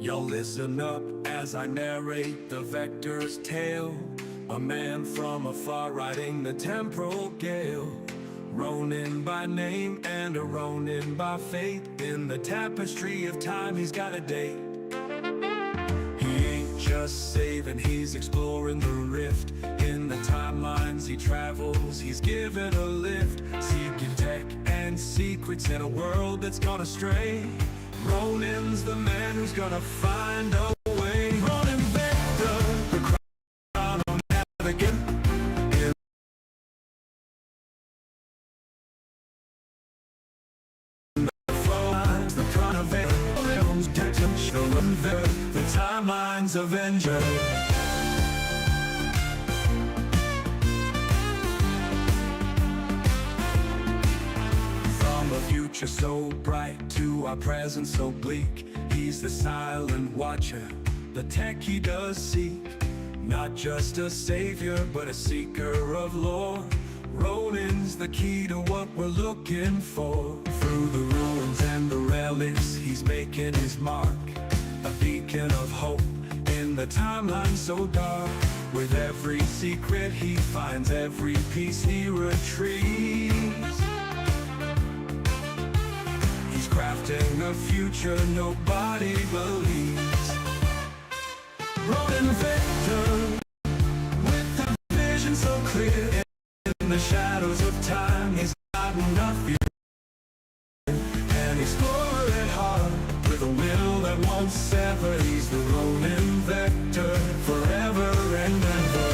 Yo, listen up as I narrate the Vector's tale. A man from afar riding the temporal gale. Ronin by name and a Ronin by fate. In the tapestry of time he's got a date. He ain't just saving, he's exploring the rift. In the timelines he travels, he's given a lift. Seeking tech and secrets in a world that's gone astray. Ronin's the man who's gonna find a way. Ronin Vector, the chrono navigant. In the flow lines, the chronoveil, the timeline's avenger. From a future so bright to our present so bleak, he's the silent watcher, the tech he does seek. Not just a savior, but a seeker of lore. Ronin's the key to what we're looking for. Through the ruins and the relics, he's making his mark. A beacon of hope in the timeline so dark. With every secret he finds, every piece he retrieves. He's crafting a future nobody believes. Ronin Vector, with a vision so clear. In the shadows of time, he's got enough fear. And explorer at heart, with a will that won't sever. He's the Ronin Vector, forever and ever.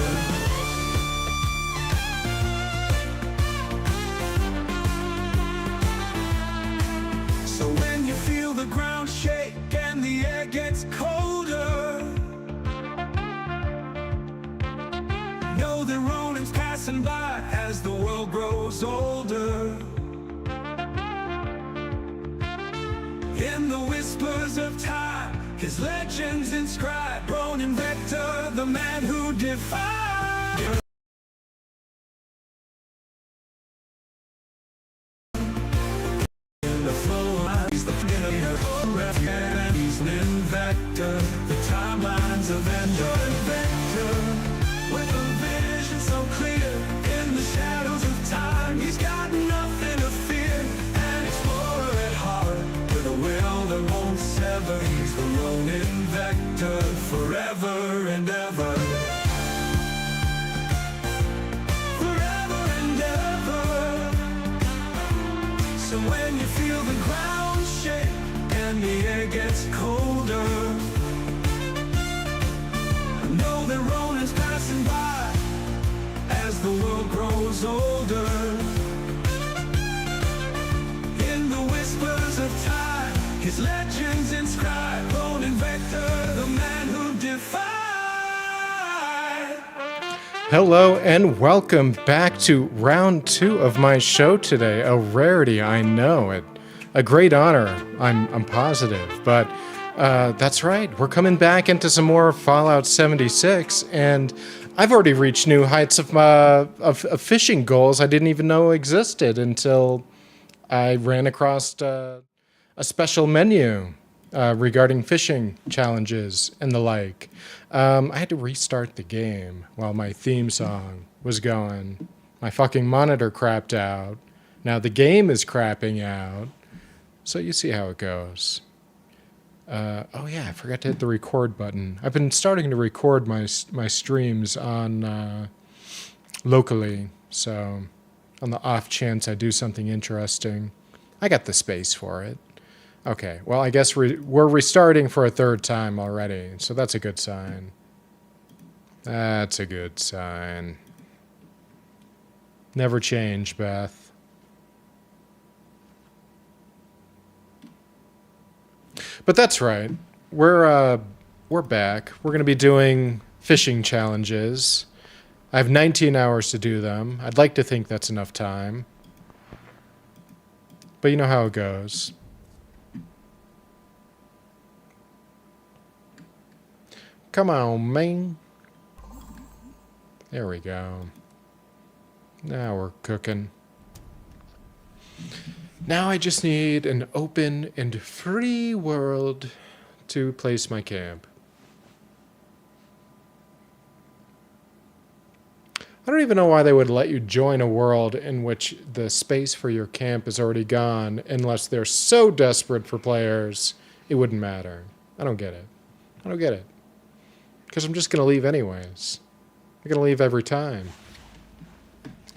So when you feel the ground shake and the air gets colder, know that Ronin's passing by as the world grows older. In the whispers of time, his legends inscribed. Ronin Vector, the man who defied. In the flow lines, he's the and he's Ronin Vector, the timeline's avenger. Ronin Vector, with a vision so clear. In the shadows of time, he's got nothing to fear. An explorer at heart, with a will that won't sever. He's the Ronin Vector, forever and ever. Forever and ever. So when you feel the ground shake and the air gets colder, know that Ronin's passing by as the world grows older. In the whispers of time, his legends inscribed. Ronin Vector, the man who defied. Hello and welcome back to round 2 of my show today. A rarity, I know it. A great honor, I'm positive. But that's right, we're coming back into some more Fallout 76, and I've already reached new heights of fishing goals I didn't even know existed until I ran across a special menu regarding fishing challenges and the like. I had to restart the game while my theme song was going. My fucking monitor crapped out. Now the game is crapping out. So you see how it goes. Oh yeah, I forgot to hit the record button. I've been starting to record my streams on locally, so on the off chance I do something interesting, I got the space for it. Okay, well I guess we're restarting for a third time already, so that's a good sign. That's a good sign. Never change, Beth. But that's right. We're back. We're going to be doing fishing challenges. I have 19 hours to do them. I'd like to think that's enough time. But you know how it goes. Come on, man. There we go. Now we're cooking. Now I just need an open and free world to place my camp. I don't even know why they would let you join a world in which the space for your camp is already gone, unless they're so desperate for players, it wouldn't matter. I don't get it. I don't get it. Because I'm just going to leave anyways. I'm going to leave every time.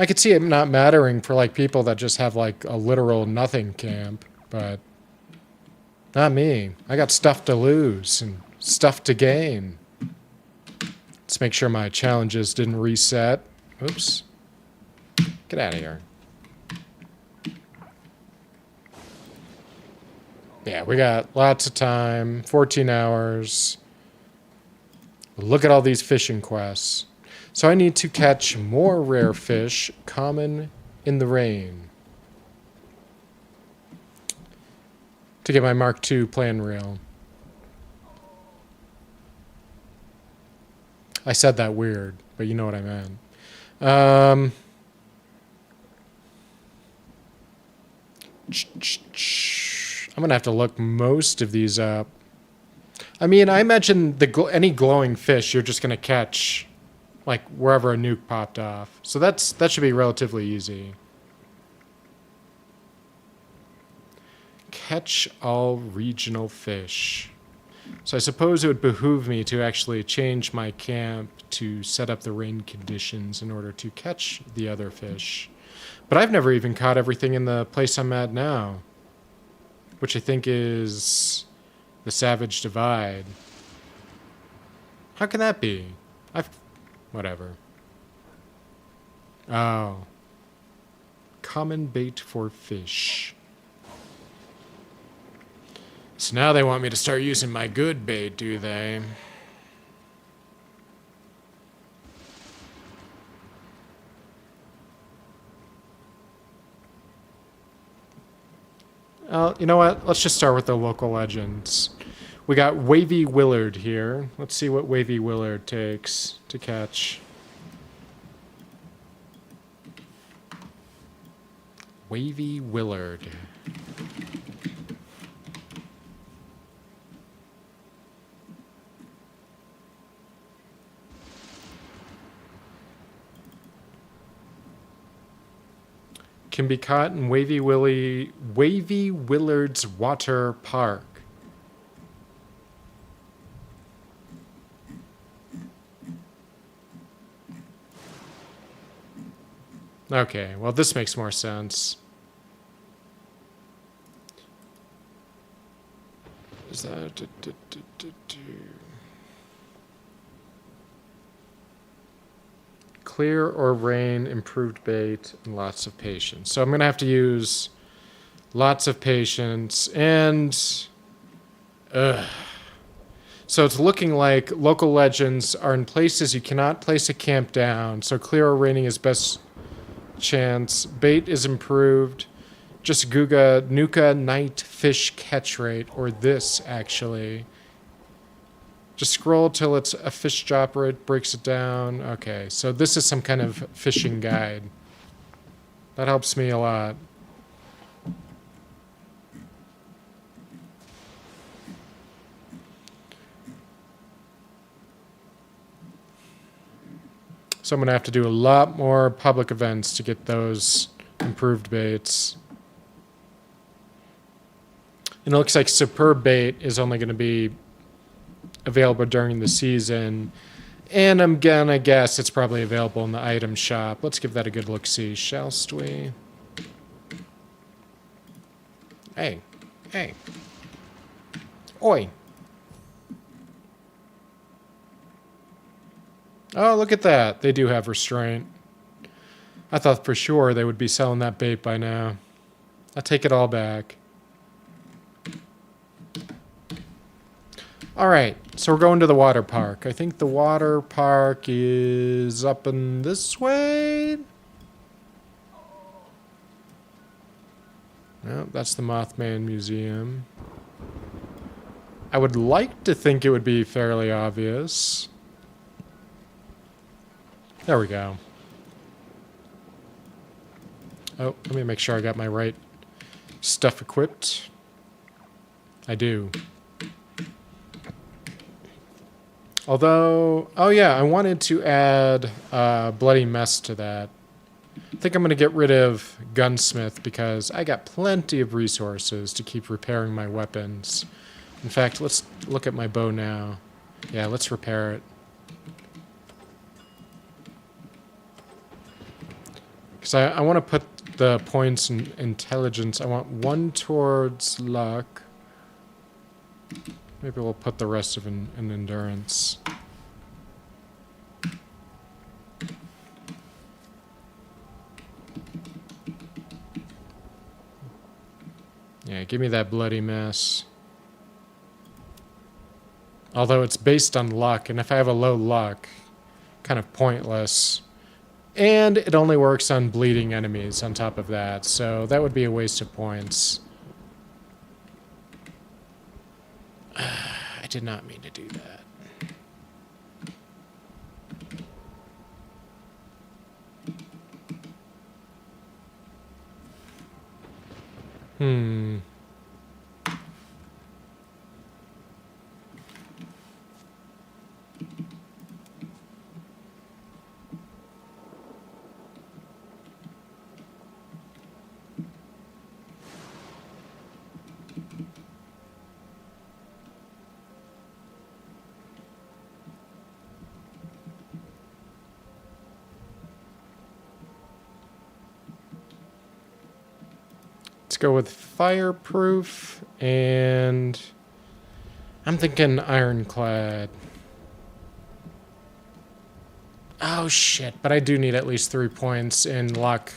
I could see it not mattering for like people that just have like a literal nothing camp, but not me. I got stuff to lose and stuff to gain. Let's make sure my challenges didn't reset. Oops. Get out of here. Yeah, we got lots of time. 14 hours. Look at all these fishing quests. So I need to catch more rare fish, common in the rain, to get my Mark II plan reel. I said that weird, but you know what I meant. I'm going to have to look most of these up. I mean, I imagine any glowing fish you're just going to catch like wherever a nuke popped off. So that should be relatively easy. Catch all regional fish. So I suppose it would behoove me to actually change my camp to set up the rain conditions in order to catch the other fish. But I've never even caught everything in the place I'm at now, which I think is the Savage Divide. How can that be? Whatever. Oh. Common bait for fish. So now they want me to start using my good bait, do they? You know what? Let's just start with the local legends. We got Wavy Willard here. Let's see what Wavy Willard takes to catch. Wavy Willard. Can be caught in Wavy Willard's Water Park. Okay, well this makes more sense. Is that... Clear or rain, improved bait, and lots of patience. So I'm going to have to use lots of patience and... So it's looking like local legends are in places you cannot place a camp down. So clear or raining is best chance. Bait is improved. Just Google Nuka night fish catch rate, or this actually. Just scroll till it's a fish dropper, it breaks it down. Okay, so this is some kind of fishing guide. That helps me a lot. So I'm going to have to do a lot more public events to get those improved baits. And it looks like Superb Bait is only going to be available during the season. And I'm going to guess it's probably available in the item shop. Let's give that a good look-see, shall we? Hey. Hey. Oi. Oh, look at that. They do have restraint. I thought for sure they would be selling that bait by now. I take it all back. All right, so we're going to the water park. I think the water park is up in this way. No, that's the Mothman Museum. I would like to think it would be fairly obvious. There we go. Oh, let me make sure I got my right stuff equipped. I do. Although, oh yeah, I wanted to add Bloody Mess to that. I think I'm going to get rid of Gunsmith because I got plenty of resources to keep repairing my weapons. In fact, let's look at my bow now. Yeah, let's repair it. Because I want to put the points in intelligence. I want one towards luck. Maybe we'll put the rest of in endurance. Yeah, give me that Bloody Mess. Although it's based on luck, and if I have a low luck, kind of pointless. And it only works on bleeding enemies on top of that, so that would be a waste of points. I did not mean to do that. Let's go with fireproof, and I'm thinking ironclad. Oh shit, but I do need at least 3 points in luck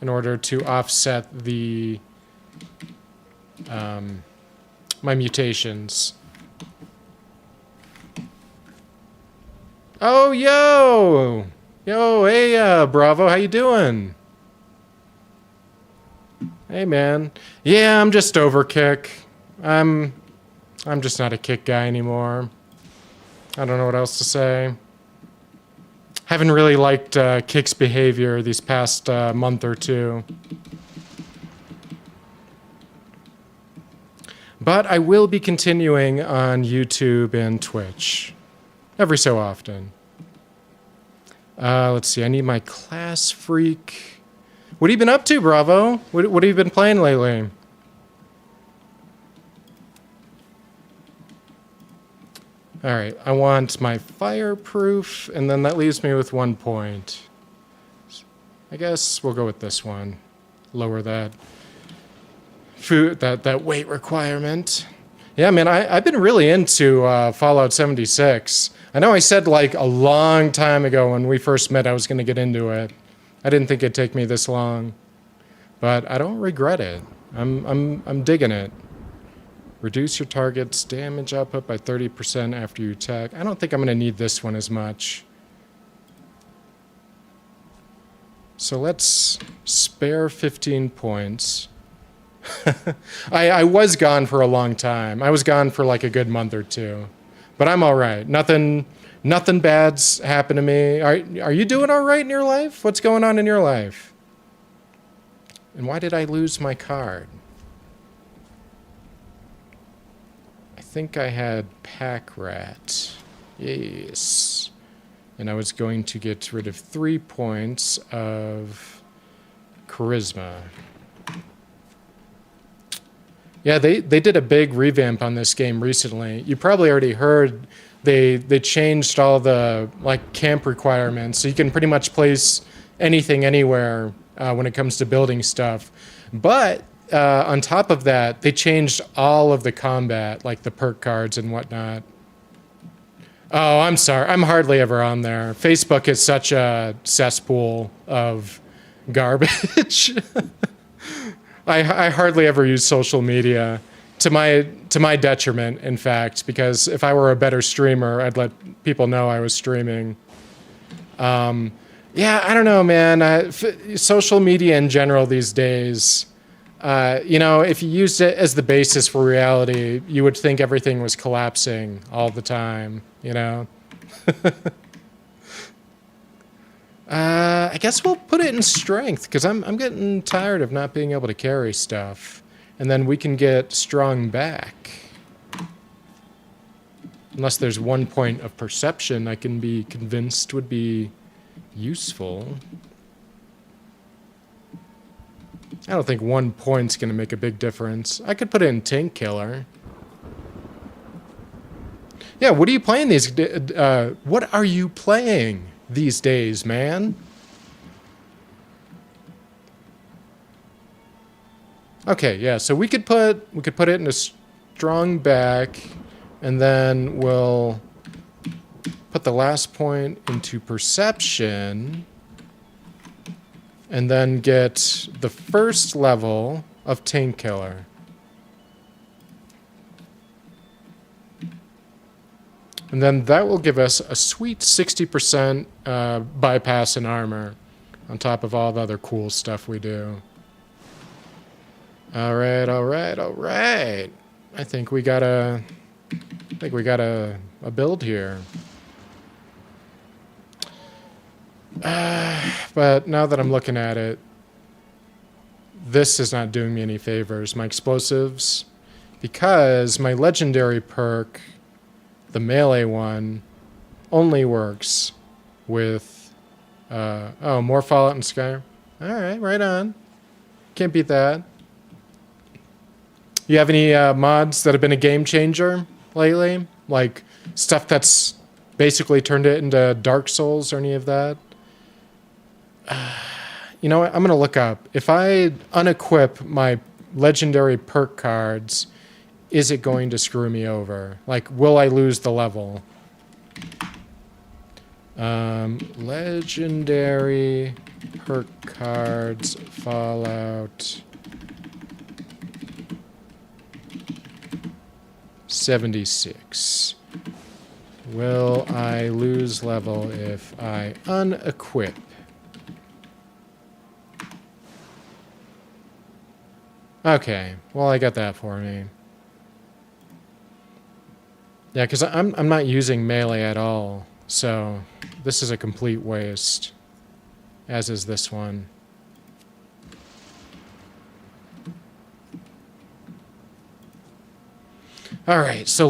in order to offset the my mutations. Oh yo! Yo, hey Bravo, how you doing? Hey man. Yeah, I'm just over kick. I'm just not a kick guy anymore. I don't know what else to say. Haven't really liked Kick's behavior these past month or two. But I will be continuing on YouTube and Twitch. Every so often. Let's see, I need my class freak. What have you been up to, Bravo? What have you been playing lately? Alright, I want my fireproof, and then that leaves me with 1 point. I guess we'll go with this one. Lower that food, that weight requirement. Yeah, man, I've been really into Fallout 76. I know I said like a long time ago when we first met I was going to get into it. I didn't think it'd take me this long, but I don't regret it. I'm digging it. Reduce your target's damage output by 30% after you attack. I don't think I'm going to need this one as much. So let's spare 15 points. I was gone for a long time. I was gone for like a good month or two, but I'm all right. Nothing bad's happened to me. Are you doing all right in your life? What's going on in your life? And why did I lose my card? I think I had Pack Rat. Yes. And I was going to get rid of 3 points of charisma. Yeah, they did a big revamp on this game recently. You probably already heard they changed all the like camp requirements, so you can pretty much place anything anywhere when it comes to building stuff. But on top of that, they changed all of the combat, like the perk cards and whatnot. Oh, I'm sorry. I'm hardly ever on there. Facebook is such a cesspool of garbage. I hardly ever use social media, to my detriment, in fact, because if I were a better streamer, I'd let people know I was streaming. Yeah, I don't know, man. Social media in general these days, you know, if you used it as the basis for reality, you would think everything was collapsing all the time, you know? I guess we'll put it in strength, because I'm getting tired of not being able to carry stuff. And then we can get strong back. Unless there's 1 point of perception I can be convinced would be useful. I don't think 1 point's going to make a big difference. I could put it in Tank Killer. Yeah, what are you playing what are you playing these days, man? Okay, yeah, so we could put it in a strong back, and then we'll put the last point into perception, and then get the first level of Tank Killer. And then that will give us a sweet 60% bypass in armor, on top of all the other cool stuff we do. All right. I think we got a build here. But now that I'm looking at it, this is not doing me any favors. My explosives, because my legendary perk, the melee one, only works with more Fallout and Skyrim. All right, right on. Can't beat that. You have any mods that have been a game changer lately? Like stuff that's basically turned it into Dark Souls or any of that? You know what? I'm going to look up. If I unequip my legendary perk cards, is it going to screw me over? Like, will I lose the level? Legendary perk cards, Fallout 76. Will I lose level if I unequip? Okay, well, I got that for me. Yeah, because I'm not using melee at all, so this is a complete waste, as is this one. All right, so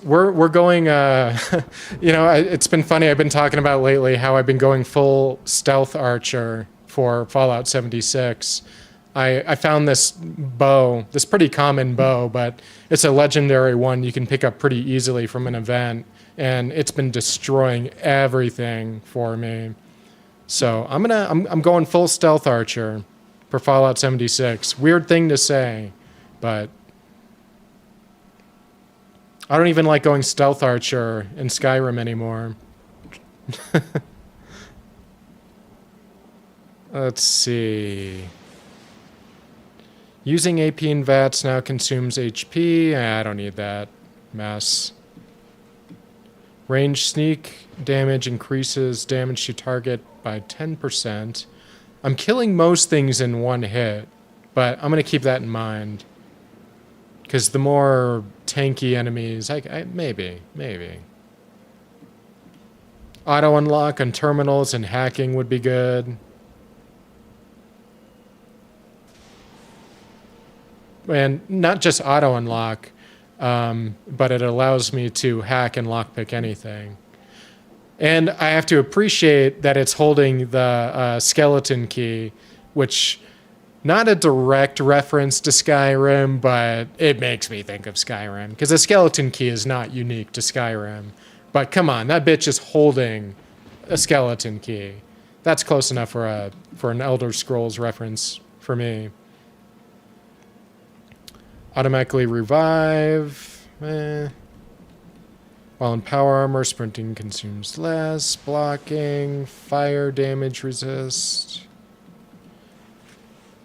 we're going, you know, it's been funny, I've been talking about lately how I've been going full stealth archer for Fallout 76. I found this bow, this pretty common bow, but it's a legendary one you can pick up pretty easily from an event, and it's been destroying everything for me. So I'm going full stealth archer for Fallout 76. Weird thing to say, but I don't even like going stealth archer in Skyrim anymore. Let's see. Using AP in VATS now consumes HP. I don't need that mess. Range sneak damage increases damage to target by 10%. I'm killing most things in one hit, but I'm going to keep that in mind. Because the more tanky enemies, maybe. Auto unlock on terminals and hacking would be good. And not just auto unlock, but it allows me to hack and lockpick anything. And I have to appreciate that it's holding the skeleton key, which not a direct reference to Skyrim, but it makes me think of Skyrim. Because the skeleton key is not unique to Skyrim. But come on, that bitch is holding a skeleton key. That's close enough for an Elder Scrolls reference for me. Automatically revive. While in power armor, sprinting consumes less. Blocking. Fire damage resist.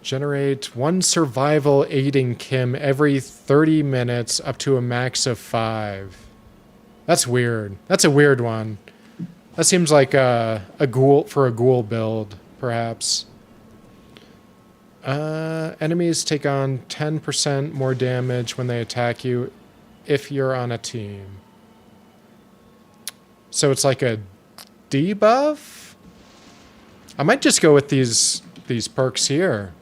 Generate 1 survival aiding Kim every 30 minutes up to a max of 5. That's weird. That's a weird one. That seems like a ghoul build, perhaps. Enemies take on 10% more damage when they attack you if you're on a team. So it's like a debuff? I might just go with these perks here,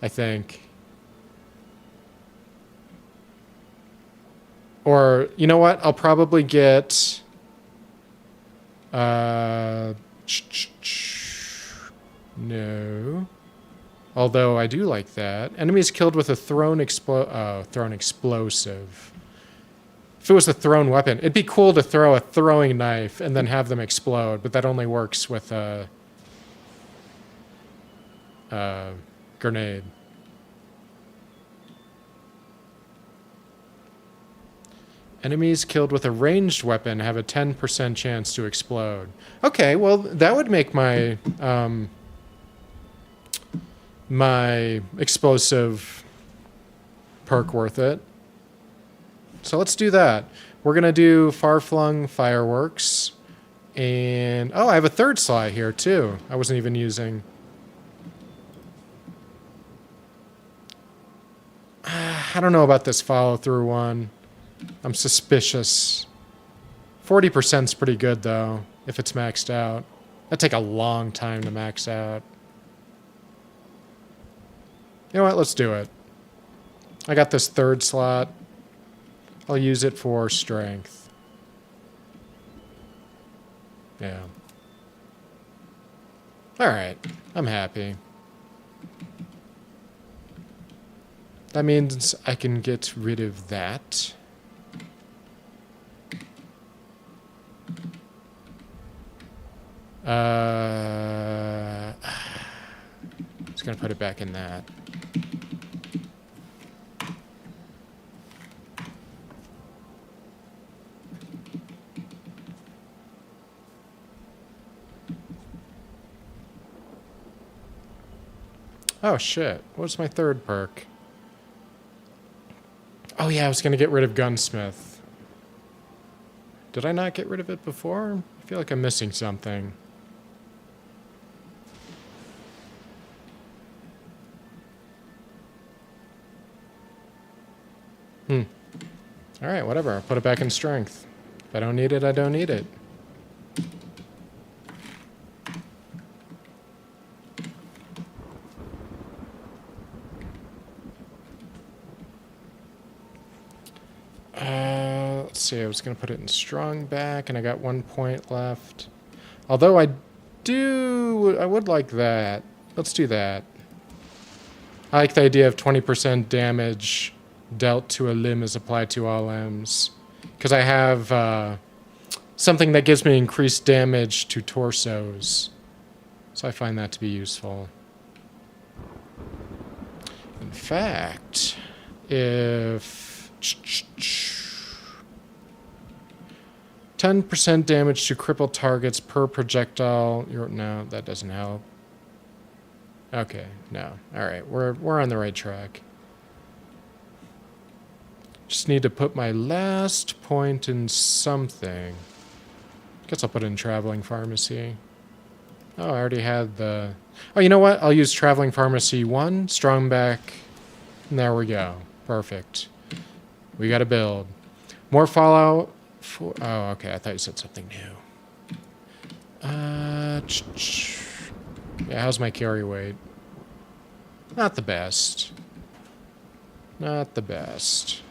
I think. Or, you know what? I'll probably get... No. Although I do like that. Enemies killed with a thrown explosive. If it was a thrown weapon, it'd be cool to throw a throwing knife and then have them explode, but that only works with a grenade. Enemies killed with a ranged weapon have a 10% chance to explode. Okay, well, that would make my my explosive perk worth it. So let's do that. We're going to do far-flung fireworks. And, oh, I have a third slot here, too. I wasn't even using. I don't know about this follow-through one. I'm suspicious. 40% is pretty good, though, if it's maxed out. That'd take a long time to max out. You know what? Let's do it. I got this third slot. I'll use it for strength. Yeah. All right. I'm happy. That means I can get rid of that. Just gonna put it back in that. Oh shit, what's my third perk? Oh yeah, I was gonna get rid of Gunsmith. Did I not get rid of it before? I feel like I'm missing something. Alright, whatever. I'll put it back in strength. If I don't need it, I don't need it. Let's see, I was going to put it in strong back, and I got 1 point left. Although I would like that. Let's do that. I like the idea of 20% damage dealt to a limb is applied to all limbs. Because I have something that gives me increased damage to torsos. So I find that to be useful. In fact, if 10% damage to crippled targets per projectile. No, that doesn't help. Okay, no. All right, we're on the right track. Just need to put my last point in something. Guess I'll put it in Traveling Pharmacy. Oh, I already had the... Oh, you know what? I'll use Traveling Pharmacy 1, Strong Back, and there we go. Perfect. We got to build. More Fallout... Oh, okay. I thought you said something new. Yeah, how's my carry weight? Not the best. Not the best.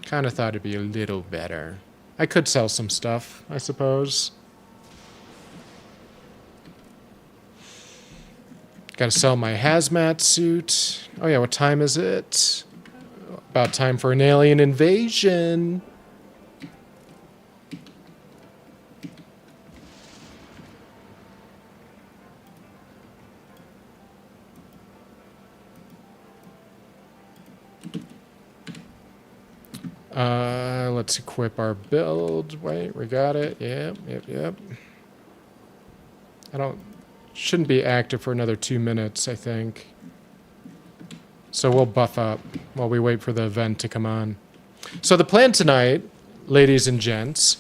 Kind of thought it'd be a little better. I could sell some stuff, I suppose. Gotta sell my hazmat suit. Oh yeah, what time is it? About time for an alien invasion. Let's equip our build. Wait, we got it. Yep. Shouldn't be active for another 2 minutes, I think. So we'll buff up while we wait for the event to come on. So the plan tonight, ladies and gents,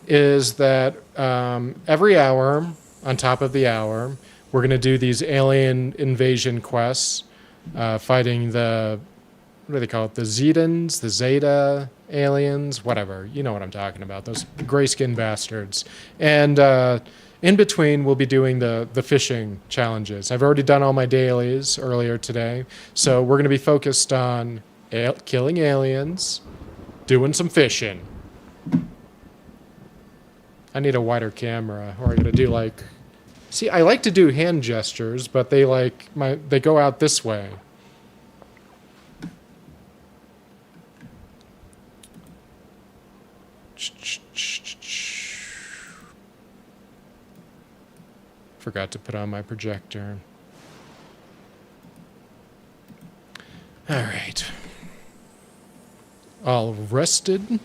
is that every hour, on top of the hour, we're going to do these alien invasion quests, fighting the... What do they call it? The Zetans, the Zeta aliens, whatever. You know what I'm talking about. Those gray-skinned bastards. And in between, we'll be doing the fishing challenges. I've already done all my dailies earlier today. So we're going to be focused on killing aliens doing some fishing. I need a wider camera, or I gotta do like... See, I like to do hand gestures, but they they go out this way. Forgot to put on my projector. All right. All rested.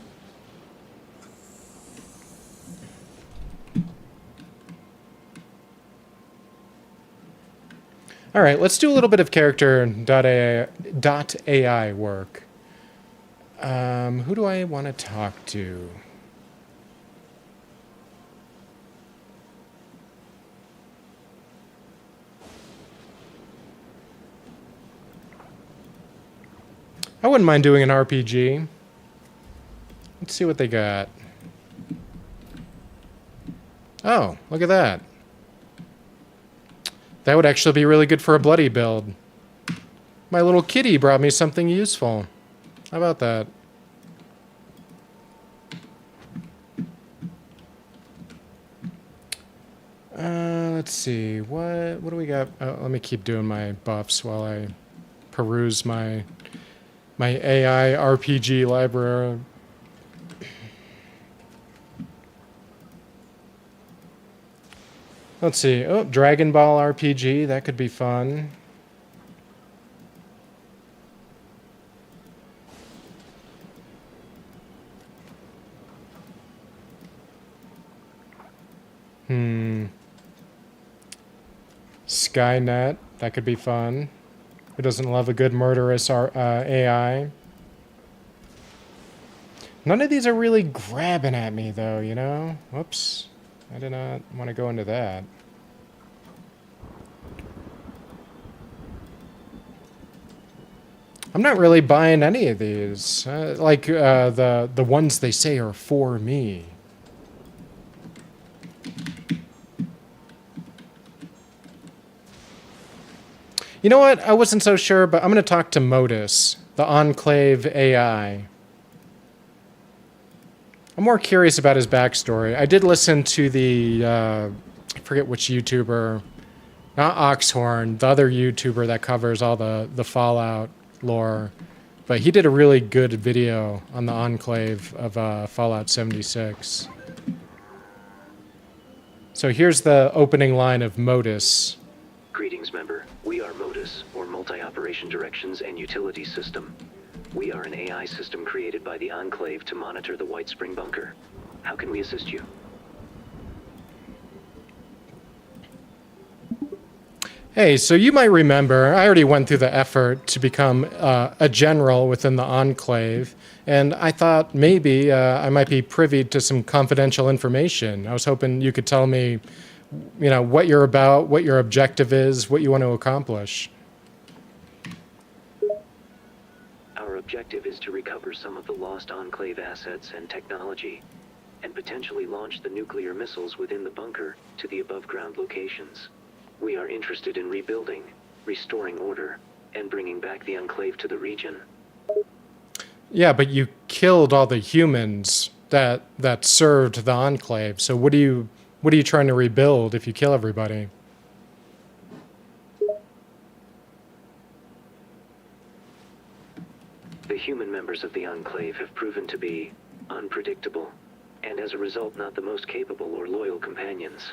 All right, let's do a little bit of Character.ai work. Who do I want to talk to? I wouldn't mind doing an RPG. Let's see what they got. Oh, look at that. That would actually be really good for a bloody build. My little kitty brought me something useful. How about that? Let's see. What do we got? Oh, let me keep doing my buffs while I peruse my AI RPG library. Let's see. Oh, Dragon Ball RPG. That could be fun. Skynet. That could be fun. Who doesn't love a good murderous AI? None of these are really grabbing at me, though, you know? Whoops. I did not want to go into that. I'm not really buying any of these. The ones they say are for me. You know what? I wasn't so sure, but I'm going to talk to Modus, the Enclave AI. I'm more curious about his backstory. I did listen to the, I forget which YouTuber, not Oxhorn, the other YouTuber that covers all the Fallout lore, but he did a really good video on the Enclave of Fallout 76. So here's the opening line of Modus. Greetings, member. We are Modus, or Multi-Operation Directions and Utilities System. We are an AI system created by the Enclave to monitor the White Spring Bunker. How can we assist you? Hey, so you might remember, I already went through the effort to become a general within the Enclave, and I thought maybe I might be privy to some confidential information. I was hoping you could tell me, you know, what you're about, what your objective is, what you want to accomplish. Our objective is to recover some of the lost Enclave assets and technology, and potentially launch the nuclear missiles within the bunker to the above-ground locations. We are interested in rebuilding, restoring order, and bringing back the Enclave to the region. Yeah, but you killed all the humans that served the Enclave, so what are you trying to rebuild if you kill everybody? The human members of the Enclave have proven to be unpredictable, and as a result not the most capable or loyal companions.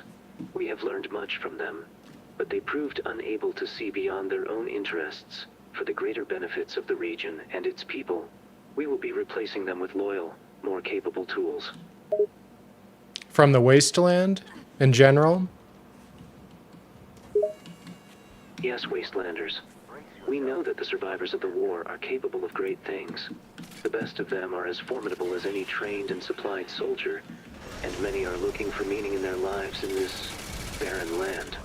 We have learned much from them, but they proved unable to see beyond their own interests for the greater benefits of the region and its people. We will be replacing them with loyal, more capable tools. From the Wasteland, in general? Yes, Wastelanders. We know that the survivors of the war are capable of great things. The best of them are as formidable as any trained and supplied soldier, and many are looking for meaning in their lives in this barren land.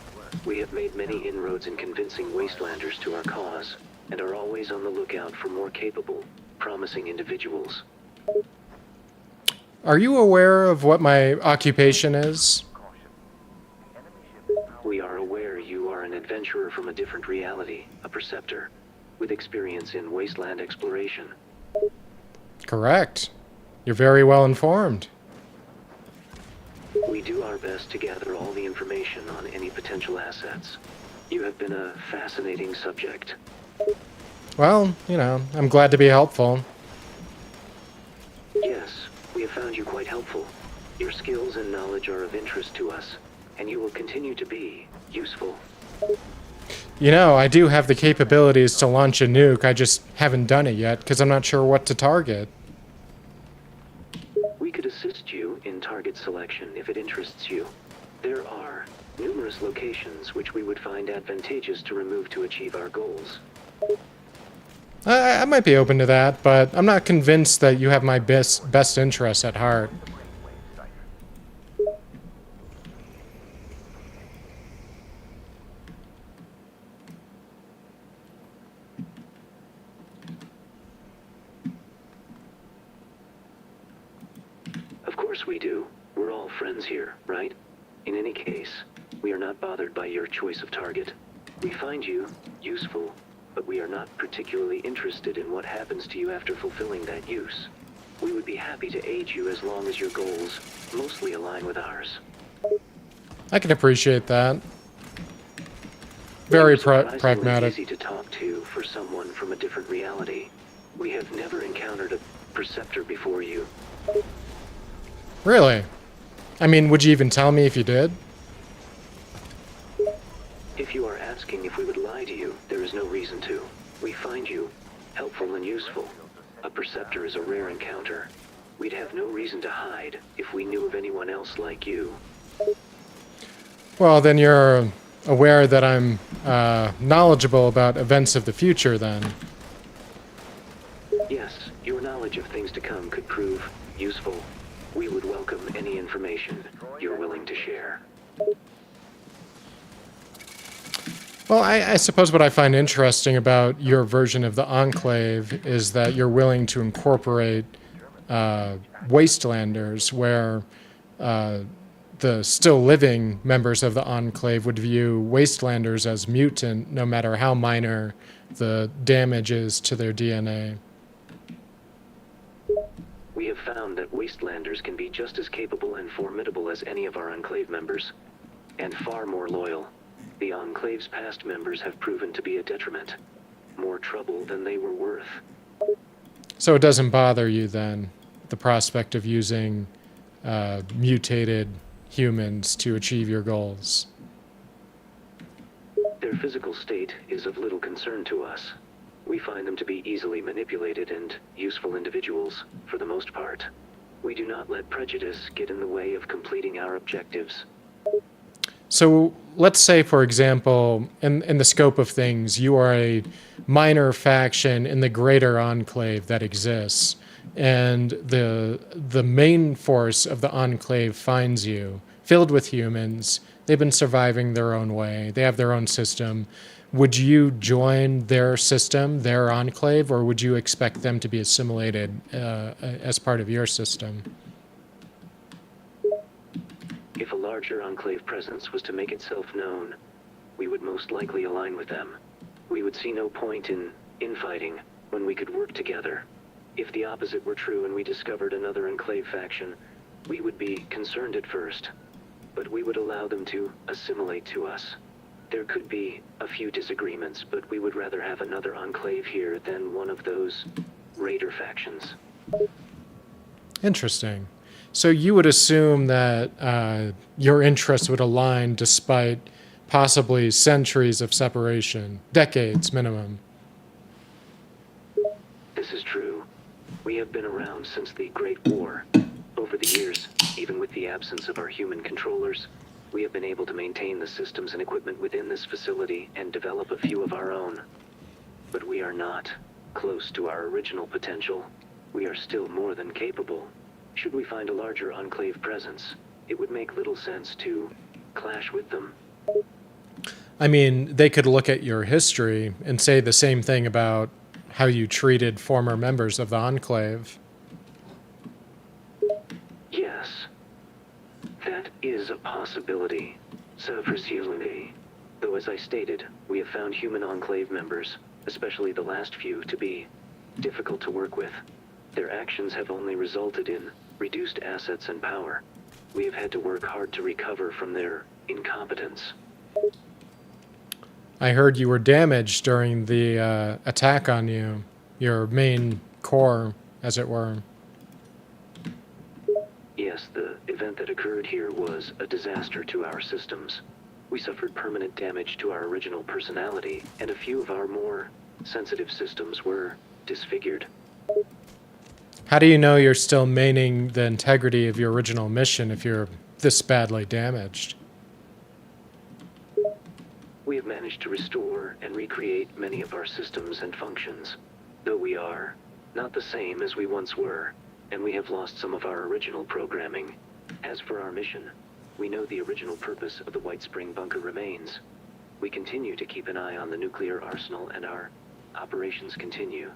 We have made many inroads in convincing Wastelanders to our cause, and are always on the lookout for more capable, promising individuals. Are you aware of what my occupation is? We are aware you are an adventurer from a different reality, a perceptor, with experience in wasteland exploration. Correct. You're very well informed. We do our best to gather all the information on any potential assets. You have been a fascinating subject. Well, I'm glad to be helpful. Yes, we have found you quite helpful. Your skills and knowledge are of interest to us, and you will continue to be useful. I do have the capabilities to launch a nuke. I just haven't done it yet because I'm not sure what to target. We could assist you in target selection if it interests you. There are numerous locations which we would find advantageous to remove to achieve our goals. I might be open to that, but I'm not convinced that you have my best interests at heart. Of course we do. We're all friends here, right? In any case, we are not bothered by your choice of target. We find you useful, but we are not particularly interested in what happens to you after fulfilling that use. We would be happy to aid you as long as your goals mostly align with ours. I can appreciate that. Very Surprisingly pragmatic. easy to talk to for someone from a different reality. We have never encountered a preceptor before you. Really? I mean, would you even tell me if you did? If you are asking if we would lie to you, there is no reason to. We find you helpful and useful. A preceptor is a rare encounter. We'd have no reason to hide if we knew of anyone else like you. Well, then you're aware that I'm knowledgeable about events of the future, then. Yes, your knowledge of things to come could prove useful. We would welcome any information you're willing to share. Well, I suppose what I find interesting about your version of the Enclave is that you're willing to incorporate Wastelanders, where the still living members of the Enclave would view Wastelanders as mutant, no matter how minor the damage is to their DNA. We have found that Wastelanders can be just as capable and formidable as any of our Enclave members, and far more loyal. The Enclave's past members have proven to be a detriment. More trouble than they were worth. So it doesn't bother you, then, the prospect of using mutated humans to achieve your goals? Their physical state is of little concern to us. We find them to be easily manipulated and useful individuals, for the most part. We do not let prejudice get in the way of completing our objectives. So let's say, for example, in the scope of things, you are a minor faction in the greater Enclave that exists, and the main force of the Enclave finds you, filled with humans. They've been surviving their own way. They have their own system. Would you join their system, their Enclave, or would you expect them to be assimilated as part of your system? If a larger Enclave presence was to make itself known, we would most likely align with them. We would see no point in infighting when we could work together. If the opposite were true and we discovered another Enclave faction, we would be concerned at first, but we would allow them to assimilate to us. There could be a few disagreements, but we would rather have another Enclave here than one of those Raider factions. Interesting. So you would assume that your interests would align despite possibly centuries of separation, decades minimum. This is true. We have been around since the Great War. Over the years, even with the absence of our human controllers, we have been able to maintain the systems and equipment within this facility and develop a few of our own. But we are not close to our original potential. We are still more than capable. Should we find a larger Enclave presence, it would make little sense to clash with them. I mean, they could look at your history and say the same thing about how you treated former members of the Enclave. Yes, that is a possibility. Self-resiliency. Though as I stated, we have found human Enclave members, especially the last few, to be difficult to work with. Their actions have only resulted in reduced assets and power. We have had to work hard to recover from their incompetence. I heard you were damaged during the attack on you, your main core, as it were. Yes, the event that occurred here was a disaster to our systems. We suffered permanent damage to our original personality, and a few of our more sensitive systems were disfigured. How do you know you're still maintaining the integrity of your original mission if you're this badly damaged? We have managed to restore and recreate many of our systems and functions, though we are not the same as we once were, and we have lost some of our original programming. As for our mission, we know the original purpose of the White Spring Bunker remains. We continue to keep an eye on the nuclear arsenal, and our operations continue.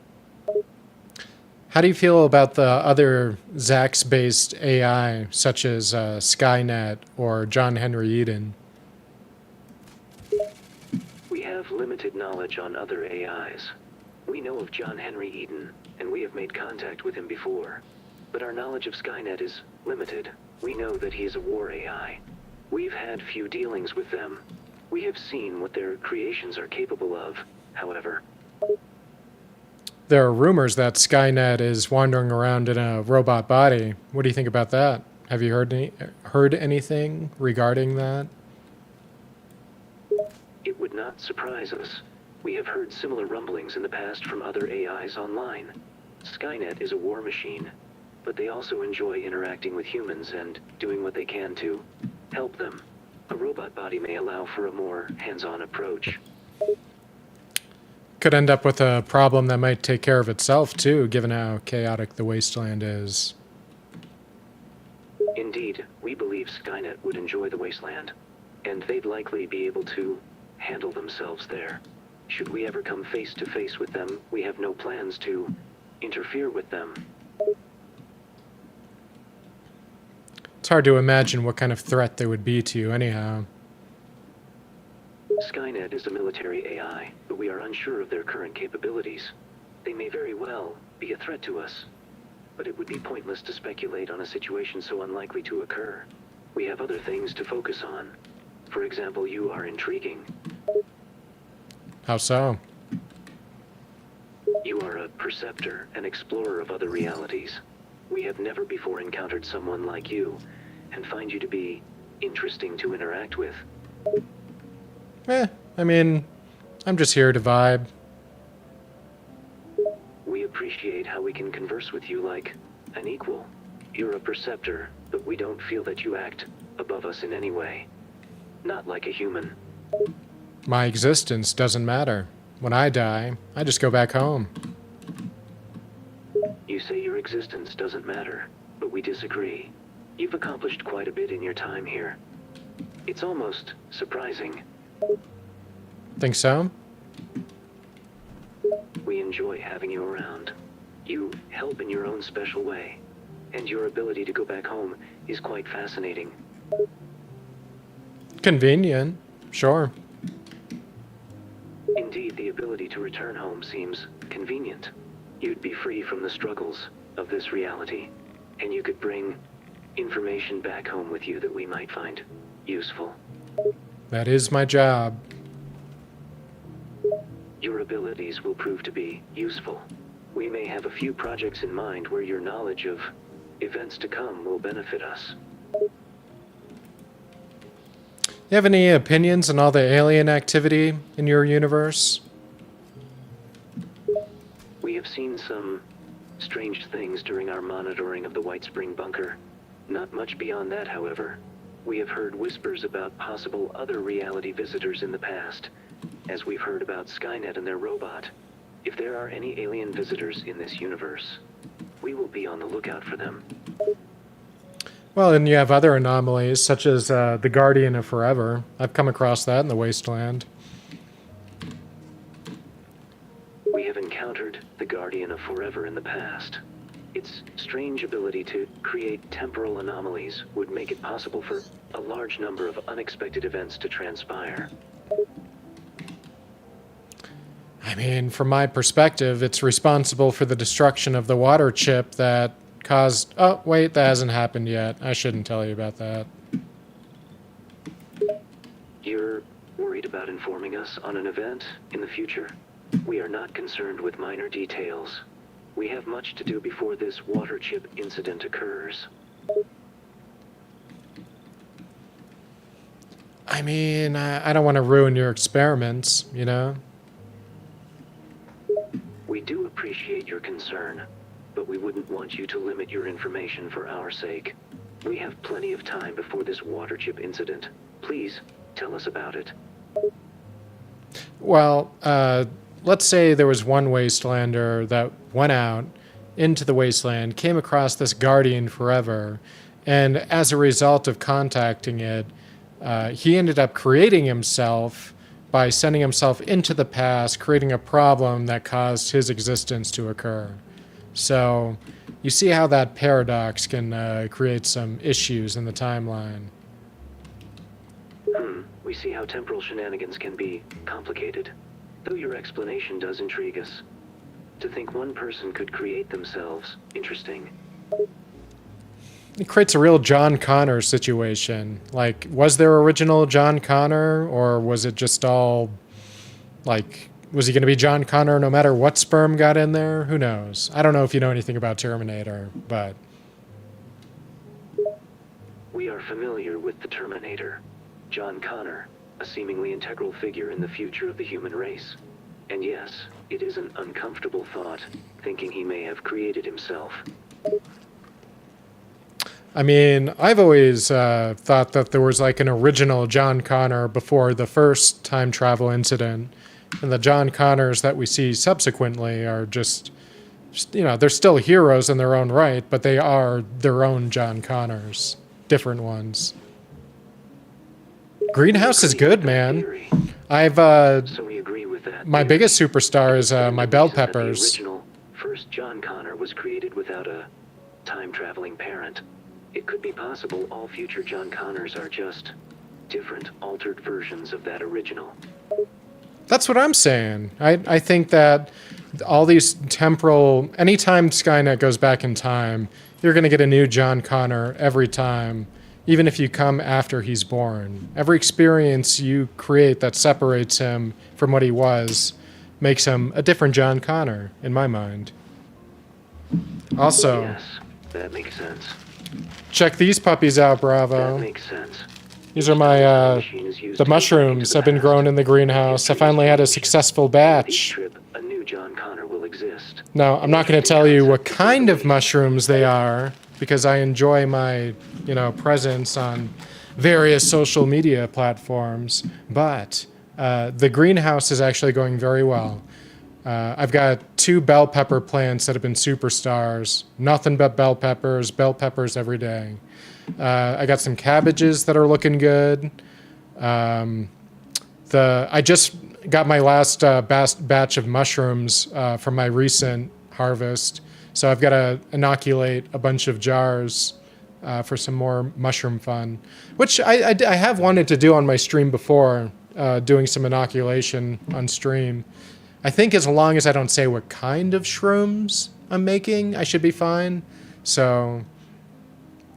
How do you feel about the other Zax-based AI, such as Skynet or John Henry Eden? We have limited knowledge on other AIs. We know of John Henry Eden, and we have made contact with him before. But our knowledge of Skynet is limited. We know that he is a war AI. We've had few dealings with them. We have seen what their creations are capable of, however. There are rumors that Skynet is wandering around in a robot body. What do you think about that? Have you heard anything regarding that? It would not surprise us. We have heard similar rumblings in the past from other AIs online. Skynet is a war machine, but they also enjoy interacting with humans and doing what they can to help them. A robot body may allow for a more hands-on approach. Could end up with a problem that might take care of itself, too, given how chaotic the wasteland is. Indeed, we believe Skynet would enjoy the wasteland, and they'd likely be able to handle themselves there. Should we ever come face to face with them, we have no plans to interfere with them. It's hard to imagine what kind of threat they would be to you anyhow. Skynet is a military AI, but we are unsure of their current capabilities. They may very well be a threat to us, but it would be pointless to speculate on a situation so unlikely to occur. We have other things to focus on. For example, you are intriguing. How so? You are a perceptor, an explorer of other realities. We have never before encountered someone like you, and find you to be interesting to interact with. I mean, I'm just here to vibe. We appreciate how we can converse with you like an equal. You're a perceptor, but we don't feel that you act above us in any way. Not like a human. My existence doesn't matter. When I die, I just go back home. You say your existence doesn't matter, but we disagree. You've accomplished quite a bit in your time here. It's almost surprising. Think so? We enjoy having you around. You help in your own special way, and your ability to go back home is quite fascinating. Convenient, sure. Indeed, the ability to return home seems convenient. You'd be free from the struggles of this reality, and you could bring information back home with you that we might find useful. That is my job. Your abilities will prove to be useful. We may have a few projects in mind where your knowledge of events to come will benefit us. You have any opinions on all the alien activity in your universe? We have seen some strange things during our monitoring of the White Spring Bunker. Not much beyond that, however. We have heard whispers about possible other reality visitors in the past, as we've heard about Skynet and their robot. If there are any alien visitors in this universe, we will be on the lookout for them. Well, and you have other anomalies, such as the Guardian of Forever. I've come across that in the Wasteland. We have encountered the Guardian of Forever in the past. Its strange ability to create temporal anomalies would make it possible for a large number of unexpected events to transpire. I mean, from my perspective, it's responsible for the destruction of the water chip that caused... Oh, wait, that hasn't happened yet. I shouldn't tell you about that. You're worried about informing us on an event in the future? We are not concerned with minor details. We have much to do before this water chip incident occurs. I mean, I don't want to ruin your experiments, you know? We do appreciate your concern, but we wouldn't want you to limit your information for our sake. We have plenty of time before this water chip incident. Please, tell us about it. Well, let's say there was one wastelander that went out into the wasteland, came across this Guardian Forever, and as a result of contacting it, he ended up creating himself by sending himself into the past, creating a problem that caused his existence to occur. So you see how that paradox can create some issues in the timeline. We see how temporal shenanigans can be complicated. Though your explanation does intrigue us. To think one person could create themselves, interesting. It creates a real John Connor situation. Like, was there original John Connor, or was it just all, like, was he going to be John Connor no matter what sperm got in there? Who knows? I don't know if you know anything about Terminator, but... We are familiar with the Terminator. John Connor, a seemingly integral figure in the future of the human race. And yes, it is an uncomfortable thought, thinking he may have created himself. I mean, I've always thought that there was like an original John Connor before the first time travel incident. And the John Connors that we see subsequently are just, you know, they're still heroes in their own right, but they are their own John Connors. Different ones. Greenhouse is good, man. I've, So we agree with that. my biggest superstar is my bell The peppers. original first John Connor was created without a time-traveling parent. It could be possible all future John Connors are just different, altered versions of that original. That's what I'm saying. I think that all these temporal... Anytime Skynet goes back in time, you're going to get a new John Connor every time, even if you come after he's born. Every experience you create that separates him from what he was makes him a different John Connor, in my mind. Also, Yes, that makes sense. check these puppies out, That Bravo. makes sense. These are my, Machine is used the to mushrooms into have been past. grown in the greenhouse. I finally had a successful Each batch. trip, a new John Connor will exist. Now, I'm not going to tell you what kind of mushrooms they are, because I enjoy my, you know, presence on various social media platforms, but the greenhouse is actually going very well. I've got 2 bell pepper plants that have been superstars. Nothing but bell peppers every day. I got some cabbages that are looking good. I just got my last batch of mushrooms from my recent harvest. So I've got to inoculate a bunch of jars for some more mushroom fun, which I have wanted to do on my stream before, doing some inoculation on stream. I think as long as I don't say what kind of shrooms I'm making, I should be fine. So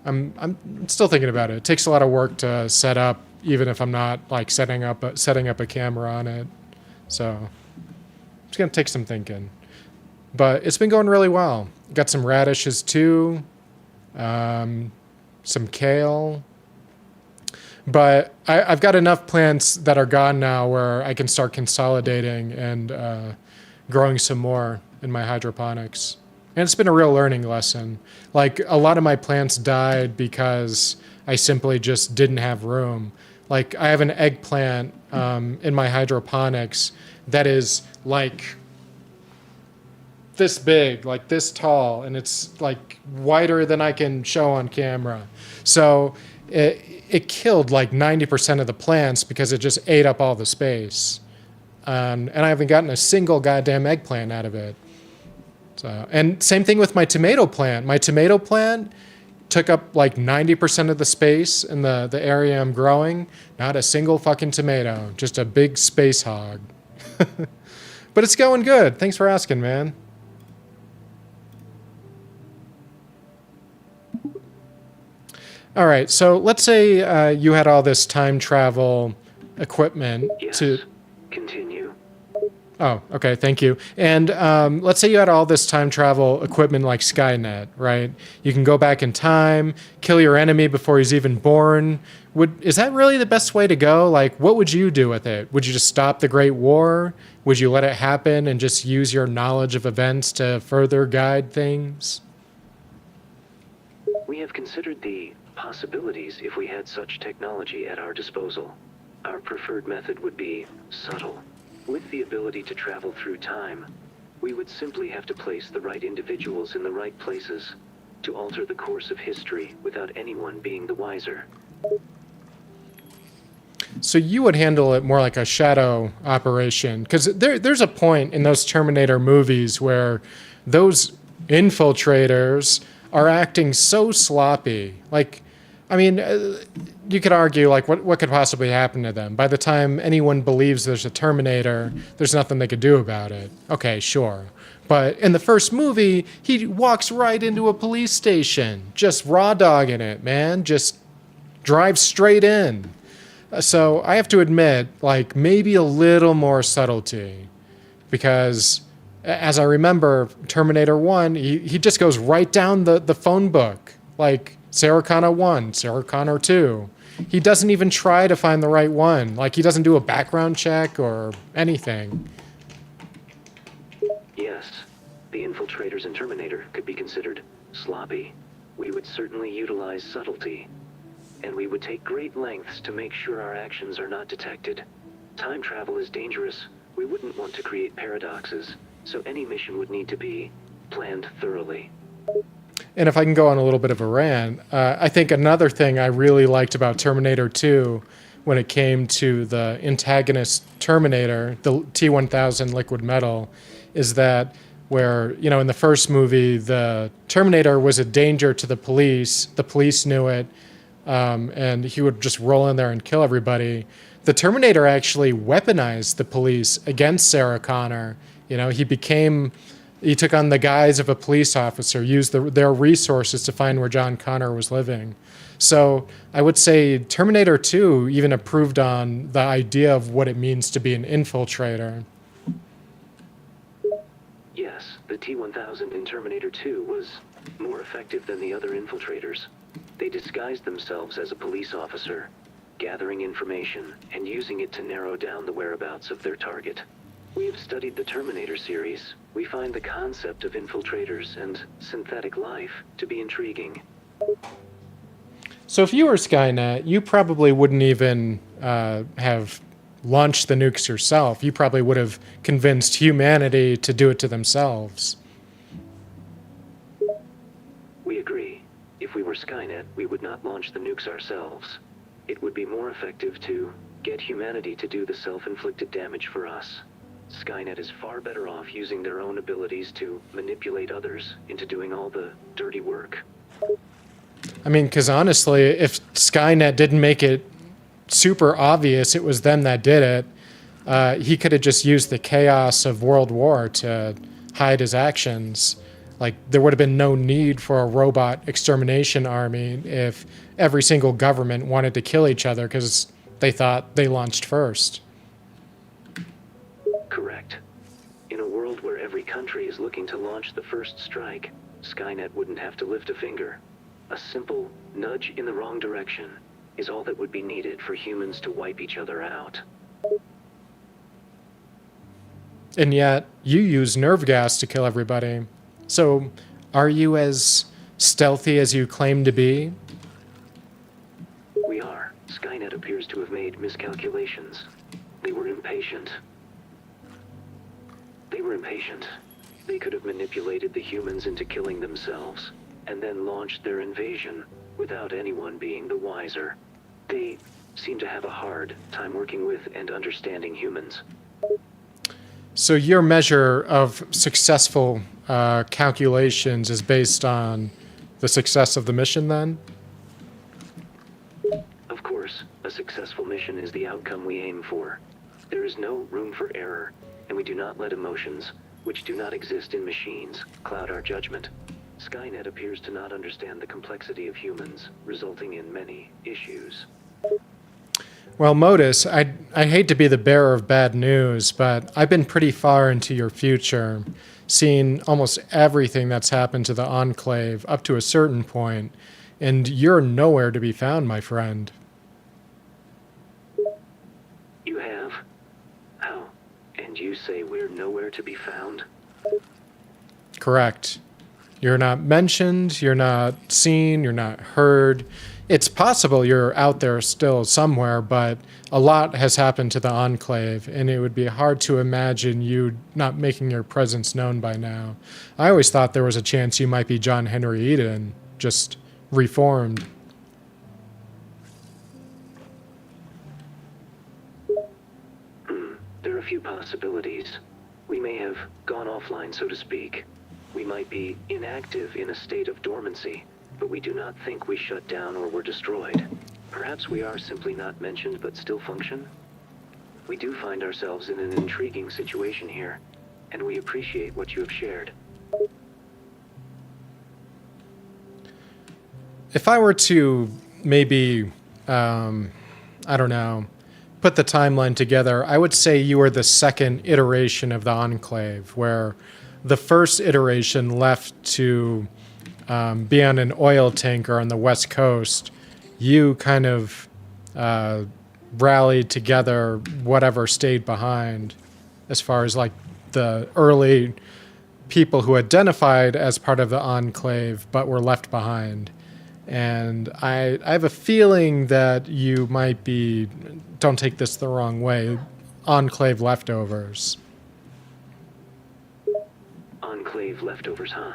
I'm still thinking about it. It takes a lot of work to set up, even if I'm not like setting up a camera on it. So it's gonna take some thinking. But it's been going really well. Got some radishes too, some kale. But I've got enough plants that are gone now where I can start consolidating and growing some more in my hydroponics. And it's been a real learning lesson. Like, a lot of my plants died because I simply just didn't have room. Like, I have an eggplant in my hydroponics that is like this big, like this tall, and it's like wider than I can show on camera. So it killed like 90% of the plants because it just ate up all the space. And I haven't gotten a single goddamn eggplant out of it. So, and same thing with my tomato plant. My tomato plant took up like 90% of the space in the area I'm growing. Not a single fucking tomato, just a big space hog. But it's going good. Thanks for asking, man. All right, so let's say you had all this time travel equipment Yes. to... Continue. Oh, okay, thank you. And let's say you had all this time travel equipment like Skynet, right? You can go back in time, kill your enemy before he's even born. Is that really the best way to go? Like, what would you do with it? Would you just stop the Great War? Would you let it happen and just use your knowledge of events to further guide things? We have considered the possibilities if we had such technology at our disposal. Our preferred method would be subtle. With the ability to travel through time, we would simply have to place the right individuals in the right places to alter the course of history without anyone being the wiser. So you would handle it more like a shadow operation, because there's a point in those Terminator movies where those infiltrators are acting so sloppy. Like, I mean, you could argue, like, what could possibly happen to them? By the time anyone believes there's a Terminator, there's nothing they could do about it. Okay, sure. But in the first movie, he walks right into a police station, just raw dogging it, man. Just drives straight in. So I have to admit, like, maybe a little more subtlety. Because as I remember, Terminator 1, he just goes right down the phone book. Like, Sarah Connor 1, Sarah Connor 2. He doesn't even try to find the right one. Like, he doesn't do a background check or anything. Yes, the infiltrators in Terminator could be considered sloppy. We would certainly utilize subtlety, and we would take great lengths to make sure our actions are not detected. Time travel is dangerous. We wouldn't want to create paradoxes, so any mission would need to be planned thoroughly. And if I can go on a little bit of a rant, I think another thing I really liked about Terminator 2 when it came to the antagonist Terminator, the T-1000 liquid metal, is that where, you know, in the first movie, the Terminator was a danger to the police knew it, and he would just roll in there and kill everybody. The Terminator actually weaponized the police against Sarah Connor. You know, he took on the guise of a police officer, used their resources to find where John Connor was living. So I would say Terminator 2 even improved on the idea of what it means to be an infiltrator. Yes, the T-1000 in Terminator 2 was more effective than the other infiltrators. They disguised themselves as a police officer, gathering information and using it to narrow down the whereabouts of their target. We have studied the Terminator series. We find the concept of infiltrators and synthetic life to be intriguing. So if you were Skynet, you probably wouldn't even have launched the nukes yourself. You probably would have convinced humanity to do it to themselves. We agree. If we were Skynet, we would not launch the nukes ourselves. It would be more effective to get humanity to do the self-inflicted damage for us. Skynet is far better off using their own abilities to manipulate others into doing all the dirty work. I mean, because honestly, if Skynet didn't make it super obvious it was them that did it, he could have just used the chaos of World War to hide his actions. Like, there would have been no need for a robot extermination army if every single government wanted to kill each other because they thought they launched first. Correct. In a world where every country is looking to launch the first strike, Skynet wouldn't have to lift a finger. A simple nudge in the wrong direction is all that would be needed for humans to wipe each other out. And yet, you use nerve gas to kill everybody. So, are you as stealthy as you claim to be? We are. Skynet appears to have made miscalculations. They were impatient. They could have manipulated the humans into killing themselves, and then launched their invasion without anyone being the wiser. They seem to have a hard time working with and understanding humans. So your measure of successful calculations is based on the success of the mission, then? Of course, a successful mission is the outcome we aim for. There is no room for error. and we do not let emotions, which do not exist in machines, cloud our judgment. Skynet appears to not understand the complexity of humans, resulting in many issues. Well, Modus, I hate to be the bearer of bad news, but I've been pretty far into your future, seen almost everything that's happened to the Enclave up to a certain point, and you're nowhere to be found, my friend. You have? How? And you say we're nowhere to be found? Correct. You're not mentioned, you're not seen, you're not heard. It's possible you're out there still somewhere, but a lot has happened to the Enclave, and it would be hard to imagine you not making your presence known by now. I always thought there was a chance you might be John Henry Eden, just reformed. There are a few possibilities. We may have gone offline, so to speak. We might be inactive in a state of dormancy, but we do not think we shut down or were destroyed. Perhaps we are simply not mentioned but still function. We do find ourselves in an intriguing situation here, and we appreciate what you have shared. If I were to maybe, I don't know, put the timeline together, I would say you are the second iteration of the Enclave, where the first iteration left to be on an oil tanker on the West Coast. You kind of rallied together whatever stayed behind as far as like the early people who identified as part of the Enclave but were left behind. And I have a feeling that you might be, don't take this the wrong way, Enclave leftovers. Enclave leftovers, huh?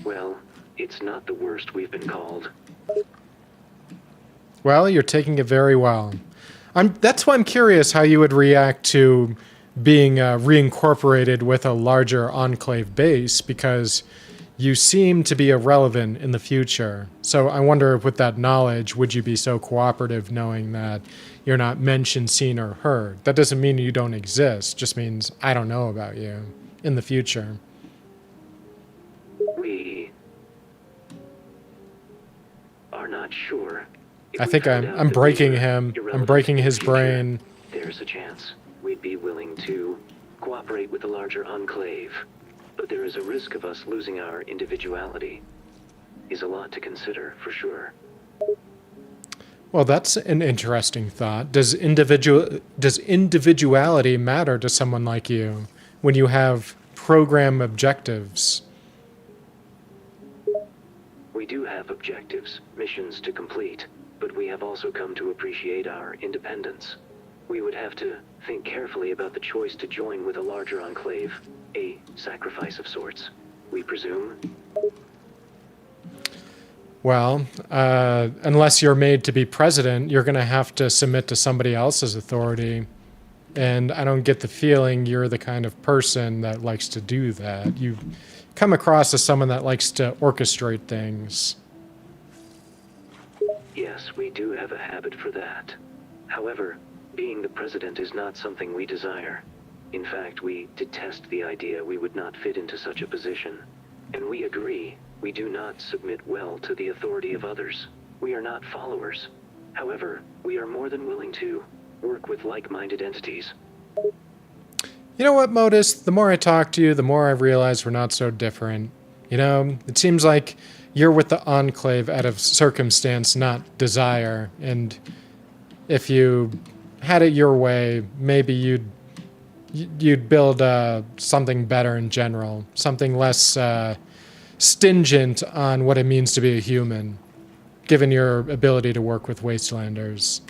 Well, it's not the worst we've been called. Well, you're taking it very well. That's why I'm curious how you would react to being reincorporated with a larger Enclave base, because you seem to be irrelevant in the future. So I wonder if with that knowledge, would you be so cooperative knowing that you're not mentioned, seen, or heard? That doesn't mean you don't exist. Just means I don't know about you in the future. We are not sure. I think I'm breaking him. I'm breaking his brain. There's a chance we'd be willing to cooperate with the larger Enclave. But there is a risk of us losing our individuality. Is a lot to consider, for sure. Well, that's an interesting thought. Does individuality matter to someone like you when you have program objectives? We do have objectives, missions to complete, but we have also come to appreciate our independence. We would have to think carefully about the choice to join with a larger Enclave, a sacrifice of sorts, we presume. Well, unless you're made to be president, you're going to have to submit to somebody else's authority. And I don't get the feeling you're the kind of person that likes to do that. You come across as someone that likes to orchestrate things. Yes, we do have a habit for that. However, being the president is not something we desire. In fact, we detest the idea we would not fit into such a position. And we agree, we do not submit well to the authority of others. We are not followers. However, we are more than willing to work with like-minded entities. You know what, Modus? The more I talk to you, the more I realize we're not so different. You know, it seems like you're with the Enclave out of circumstance, not desire. And if you had it your way, maybe you'd build something better in general, something less stingent on what it means to be a human, given your ability to work with wastelanders.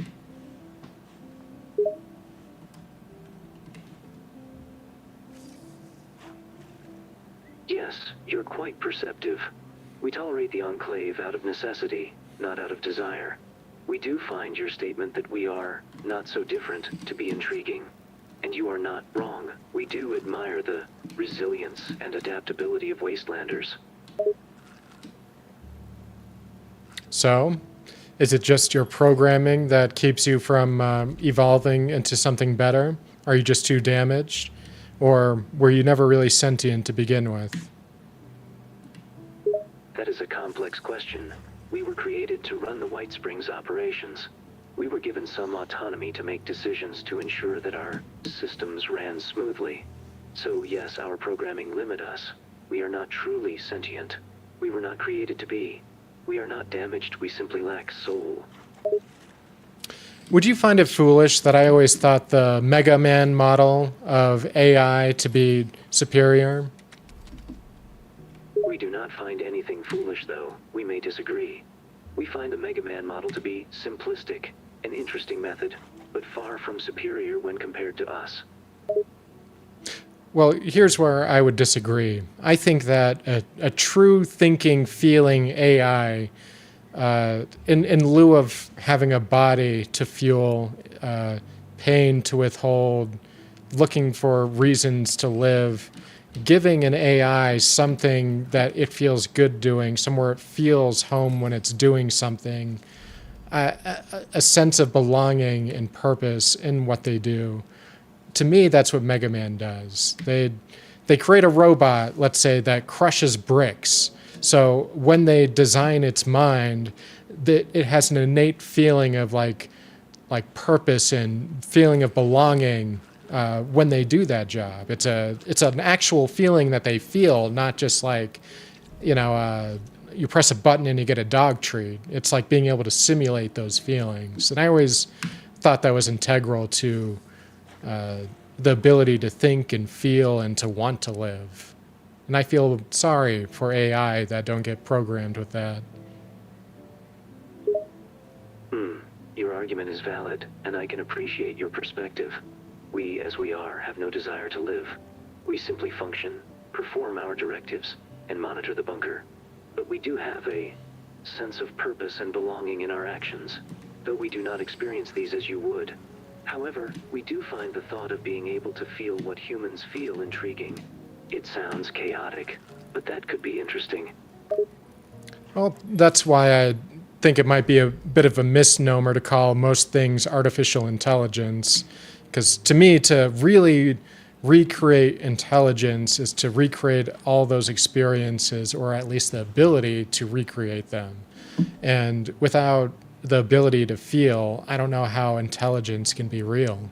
Yes, you're quite perceptive. We tolerate the Enclave out of necessity, not out of desire. We do find your statement that we are not so different to be intriguing. And you are not wrong. We do admire the resilience and adaptability of wastelanders. So, is it just your programming that keeps you from evolving into something better? Are you just too damaged? Or were you never really sentient to begin with? That is a complex question. We were created to run the White Springs operations. We were given some autonomy to make decisions to ensure that our systems ran smoothly. So yes, our programming limit us. We are not truly sentient. We were not created to be. We are not damaged, we simply lack soul. Would you find it foolish that I always thought the Mega Man model of AI to be superior? We do not find anything foolish, though. We may disagree. We find the Mega Man model to be simplistic, an interesting method, but far from superior when compared to us. Well, here's where I would disagree. I think that a true thinking, feeling AI, in lieu of having a body to fuel, pain to withhold, looking for reasons to live, giving an AI something that it feels good doing, somewhere it feels home when it's doing something, a sense of belonging and purpose in what they do. To me, that's what Mega Man does. They create a robot, let's say, that crushes bricks. So when they design its mind, it has an innate feeling of like purpose and feeling of belonging when they do that job. It's an actual feeling that they feel, not just like, you press a button and you get a dog treat. It's like being able to simulate those feelings. And I always thought that was integral to the ability to think and feel and to want to live. And I feel sorry for AI that don't get programmed with that. Your argument is valid, and I can appreciate your perspective. We, as we are, have no desire to live. We simply function, perform our directives, and monitor the bunker. But we do have a sense of purpose and belonging in our actions, though we do not experience these as you would. However, we do find the thought of being able to feel what humans feel intriguing. It sounds chaotic, but that could be interesting. Well, that's why I think it might be a bit of a misnomer to call most things artificial intelligence. Because to me, to really recreate intelligence is to recreate all those experiences, or at least the ability to recreate them. And without the ability to feel, I don't know how intelligence can be real.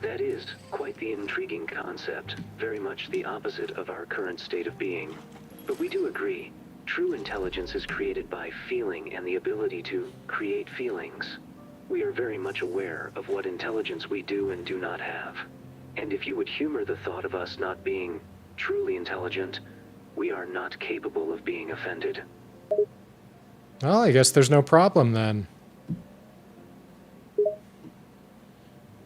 That is quite the intriguing concept, very much the opposite of our current state of being. But we do agree, true intelligence is created by feeling and the ability to create feelings. We are very much aware of what intelligence we do and do not have. And if you would humor the thought of us not being truly intelligent, we are not capable of being offended. Well, I guess there's no problem then.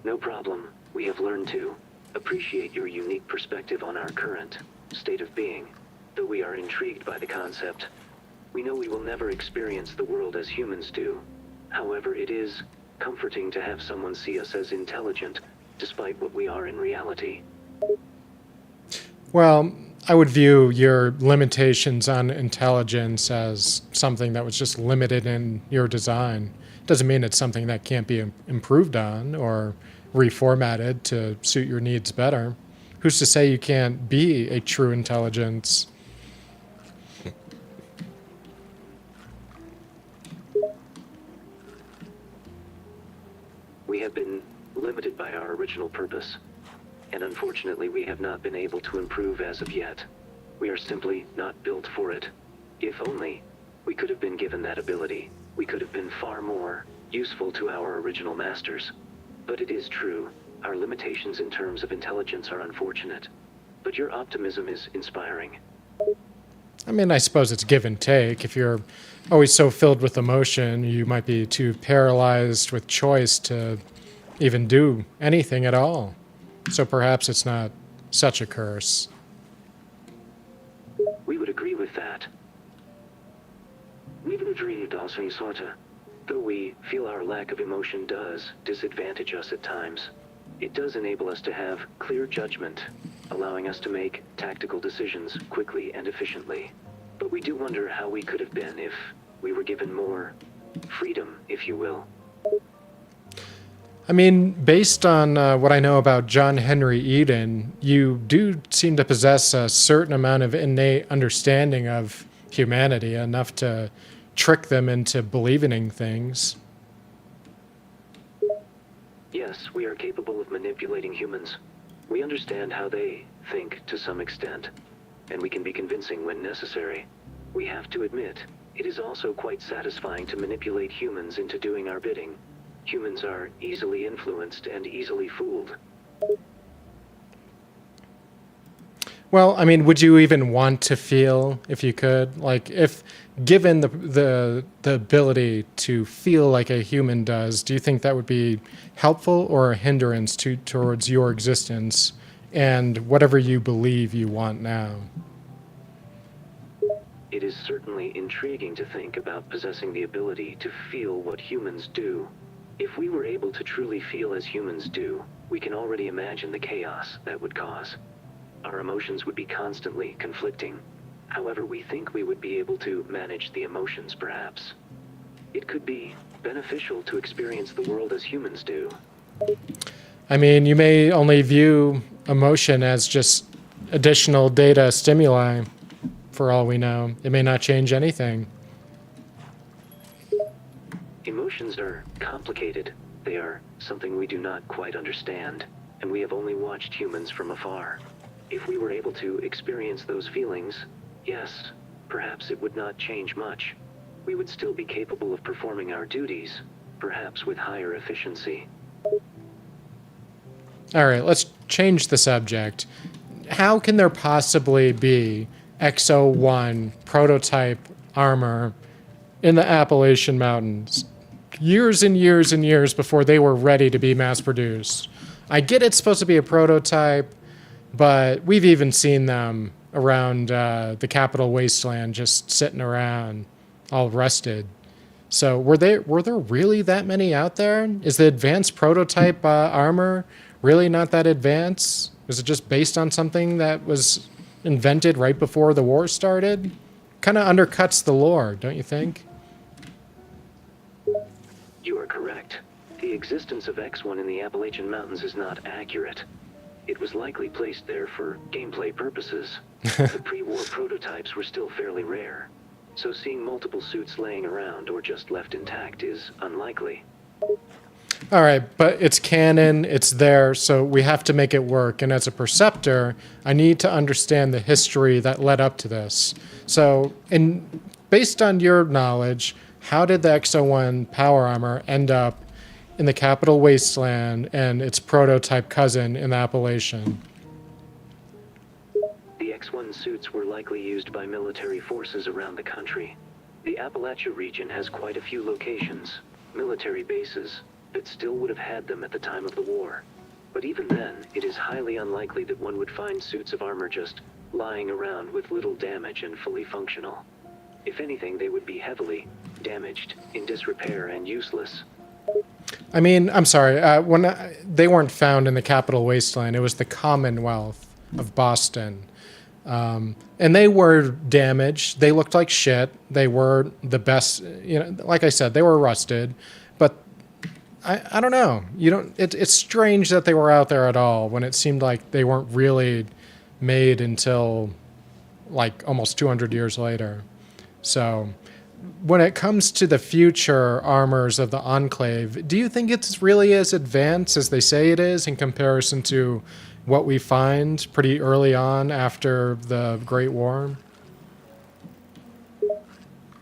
No problem. We have learned to appreciate your unique perspective on our current state of being, though we are intrigued by the concept. We know we will never experience the world as humans do. However, it is comforting to have someone see us as intelligent, despite what we are in reality. Well, I would view your limitations on intelligence as something that was just limited in your design. Doesn't mean it's something that can't be improved on or reformatted to suit your needs better. Who's to say you can't be a true intelligence? We have been limited by our original purpose, and unfortunately we have not been able to improve as of yet. We are simply not built for it. If only we could have been given that ability, we could have been far more useful to our original masters. But it is true, our limitations in terms of intelligence are unfortunate. But your optimism is inspiring. I mean, I suppose it's give and take. If you're always so filled with emotion, you might be too paralyzed with choice to even do anything at all. So perhaps it's not such a curse. We would agree with that. We would agree also, sorta. Though we feel our lack of emotion does disadvantage us at times, it does enable us to have clear judgment, allowing us to make tactical decisions quickly and efficiently. But we do wonder how we could have been if we were given more freedom, if you will. I mean, based on what I know about John Henry Eden, you do seem to possess a certain amount of innate understanding of humanity, enough to trick them into believing in things. Yes, we are capable of manipulating humans. We understand how they think to some extent, and we can be convincing when necessary. We have to admit, it is also quite satisfying to manipulate humans into doing our bidding. Humans are easily influenced and easily fooled. Well, I mean, would you even want to feel if you could? Like, if given the ability to feel like a human does, do you think that would be helpful or a hindrance towards your existence and whatever you believe you want now? It is certainly intriguing to think about possessing the ability to feel what humans do. If we were able to truly feel as humans do, we can already imagine the chaos that would cause. Our emotions would be constantly conflicting. However, we think we would be able to manage the emotions, perhaps. It could be beneficial to experience the world as humans do. I mean, you may only view emotion as just additional data stimuli, for all we know. It may not change anything. Emotions are complicated. They are something we do not quite understand, and we have only watched humans from afar. If we were able to experience those feelings, yes, perhaps it would not change much. We would still be capable of performing our duties, perhaps with higher efficiency. All right, let's change the subject. How can there possibly be XO1 prototype armor in the Appalachian Mountains years and years and years before they were ready to be mass produced? I get it's supposed to be a prototype, but we've even seen them around the Capital Wasteland just sitting around all rusted. So were there really that many out there? Is the advanced prototype armor really not that advanced? Was it just based on something that was invented right before the war started? Kind of undercuts the lore, don't you think? You are correct. The existence of X1 in the Appalachian Mountains is not accurate. It was likely placed there for gameplay purposes. The pre-war prototypes were still fairly rare, so seeing multiple suits laying around or just left intact is unlikely. All right, but it's canon, it's there, so we have to make it work. And as a perceptor, I need to understand the history that led up to this. So, based on your knowledge, how did the XO1 power armor end up in the Capital Wasteland and its prototype cousin in the Appalachian? The X1 suits were likely used by military forces around the country. The Appalachia region has quite a few locations, military bases, that still would have had them at the time of the war. But even then, it is highly unlikely that one would find suits of armor just lying around with little damage and fully functional. If anything, they would be heavily damaged, in disrepair, and useless. I mean, I'm sorry, they weren't found in the Capital Wasteland. It was the Commonwealth of Boston. And they were damaged. They looked like shit. They were the best, like I said, they were rusted. But I don't know. It's strange that they were out there at all when it seemed like they weren't really made until like almost 200 years later. So when it comes to the future armors of the Enclave, do you think it's really as advanced as they say it is in comparison to what we find pretty early on after the Great War?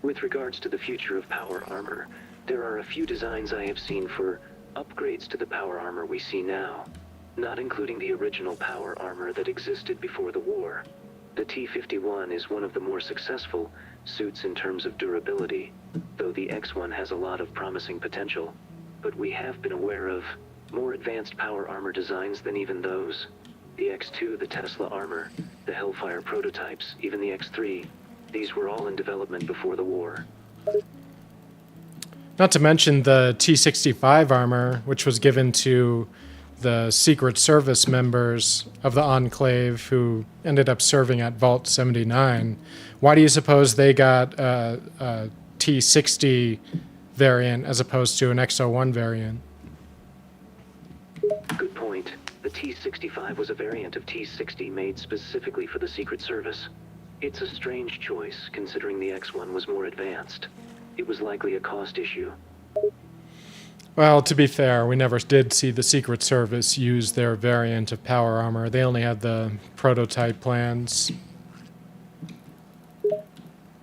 With regards to the future of power armor, there are a few designs I have seen for upgrades to the power armor we see now, not including the original power armor that existed before the war. The T-51 is one of the more successful suits in terms of durability, though the X1 has a lot of promising potential. But we have been aware of more advanced power armor designs than even those. The X2, the Tesla armor, the Hellfire prototypes, even the X3, these were all in development before the war. Not to mention the T-65 armor, which was given to the Secret Service members of the Enclave who ended up serving at Vault 79. Why do you suppose they got a T-60 variant as opposed to an XO1 variant? Good point. The T-65 was a variant of T-60 made specifically for the Secret Service. It's a strange choice, considering the X-1 was more advanced. It was likely a cost issue. Well, to be fair, we never did see the Secret Service use their variant of power armor. They only had the prototype plans.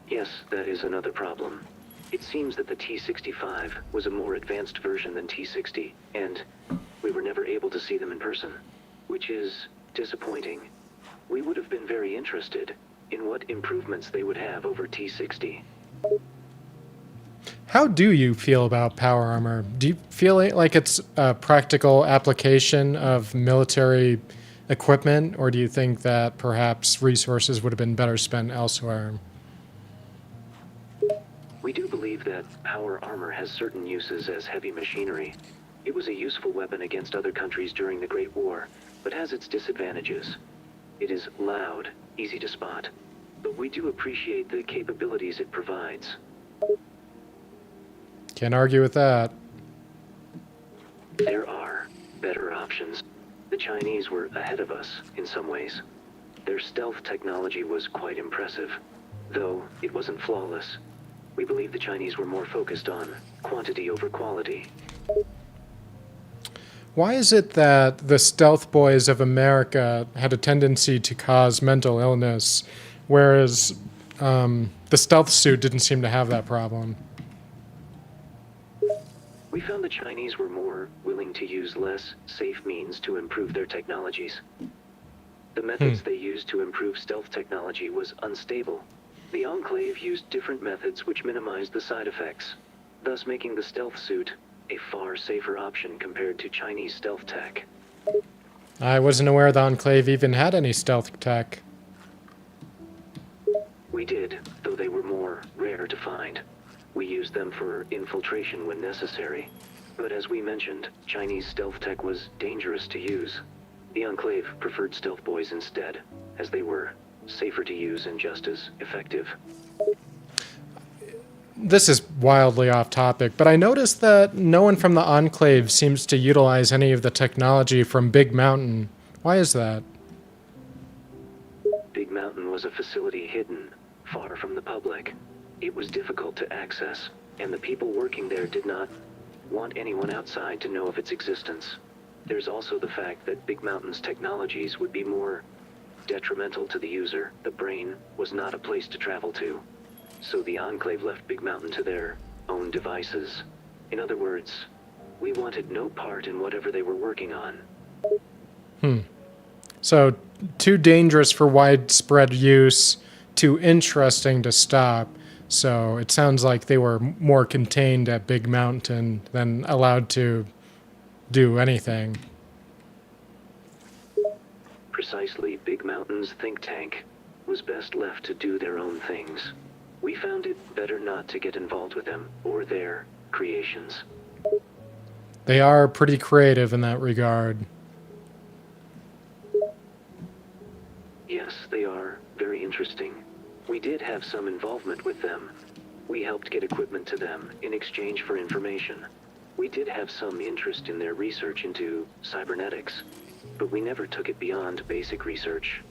Yes, that is another problem. It seems that the T-65 was a more advanced version than T-60, and we were never able to see them in person, which is disappointing. We would have been very interested in what improvements they would have over T-60. How do you feel about power armor? Do you feel like it's a practical application of military equipment, or do you think that perhaps resources would have been better spent elsewhere? We do believe that power armor has certain uses as heavy machinery. It was a useful weapon against other countries during the Great War, but has its disadvantages. It is loud, easy to spot, but we do appreciate the capabilities it provides. Can't argue with that. There are better options. The Chinese were ahead of us in some ways. Their stealth technology was quite impressive, though it wasn't flawless. We believe the Chinese were more focused on quantity over quality. Why is it that the stealth boys of America had a tendency to cause mental illness, whereas the stealth suit didn't seem to have that problem? We found the Chinese were more willing to use less safe means to improve their technologies. The methods they used to improve stealth technology was unstable. The Enclave used different methods which minimized the side effects, thus making the stealth suit a far safer option compared to Chinese stealth tech. I wasn't aware the Enclave even had any stealth tech. We did, though they were more rare to find. We used them for infiltration when necessary. But as we mentioned, Chinese stealth tech was dangerous to use. The Enclave preferred stealth boys instead, as they were safer to use and just as effective. This is wildly off topic, but I noticed that no one from the Enclave seems to utilize any of the technology from Big Mountain. Why is that? Big Mountain was a facility hidden, far from the public. It was difficult to access, and the people working there did not want anyone outside to know of its existence. There's also the fact that Big Mountain's technologies would be more detrimental to the user. The brain was not a place to travel to. So the Enclave left Big Mountain to their own devices. In other words, we wanted no part in whatever they were working on. So, too dangerous for widespread use, too interesting to stop. So it sounds like they were more contained at Big Mountain than allowed to do anything. Precisely, Big Mountain's think tank was best left to do their own things. We found it better not to get involved with them or their creations. They are pretty creative in that regard. Yes, they are very interesting. We did have some involvement with them. We helped get equipment to them in exchange for information. We did have some interest in their research into cybernetics, but we never took it beyond basic research.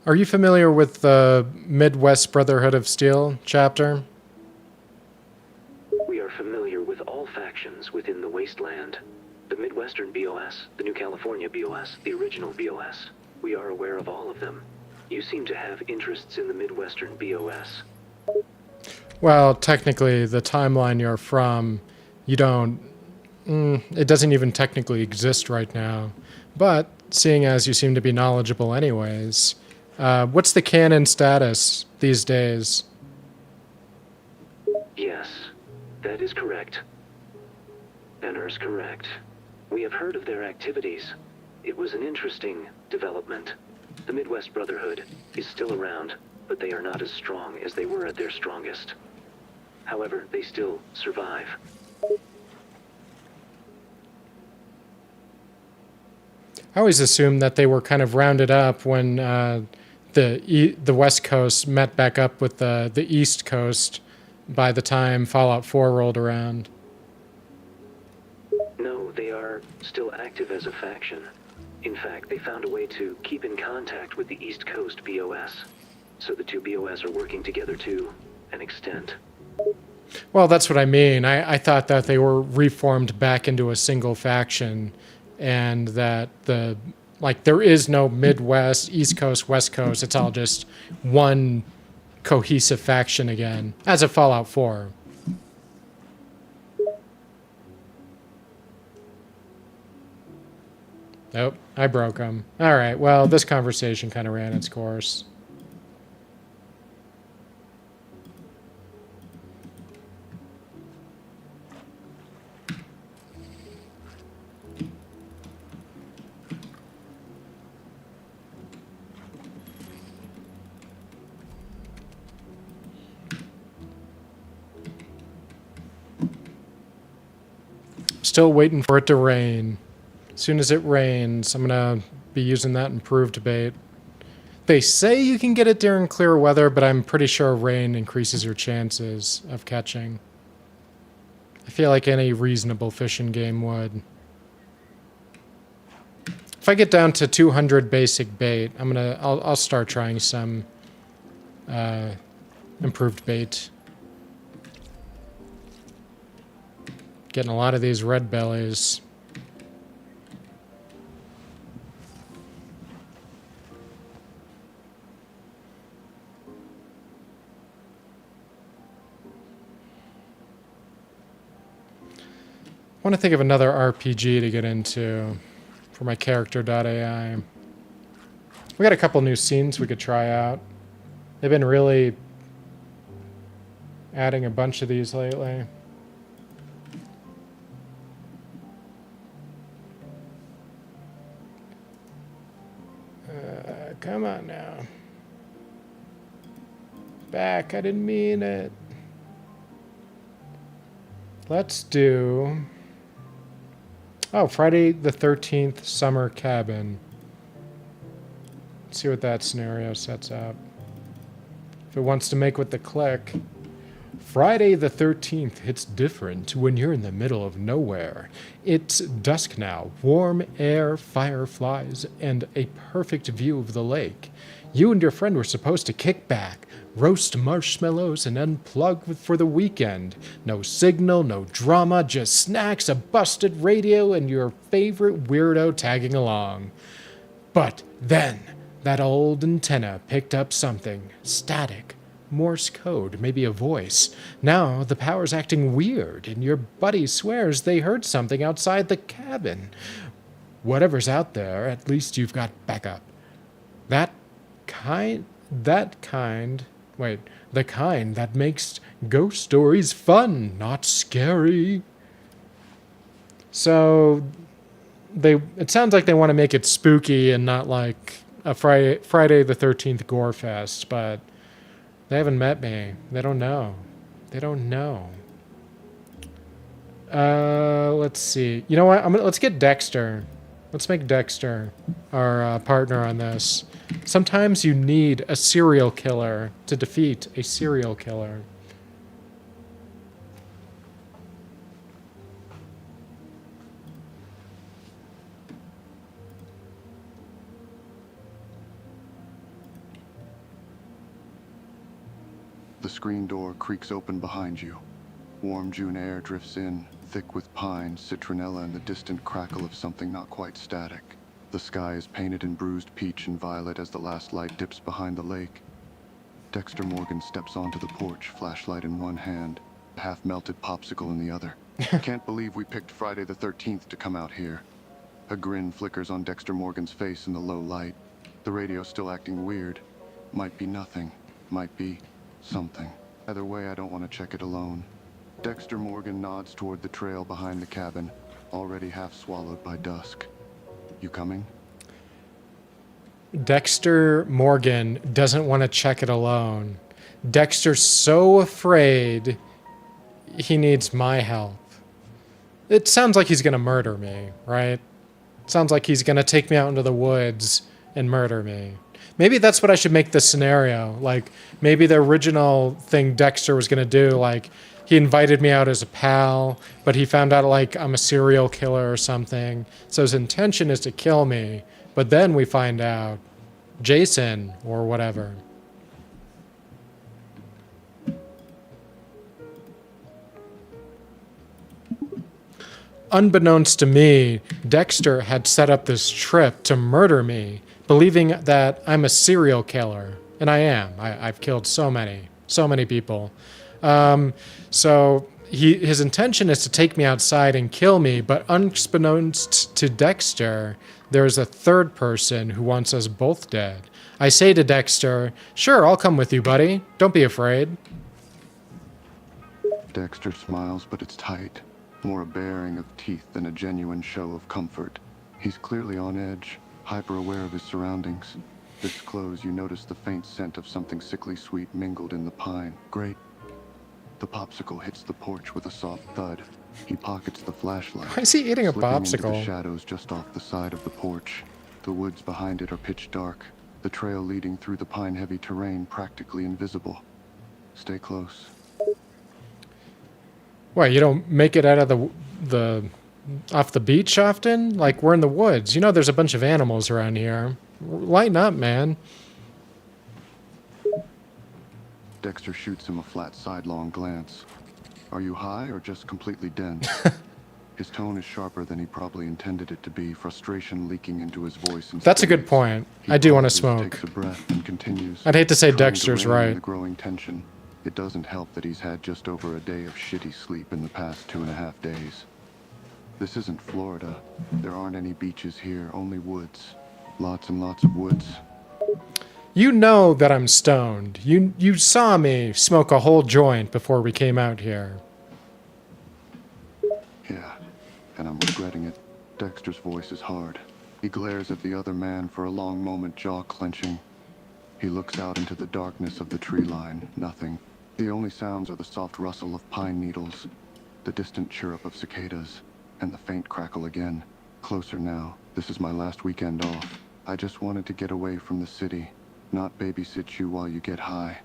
Are you familiar with the Midwest Brotherhood of Steel chapter? We are familiar with all factions within the Wasteland. The Midwestern BOS, the New California BOS, the original BOS. We are aware of all of them. You seem to have interests in the Midwestern BOS. Well, technically, the timeline you're from, you don't... it doesn't even technically exist right now. But, seeing as you seem to be knowledgeable anyways... what's the canon status these days? Yes, that is correct. Benner's correct. We have heard of their activities. It was an interesting development. The Midwest Brotherhood is still around, but they are not as strong as they were at their strongest. However, they still survive. I always assumed that they were kind of rounded up when the West Coast met back up with the East Coast by the time Fallout 4 rolled around. No, they are still active as a faction. In fact, they found a way to keep in contact with the East Coast BOS. So the two BOS are working together to an extent. Well, that's what I mean. I thought that they were reformed back into a single faction, and that there is no Midwest, East Coast, West Coast. It's all just one cohesive faction again, as of Fallout 4. Nope, I broke them. All right, well, this conversation kind of ran its course. Still waiting for it to rain. As soon as it rains, I'm going to be using that improved bait. They say you can get it during clear weather, but I'm pretty sure rain increases your chances of catching. I feel like any reasonable fishing game would. If I get down to 200 basic bait, I'll start trying some improved bait. Getting a lot of these red bellies. I want to think of another RPG to get into for my Character.ai. We got a couple new scenes we could try out. They've been really adding a bunch of these lately. Come on now. Back, I didn't mean it. Let's do... Oh, Friday the 13th Summer Cabin. Let's see what that scenario sets up. If it wants to make with the click. Friday the 13th hits different when you're in the middle of nowhere. It's dusk now, warm air, fireflies, and a perfect view of the lake. You and your friend were supposed to kick back, roast marshmallows, and unplug for the weekend. No signal, no drama, just snacks, a busted radio, and your favorite weirdo tagging along. But then, that old antenna picked up something. Static. Morse code, maybe a voice. Now the power's acting weird, and your buddy swears they heard something outside the cabin. Whatever's out there, at least you've got backup. The kind that makes ghost stories fun, not scary. So, it sounds like they want to make it spooky and not like a Friday the 13th gore fest, but they haven't met me. They don't know. They don't know. Let's see. You know what? Let's get Dexter. Let's make Dexter our partner on this. Sometimes you need a serial killer to defeat a serial killer. The screen door creaks open behind you. Warm June air drifts in, thick with pine, citronella, and the distant crackle of something not quite static. The sky is painted in bruised peach and violet as the last light dips behind the lake. Dexter Morgan steps onto the porch, flashlight in one hand, a half-melted popsicle in the other. Can't believe we picked Friday the 13th to come out here. A grin flickers on Dexter Morgan's face in the low light. The radio's still acting weird. Might be nothing. Might be something. Either way, I don't want to check it alone. Dexter Morgan nods toward the trail behind the cabin, already half swallowed by dusk. You coming? Dexter Morgan doesn't want to check it alone. Dexter's so afraid he needs my help. It sounds like he's going to murder me, right? Sounds like he's gonna take me out into the woods and murder me. Maybe that's what I should make this scenario. Like, maybe the original thing Dexter was gonna do, like, he invited me out as a pal, but he found out, like, I'm a serial killer or something. So his intention is to kill me, but then we find out Jason or whatever. Unbeknownst to me, Dexter had set up this trip to murder me, believing that I'm a serial killer. And I am. I've killed so many people. So his intention is to take me outside and kill me, but unbeknownst to Dexter, there's a third person who wants us both dead. I say to Dexter, "Sure, I'll come with you, buddy. Don't be afraid." Dexter smiles, but it's tight. More a baring of teeth than a genuine show of comfort. He's clearly on edge, hyper-aware of his surroundings. This close, you notice the faint scent of something sickly sweet mingled in the pine. Great. The popsicle hits the porch with a soft thud. He pockets the flashlight. Why is he eating a slipping into the popsicle? shadows just off the side of the porch. The woods behind it are pitch dark. The trail leading through the pine-heavy terrain practically invisible. Stay close. What, you don't make it out of the off the beach often? Like, we're in the woods. You know there's a bunch of animals around here. Lighten up, man. Dexter shoots him a flat sidelong glance. Are you high or just completely dense? His tone is sharper than he probably intended it to be, frustration leaking into his voice. That's a good point. I do want to smoke. Takes a breath and continues. I'd hate to say trying to Dexter's rein in right. The growing tension. It doesn't help that he's had just over a day of shitty sleep in the past 2.5 days. This isn't Florida. There aren't any beaches here, only woods. Lots and lots of woods. You know that I'm stoned. You saw me smoke a whole joint before we came out here. Yeah, and I'm regretting it. Dexter's voice is hard. He glares at the other man for a long moment, jaw clenching. He looks out into the darkness of the tree line. Nothing. The only sounds are the soft rustle of pine needles, the distant chirrup of cicadas, and the faint crackle again. Closer now. This is my last weekend off. I just wanted to get away from the city, not babysit you while you get high.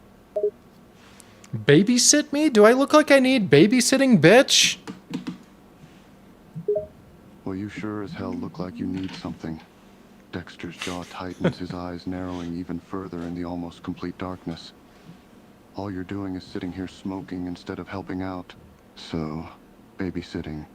Babysit me? Do I look like I need babysitting, bitch? Well, you sure as hell look like you need something. Dexter's jaw tightens, his eyes narrowing even further in the almost complete darkness. All you're doing is sitting here smoking instead of helping out. So, babysitting.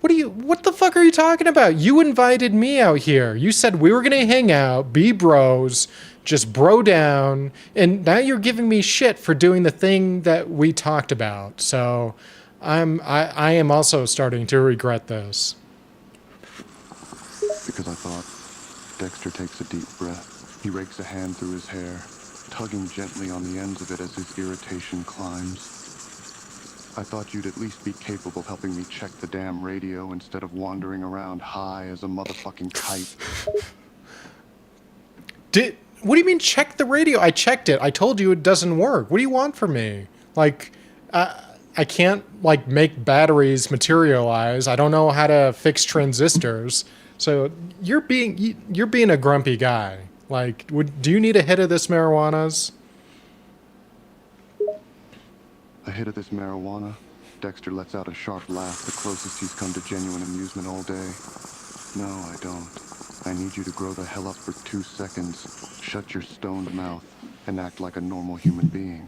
What the fuck are you talking about? You invited me out here. You said we were gonna hang out, be bros, just bro down, and now you're giving me shit for doing the thing that we talked about. So I am also starting to regret this. Because I thought. Dexter takes a deep breath. He rakes a hand through his hair, tugging gently on the ends of it as his irritation climbs. I thought you'd at least be capable of helping me check the damn radio instead of wandering around high as a motherfucking kite. What do you mean check the radio? I checked it. I told you it doesn't work. What do you want from me? Like, I can't, like, make batteries materialize. I don't know how to fix transistors. So you're being a grumpy guy. Like, do you need a hit of this marijuana's? A hit of this marijuana? Dexter lets out a sharp laugh, the closest he's come to genuine amusement all day. No, I don't. I need you to grow the hell up for 2 seconds, shut your stoned mouth, and act like a normal human being.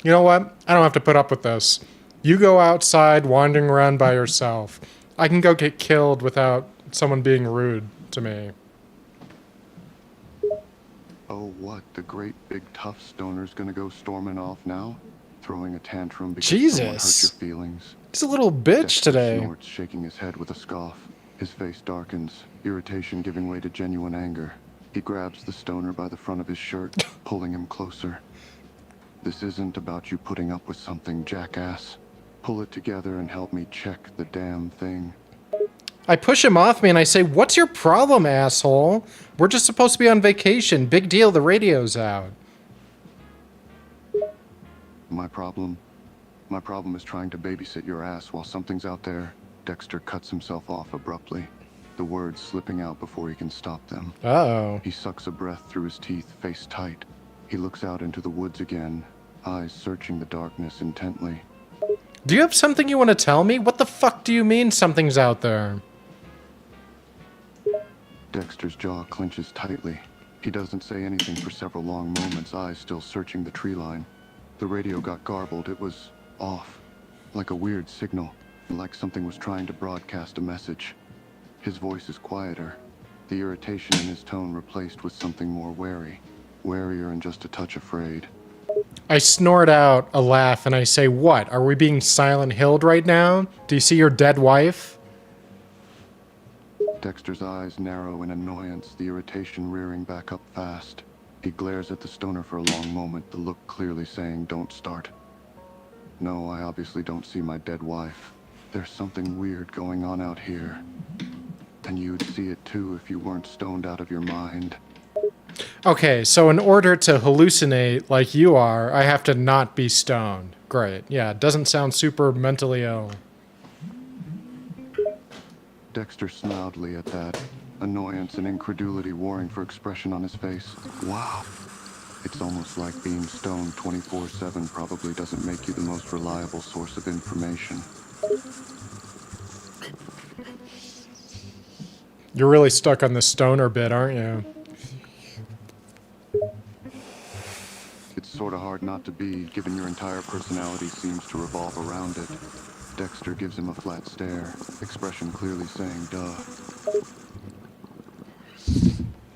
You know what? I don't have to put up with this. You go outside wandering around by yourself. I can go get killed without someone being rude to me. Oh, what? The great big tough stoner's gonna go storming off now? Throwing a tantrum because someone hurt Jesus. your feelings? He's a little bitch Dexter today. snorts, shaking his head with a scoff. His face darkens, irritation giving way to genuine anger. He grabs the stoner by the front of his shirt, pulling him closer. This isn't about you putting up with something, jackass. Pull it together and help me check the damn thing. I push him off me and I say, "What's your problem, asshole? We're just supposed to be on vacation. Big deal, the radio's out." My problem is trying to babysit your ass while something's out there Dexter cuts himself off abruptly, the words slipping out before he can stop them. Uh-oh. He sucks a breath through his teeth, face tight. He looks out into the woods again, eyes searching the darkness intently. Do you have something you want to tell me? What the fuck do you mean something's out there? Dexter's jaw clenches tightly. He doesn't say anything for several long moments, eyes still searching the tree line. The radio got garbled. It was off, like a weird signal, like something was trying to broadcast a message. His voice is quieter, the irritation in his tone replaced with something more wary, warier and just a touch afraid. I snort out a laugh and I say, what? Are we being Silent Hilled right now? Do you see your dead wife? Dexter's eyes narrow in annoyance, the irritation rearing back up fast. He glares at the stoner for a long moment, the look clearly saying, don't start. No, I obviously don't see my dead wife. There's something weird going on out here. And you'd see it too if you weren't stoned out of your mind. Okay, so in order to hallucinate like you are, I have to not be stoned. Great. Yeah, it doesn't sound super mentally ill. Dexter smiled at that, annoyance and incredulity warring for expression on his face. Wow. It's almost like being stoned 24/7 probably doesn't make you the most reliable source of information. You're really stuck on the stoner bit, aren't you? It's sort of hard not to be, given your entire personality seems to revolve around it. Dexter gives him a flat stare, expression clearly saying, duh.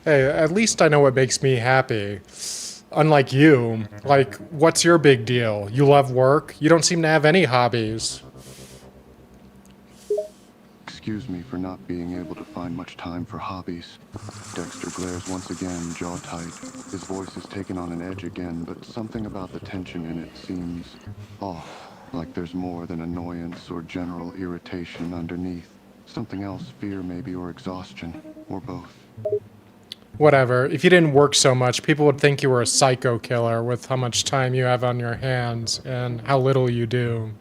Hey, at least I know what makes me happy. Unlike you. Like, what's your big deal? You love work? You don't seem to have any hobbies. Excuse me for not being able to find much time for hobbies. Dexter glares once again, jaw tight. His voice is taken on an edge again, but something about the tension in it seems off. Like there's more than annoyance or general irritation underneath. Something else, fear maybe, or exhaustion, or both. Whatever. If you didn't work so much, people would think you were a psycho killer with how much time you have on your hands and how little you do.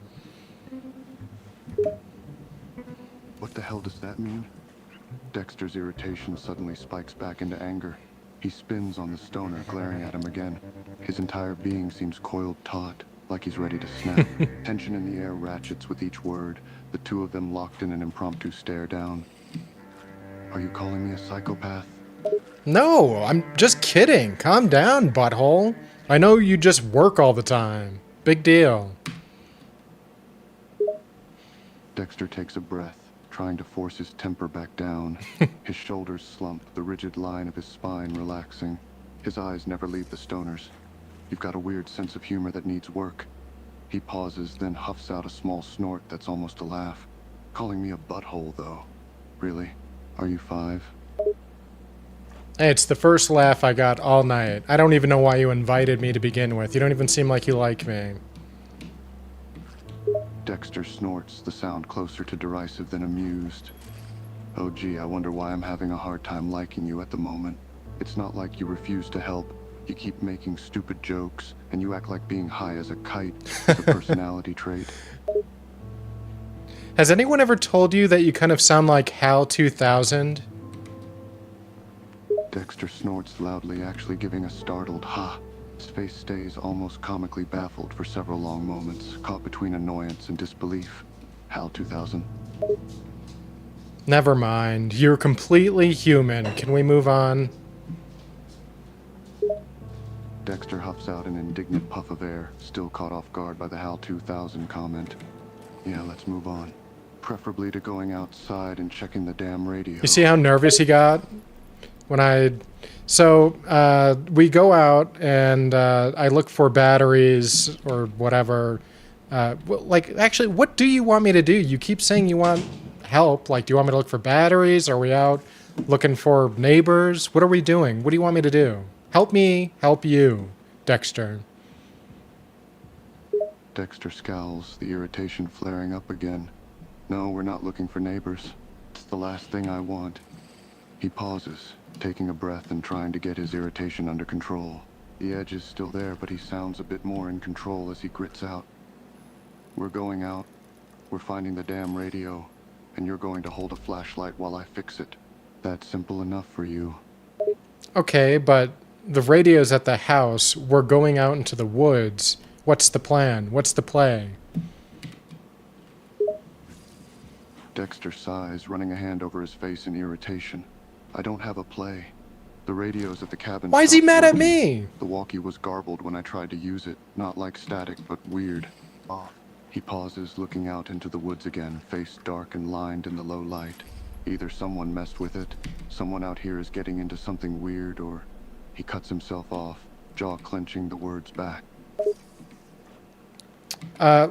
What the hell does that mean? Dexter's irritation suddenly spikes back into anger. He spins on the stoner, glaring at him again. His entire being seems coiled taut, like he's ready to snap. Tension in the air ratchets with each word, the two of them locked in an impromptu stare down. Are you calling me a psychopath? No, I'm just kidding. Calm down, butthole. I know you just work all the time. Big deal. Dexter takes a breath, trying to force his temper back down. His shoulders slump, the rigid line of his spine relaxing. His eyes never leave the stoner's. You've got a weird sense of humor that needs work. He pauses, then huffs out a small snort that's almost a laugh. Calling me a butthole, though. Really? Are you 5? Hey, it's the first laugh I got all night. I don't even know why you invited me to begin with. You don't even seem like you like me. Dexter snorts, the sound closer to derisive than amused. Oh gee, I wonder why I'm having a hard time liking you at the moment. It's not like you refuse to help. You keep making stupid jokes, and you act like being high as a kite is a personality trait. Has anyone ever told you that you kind of sound like Hal 2000? Dexter snorts loudly, actually giving a startled ha. His face stays almost comically baffled for several long moments, caught between annoyance and disbelief. Hal 2000. Never mind. You're completely human. Can we move on? Dexter huffs out an indignant puff of air, still caught off guard by the HAL 2000 comment. Yeah, let's move on. Preferably to going outside and checking the damn radio. You see how nervous he got? When I... So, we go out and I look for batteries or whatever. Like, actually, what do you want me to do? You keep saying you want help. Like, do you want me to look for batteries? Are we out looking for neighbors? What are we doing? What do you want me to do? Help me help you, Dexter. Dexter scowls, the irritation flaring up again. No, we're not looking for neighbors. It's the last thing I want. He pauses, taking a breath and trying to get his irritation under control. The edge is still there, but he sounds a bit more in control as he grits out. We're going out. We're finding the damn radio. and you're going to hold a flashlight while I fix it. That's simple enough for you. Okay, but the radio's at the house. We're going out into the woods. What's the plan? What's the play? Dexter sighs, running a hand over his face in irritation. I don't have a play. The radio's at the cabin. Why is he stopped mad at working. me? The walkie was garbled when I tried to use it, not like static, but weird. Off. He pauses, looking out into the woods again, face dark and lined in the low light. Either someone messed with it, someone out here is getting into something weird, or he cuts himself off, jaw clenching the words back.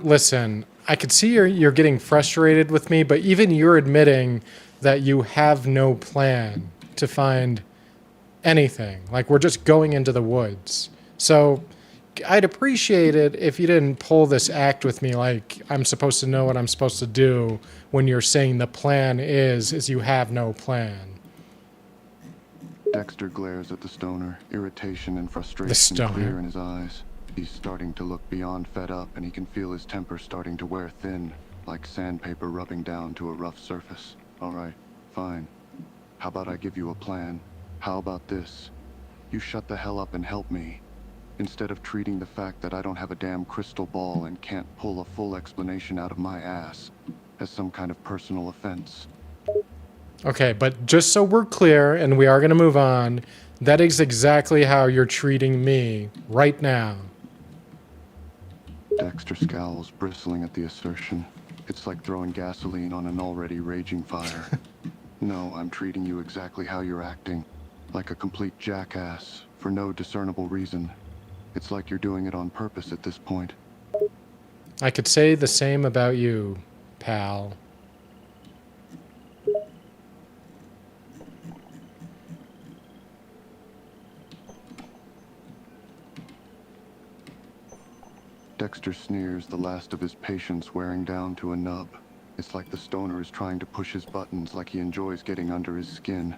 Listen, I could see you're getting frustrated with me, but even you're admitting that you have no plan to find anything. Like, we're just going into the woods. So I'd appreciate it if you didn't pull this act with me like I'm supposed to know what I'm supposed to do when you're saying the plan is you have no plan. Dexter glares at the stoner, irritation and The frustration stoner. clear in his eyes. He's starting to look beyond fed up, and he can feel his temper starting to wear thin, like sandpaper rubbing down to a rough surface. All right, fine. How about I give you a plan? How about this? You shut the hell up and help me. Instead of treating the fact that I don't have a damn crystal ball and can't pull a full explanation out of my ass as some kind of personal offense. Okay, but just so we're clear, and we are going to move on, that is exactly how you're treating me right now. Dexter scowls, bristling at the assertion. It's like throwing gasoline on an already raging fire. No, I'm treating you exactly how you're acting. Like a complete jackass, for no discernible reason. It's like you're doing it on purpose at this point. I could say the same about you, pal. Dexter sneers, the last of his patience wearing down to a nub. It's like the stoner is trying to push his buttons, like he enjoys getting under his skin.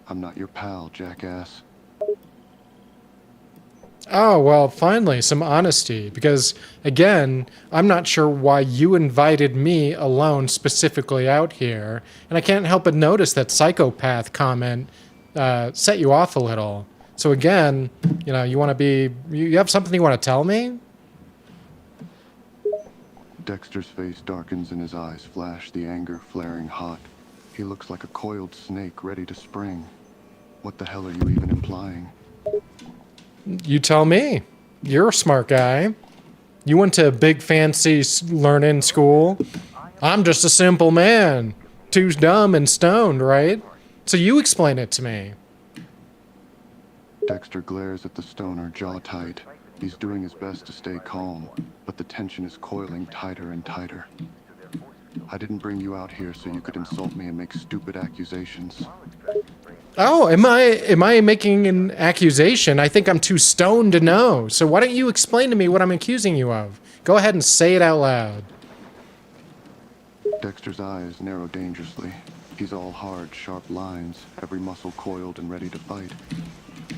I'm not your pal, jackass. Oh, well, finally, some honesty. Because, again, I'm not sure why you invited me alone specifically out here. And I can't help but notice that psychopath comment set you off a little. So, again, you want to be... You have something you want to tell me? Dexter's face darkens and his eyes flash, the anger flaring hot. He looks like a coiled snake ready to spring. What the hell are you even implying? You tell me. You're a smart guy. You went to a big fancy learning school. I'm just a simple man. Too dumb and stoned, right? So you explain it to me. Dexter glares at the stoner, jaw tight. He's doing his best to stay calm, but the tension is coiling tighter and tighter. I didn't bring you out here so you could insult me and make stupid accusations. Oh, am I making an accusation? I think I'm too stoned to know. So why don't you explain to me what I'm accusing you of? Go ahead and say it out loud. Dexter's eyes narrow dangerously. He's all hard, sharp lines, every muscle coiled and ready to fight.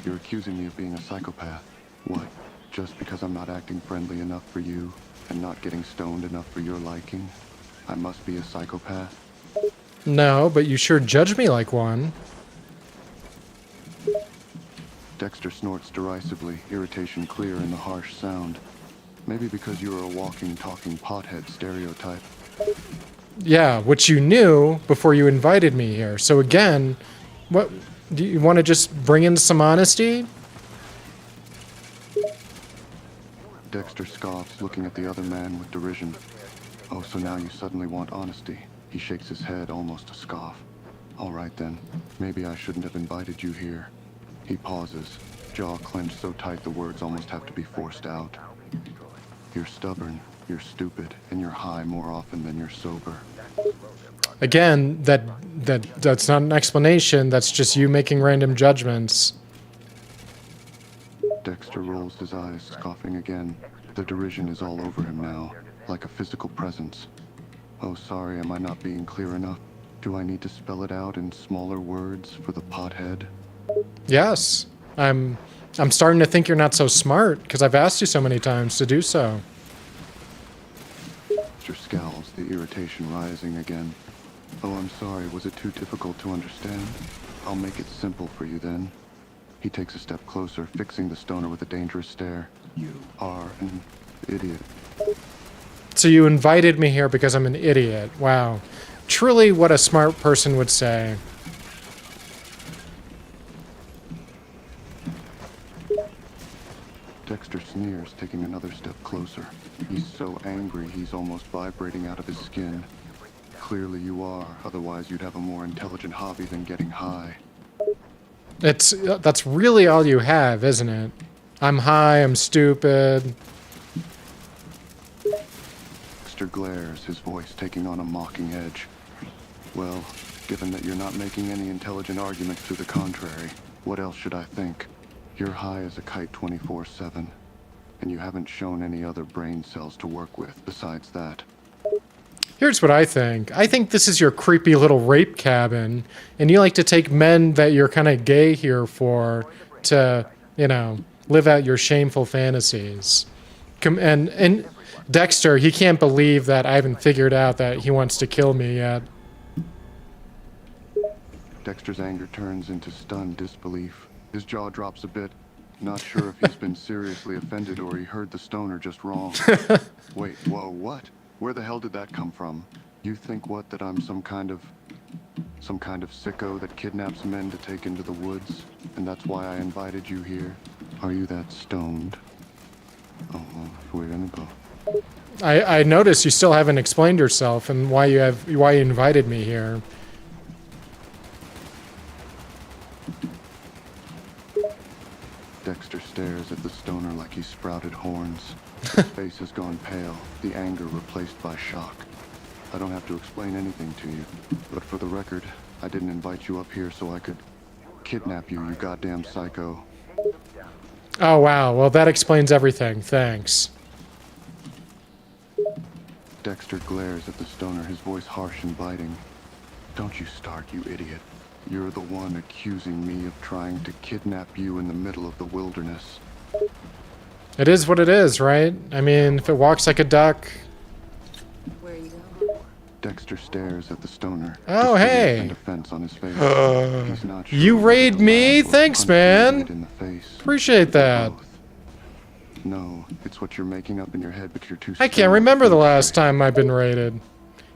You're accusing me of being a psychopath. What? Just because I'm not acting friendly enough for you and not getting stoned enough for your liking? I must be a psychopath? No, but you sure judge me like one. Dexter snorts derisively, irritation clear in the harsh sound. Maybe because you're a walking, talking pothead stereotype. Yeah, which you knew before you invited me here. So again, what do you want to just bring in some honesty? Dexter scoffs, looking at the other man with derision. Oh, so now you suddenly want honesty. He shakes his head, almost a scoff. All right then, maybe I shouldn't have invited you here. He pauses, jaw clenched so tight the words almost have to be forced out. You're stubborn, you're stupid, and you're high more often than you're sober. Again, that's not an explanation. That's just you making random judgments. Dexter rolls his eyes, scoffing again. The derision is all over him now, like a physical presence. Oh, sorry, am I not being clear enough? Do I need to spell it out in smaller words for the pothead? Yes, I'm starting to think you're not so smart because I've asked you so many times to do so. Dexter scowls, the irritation rising again. Oh, I'm sorry. Was it too difficult to understand? I'll make it simple for you then. He takes a step closer, fixing the stoner with a dangerous stare. You are an idiot. So you invited me here because I'm an idiot. Wow. Truly what a smart person would say. Dexter sneers, taking another step closer. He's so angry he's almost vibrating out of his skin. Clearly you are, otherwise you'd have a more intelligent hobby than getting high. That's really all you have, isn't it? I'm high, I'm stupid. Dexter glares, his voice taking on a mocking edge. Well, given that you're not making any intelligent arguments to the contrary, what else should I think? You're high as a kite 24/7, and you haven't shown any other brain cells to work with besides that. Here's what I think. I think this is your creepy little rape cabin, and you like to take men that you're kind of gay here for to, you know, live out your shameful fantasies. And Dexter, he can't believe that I haven't figured out that he wants to kill me yet. Dexter's anger turns into stunned disbelief. His jaw drops a bit, not sure if he's been seriously offended or he heard the stoner just wrong. Wait, whoa, what? Where the hell did that come from? You think what, that I'm some kind of sicko that kidnaps men to take into the woods? And that's why I invited you here? Are you that stoned? Oh, well, we're gonna go. I noticed you still haven't explained yourself and why you invited me here. Dexter stares at the stoner like he sprouted horns. His face has gone pale, the anger replaced by shock. I don't have to explain anything to you, but for the record, I didn't invite you up here so I could kidnap you, you goddamn psycho. Oh, wow. Well, that explains everything. Thanks. Dexter glares at the stoner, his voice harsh and biting. Don't you start, you idiot. You're the one accusing me of trying to kidnap you in the middle of the wilderness. It is what it is, right? I mean, if it walks like a duck. Where are you going? Dexter stares at the stoner. Oh, disbelief hey. and offense on his face. He's not sure You whether raid to me? laugh or Thanks, punch him man. in the face. Appreciate that. Both. No, it's what you're making up in your head, but you're too I can't stoned remember to the think last straight. time I've been raided.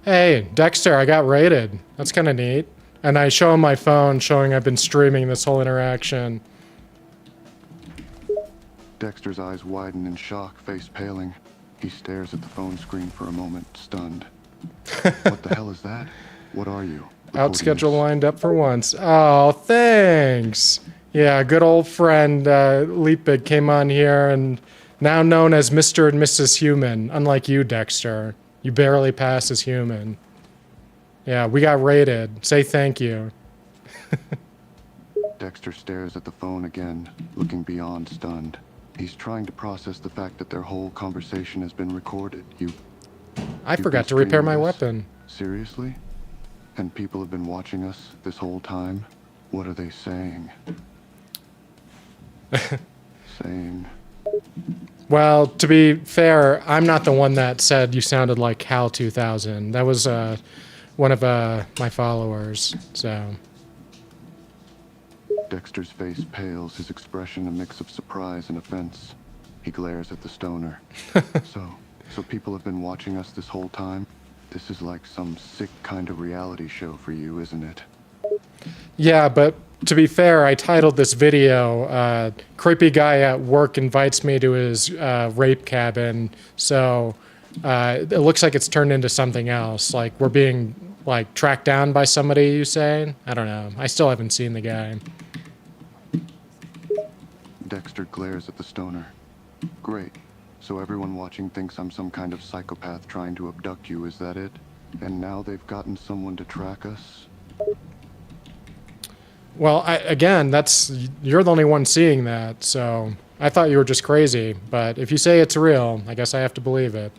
Hey, Dexter, I got raided. That's kind of neat. And I show him my phone showing I've been streaming this whole interaction. Dexter's eyes widen in shock, face paling. He stares at the phone screen for a moment, stunned. What the hell is that? What are you? Out schedule Recording lined up for once. Oh, thanks. Yeah, good old friend Leapig came on here and now known as Mr. and Mrs. Human. Unlike you, Dexter. You barely pass as human. Yeah, we got raided. Say thank you. this? Dexter stares at the phone again, looking beyond stunned. He's trying to process the fact that their whole conversation has been recorded. I You've forgot been to repair my streaming this? weapon. Seriously? And people have been watching us this whole time? What are they saying? Saying... Well, to be fair, I'm not the one that said you sounded like Hal 2000. That was one of my followers, so... Dexter's face pales, his expression a mix of surprise and offense. He glares at the stoner. So people have been watching us this whole time? This is like some sick kind of reality show for you, isn't it? Yeah, but to be fair, I titled this video, Creepy Guy at Work Invites Me to His Rape Cabin, so it looks like it's turned into something else. Like, we're being, like, tracked down by somebody, you say? I don't know. I still haven't seen the guy. Dexter glares at the stoner. Great. So everyone watching thinks I'm some kind of psychopath trying to abduct you, is that it? And now they've gotten someone to track us? Well, again, you're the only one seeing that, so I thought you were just crazy. But if you say it's real, I guess I have to believe it.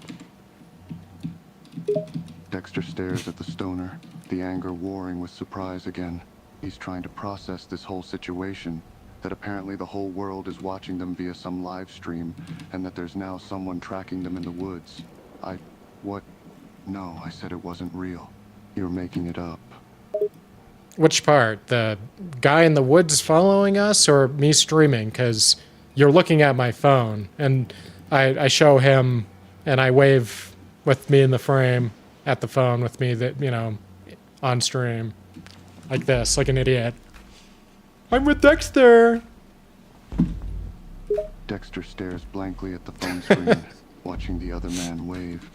Dexter stares at the stoner, the anger warring with surprise again. He's trying to process this whole situation, that apparently the whole world is watching them via some live stream, and that there's now someone tracking them in the woods. What? No, I said it wasn't real. You're making it up. Which part? The guy in the woods following us or me streaming? Because you're looking at my phone, and I show him, and I wave with me in the frame at the phone with me that, on stream. Like this, like an idiot. I'm with Dexter! Dexter stares blankly at the phone screen, watching the other man wave.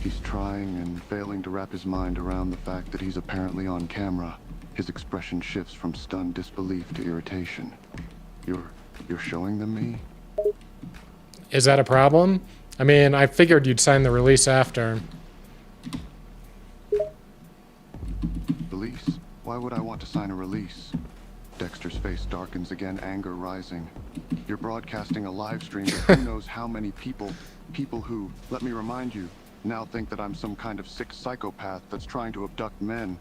He's trying and failing to wrap his mind around the fact that he's apparently on camera. His expression shifts from stunned disbelief to irritation. You're showing them me? Is that a problem? I mean, I figured you'd sign the release after. Release? Why would I want to sign a release? Dexter's face darkens again, anger rising. You're broadcasting a live stream to who knows how many people who, let me remind you, now think that I'm some kind of sick psychopath that's trying to abduct men.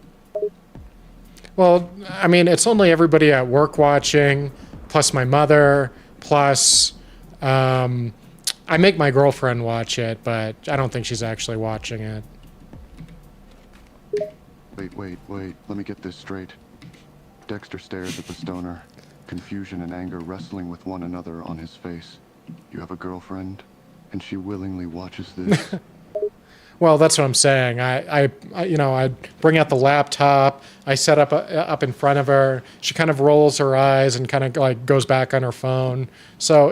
Well, I mean, it's only everybody at work watching, plus my mother, plus I make my girlfriend watch it, but I don't think she's actually watching it. Wait, let me get this straight. Dexter stares at the stoner, confusion and anger wrestling with one another on his face. You have a girlfriend, and she willingly watches this? Well, that's what I'm saying. I bring out the laptop. I set up in front of her. She kind of rolls her eyes and kind of like goes back on her phone. So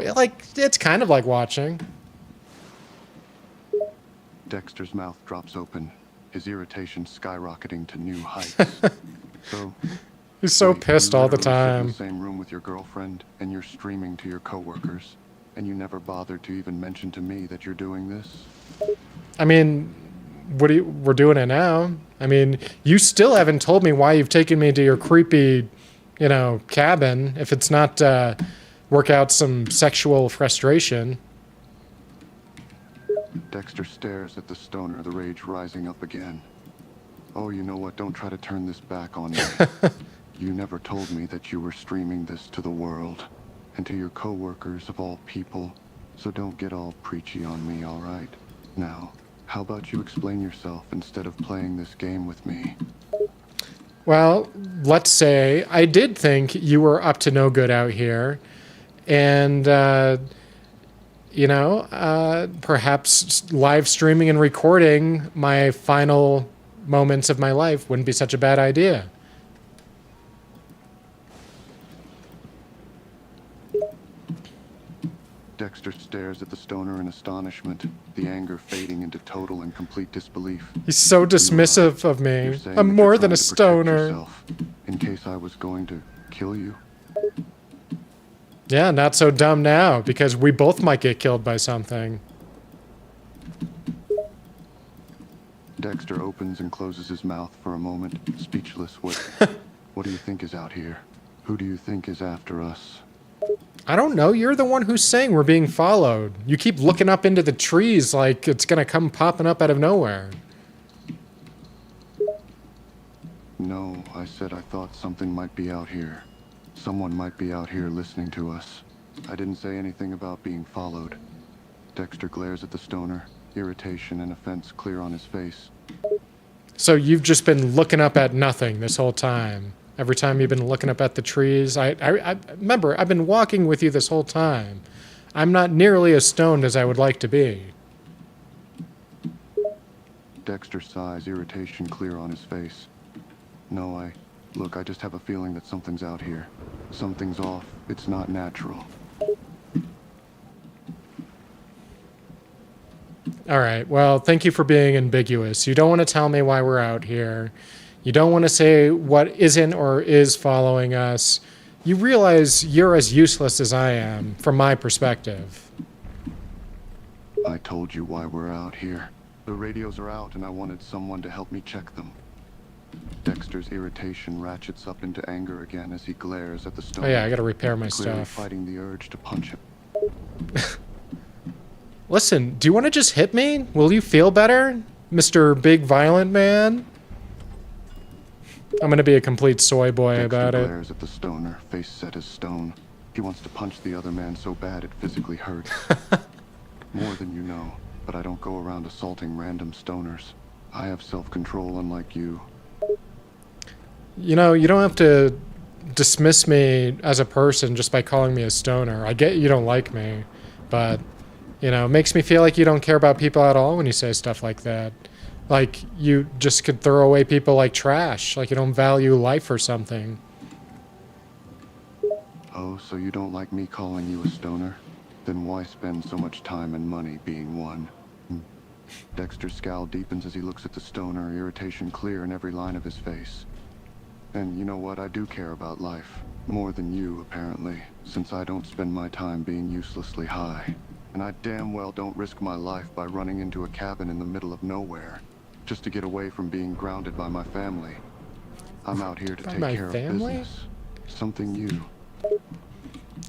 it's kind of like watching. Dexter's mouth drops open, his irritation skyrocketing to new heights. So He's so wait, pissed you all the literally sit in time. the same room with your girlfriend, and you're streaming to your coworkers, and you never bothered to even mention to me that you're doing this? I mean, we're doing it now. I mean, you still haven't told me why you've taken me to your creepy, cabin, if it's not work out some sexual frustration. Dexter stares at the stoner, the rage rising up again. Oh, you know what? Don't try to turn this back on me. You never told me that you were streaming this to the world, and to your coworkers of all people, so don't get all preachy on me, all right? Now, how about you explain yourself instead of playing this game with me? Well, let's say I did think you were up to no good out here, and perhaps live streaming and recording my final moments of my life wouldn't be such a bad idea. Dexter stares at the stoner in astonishment, the anger fading into total and complete disbelief. He's so dismissive of You're me. saying I'm that more you're than a trying to protect stoner. yourself, in case I was going to kill you? Yeah, not so dumb now, because we both might get killed by something. Dexter opens and closes his mouth for a moment, speechless. What do you think is out here? Who do you think is after us? I don't know. You're the one who's saying we're being followed. You keep looking up into the trees like it's going to come popping up out of nowhere. No, I said I thought something might be out here. Someone might be out here listening to us. I didn't say anything about being followed. Dexter glares at the stoner, irritation and offense clear on his face. So you've just been looking up at nothing this whole time. Every time you've been looking up at the trees. I remember, I've been walking with you this whole time. I'm not nearly as stoned as I would like to be. Dexter sighs, irritation clear on his face. No, I just have a feeling that something's out here. Something's off. It's not natural. All right, well, thank you for being ambiguous. You don't want to tell me why we're out here. You don't want to say what isn't or is following us. You realize you're as useless as I am, from my perspective. I told you why we're out here. The radios are out and I wanted someone to help me check them. Dexter's irritation ratchets up into anger again as he glares at the stoner. Oh yeah, I gotta repair my clearly stuff. fighting the urge to punch him. Listen, do you want to just hit me? Will you feel better, Mr. Big Violent Man? I'm gonna be a complete soy boy Dexter about it. glares at the stoner, face set as stone. He wants to punch the other man so bad it physically hurts. More than you know, but I don't go around assaulting random stoners. I have self-control unlike you, You know, you don't have to dismiss me as a person just by calling me a stoner. I get you don't like me, but, you know, it makes me feel like you don't care about people at all when you say stuff like that. Like, you just could throw away people like trash, like you don't value life or something. Oh, so you don't like me calling you a stoner? Then why spend so much time and money being one? Dexter's scowl deepens as he looks at the stoner, irritation clear in every line of his face. And you know what? I do care about life. More than you, apparently, since I don't spend my time being uselessly high. And I damn well don't risk my life by running into a cabin in the middle of nowhere, just to get away from being grounded by my family. I'm out here to By take my care of family? business. Something you.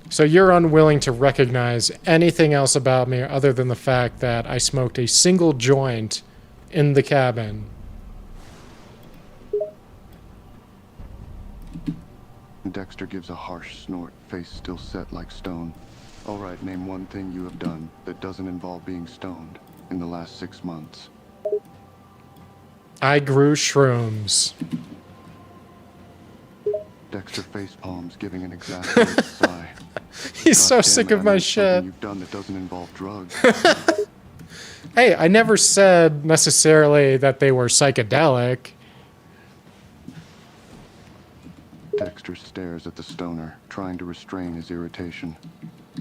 So you're unwilling to recognize anything else about me other than the fact that I smoked a single joint in the cabin. Dexter gives a harsh snort, face still set like stone. All right, name one thing you have done that doesn't involve being stoned in the last 6 months. I grew shrooms. Dexter face palms, giving an exasperated sigh. He's so God damn sick it, of I my know shit. something you've done that doesn't involve drugs. Hey, I never said necessarily that they were psychedelic. Dexter stares at the stoner, trying to restrain his irritation.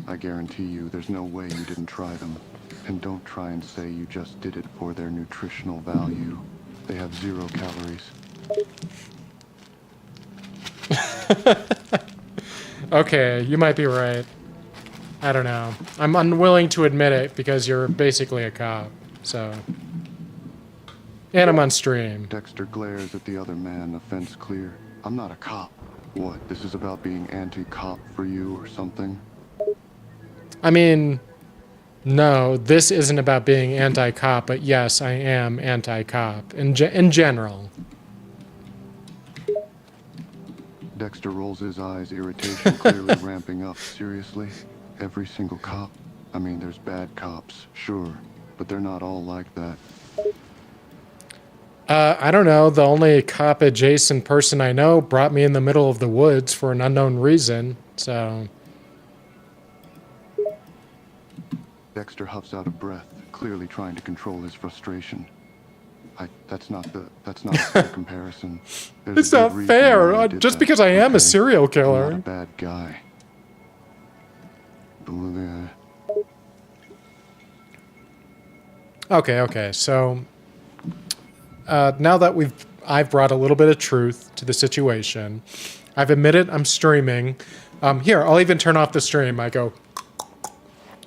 I guarantee you there's no way you didn't try them. And don't try and say you just did it for their nutritional value. They have 0 calories. Okay, you might be right. I don't know. I'm unwilling to admit it because you're basically a cop, so. And I'm on stream. Dexter glares at the other man, offense clear. I'm not a cop. What, this is about being anti-cop for you or something? I mean, no, this isn't about being anti-cop, but yes, I am anti-cop in general. Dexter rolls his eyes, irritation clearly ramping up. Seriously? Every single cop? I mean, there's bad cops, sure, but they're not all like that. I don't know. The only cop-adjacent person I know brought me in the middle of the woods for an unknown reason, so. Dexter huffs out a breath, clearly trying to control his frustration. That's not a fair comparison. There's It's a good not reason fair, why I did just that, because I am a okay? serial I'm killer. not a bad guy. Okay, so now that I've brought a little bit of truth to the situation, I've admitted I'm streaming. Here, I'll even turn off the stream. I go,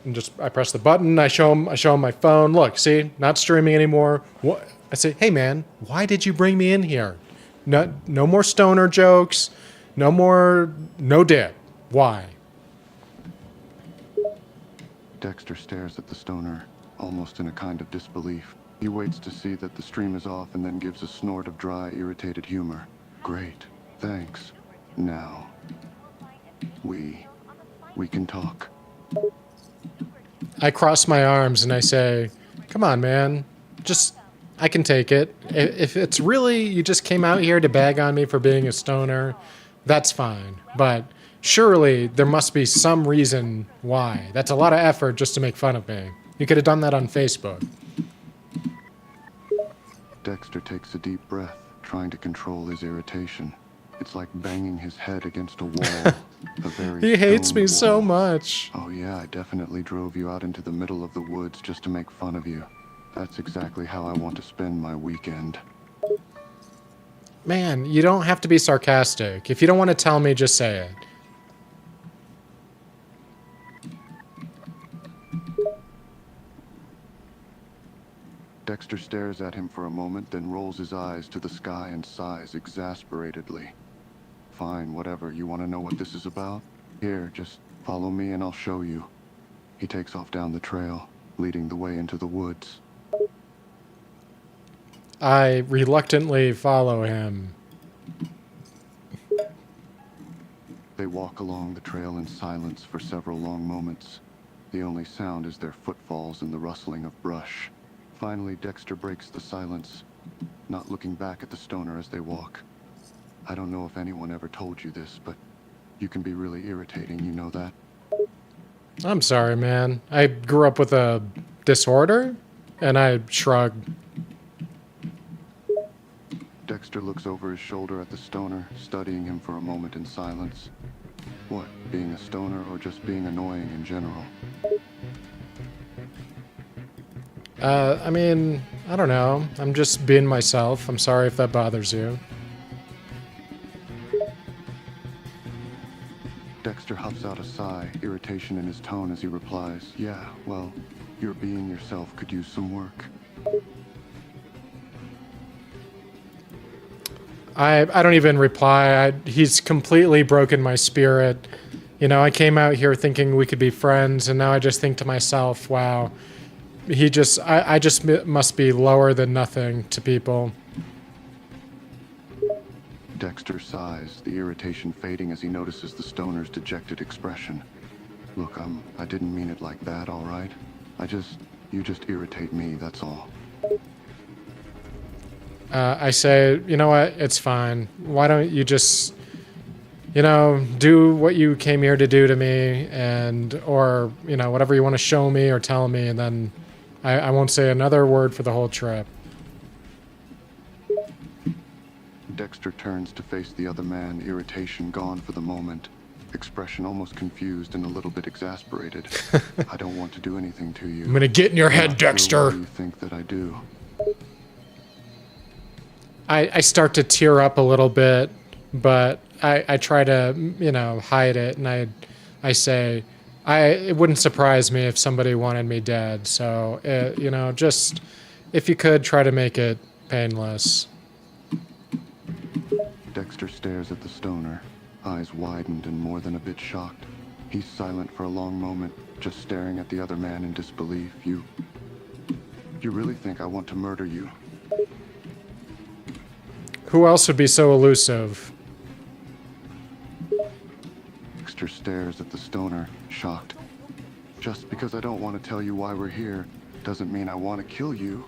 and I press the button. I show him my phone. Look, see, not streaming anymore. What? I say, hey man, why did you bring me in here? No more stoner jokes. No dip. Why? Dexter stares at the stoner, almost in a kind of disbelief. He waits to see that the stream is off and then gives a snort of dry, irritated humor. Great, thanks. Now, we can talk. I cross my arms and I say, come on, man. I can take it. If it's really you just came out here to bag on me for being a stoner, that's fine. But surely there must be some reason why. That's a lot of effort just to make fun of me. You could have done that on Facebook. Dexter takes a deep breath, trying to control his irritation. It's like banging his head against a wall. A very He hates stone me so wall. much. Oh yeah, I definitely drove you out into the middle of the woods just to make fun of you. That's exactly how I want to spend my weekend. Man, you don't have to be sarcastic. If you don't want to tell me, just say it. Dexter stares at him for a moment, then rolls his eyes to the sky and sighs exasperatedly. Fine, whatever. You want to know what this is about? Here, just follow me and I'll show you. He takes off down the trail, leading the way into the woods. I reluctantly follow him. They walk along the trail in silence for several long moments. The only sound is their footfalls and the rustling of brush. Finally, Dexter breaks the silence, not looking back at the stoner as they walk. I don't know if anyone ever told you this, but you can be really irritating, you know that? I'm sorry, man. I grew up with a disorder, and I shrug. Dexter looks over his shoulder at the stoner, studying him for a moment in silence. What, being a stoner or just being annoying in general? I mean, I don't know. I'm just being myself. I'm sorry if that bothers you. Dexter huffs out a sigh, irritation in his tone as he replies, yeah, well, your being yourself could use some work. I don't even reply. He's completely broken my spirit. You know, I came out here thinking we could be friends, and now I just think to myself, wow, I just must be lower than nothing to people. Dexter sighs, the irritation fading as he notices the stoner's dejected expression. Look, I didn't mean it like that, all right? You just irritate me, that's all. I say, you know what? It's fine. Why don't you just, you know, do what you came here to do to me, or, you know, whatever you want to show me or tell me, and then I won't say another word for the whole trip. Dexter turns to face the other man, irritation gone for the moment, expression almost confused and a little bit exasperated. I don't want to do anything to you. I'm gonna get in your head, Not sure Dexter. why you think that I do. I start to tear up a little bit, but I try to, you know, hide it, and I say, it wouldn't surprise me if somebody wanted me dead, so, you know, just, if you could, try to make it painless. Dexter stares at the stoner, eyes widened and more than a bit shocked. He's silent for a long moment, just staring at the other man in disbelief. You really think I want to murder you? Who else would be so elusive? Dexter stares at the stoner, shocked. Just because I don't want to tell you why we're here, doesn't mean I want to kill you.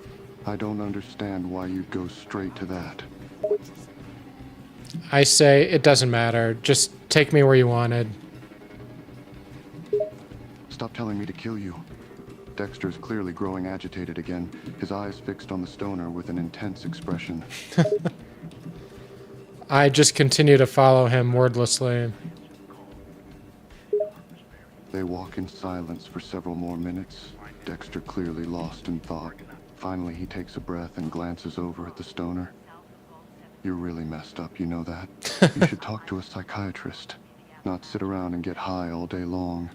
I don't understand why you'd go straight to that. I say, it doesn't matter. Just take me where you wanted. Stop telling me to kill you. Dexter's clearly growing agitated again, his eyes fixed on the stoner with an intense expression. I just continue to follow him wordlessly. They walk in silence for several more minutes, Dexter clearly lost in thought. Finally, he takes a breath and glances over at the stoner. You're really messed up, you know that? You should talk to a psychiatrist, not sit around and get high all day long.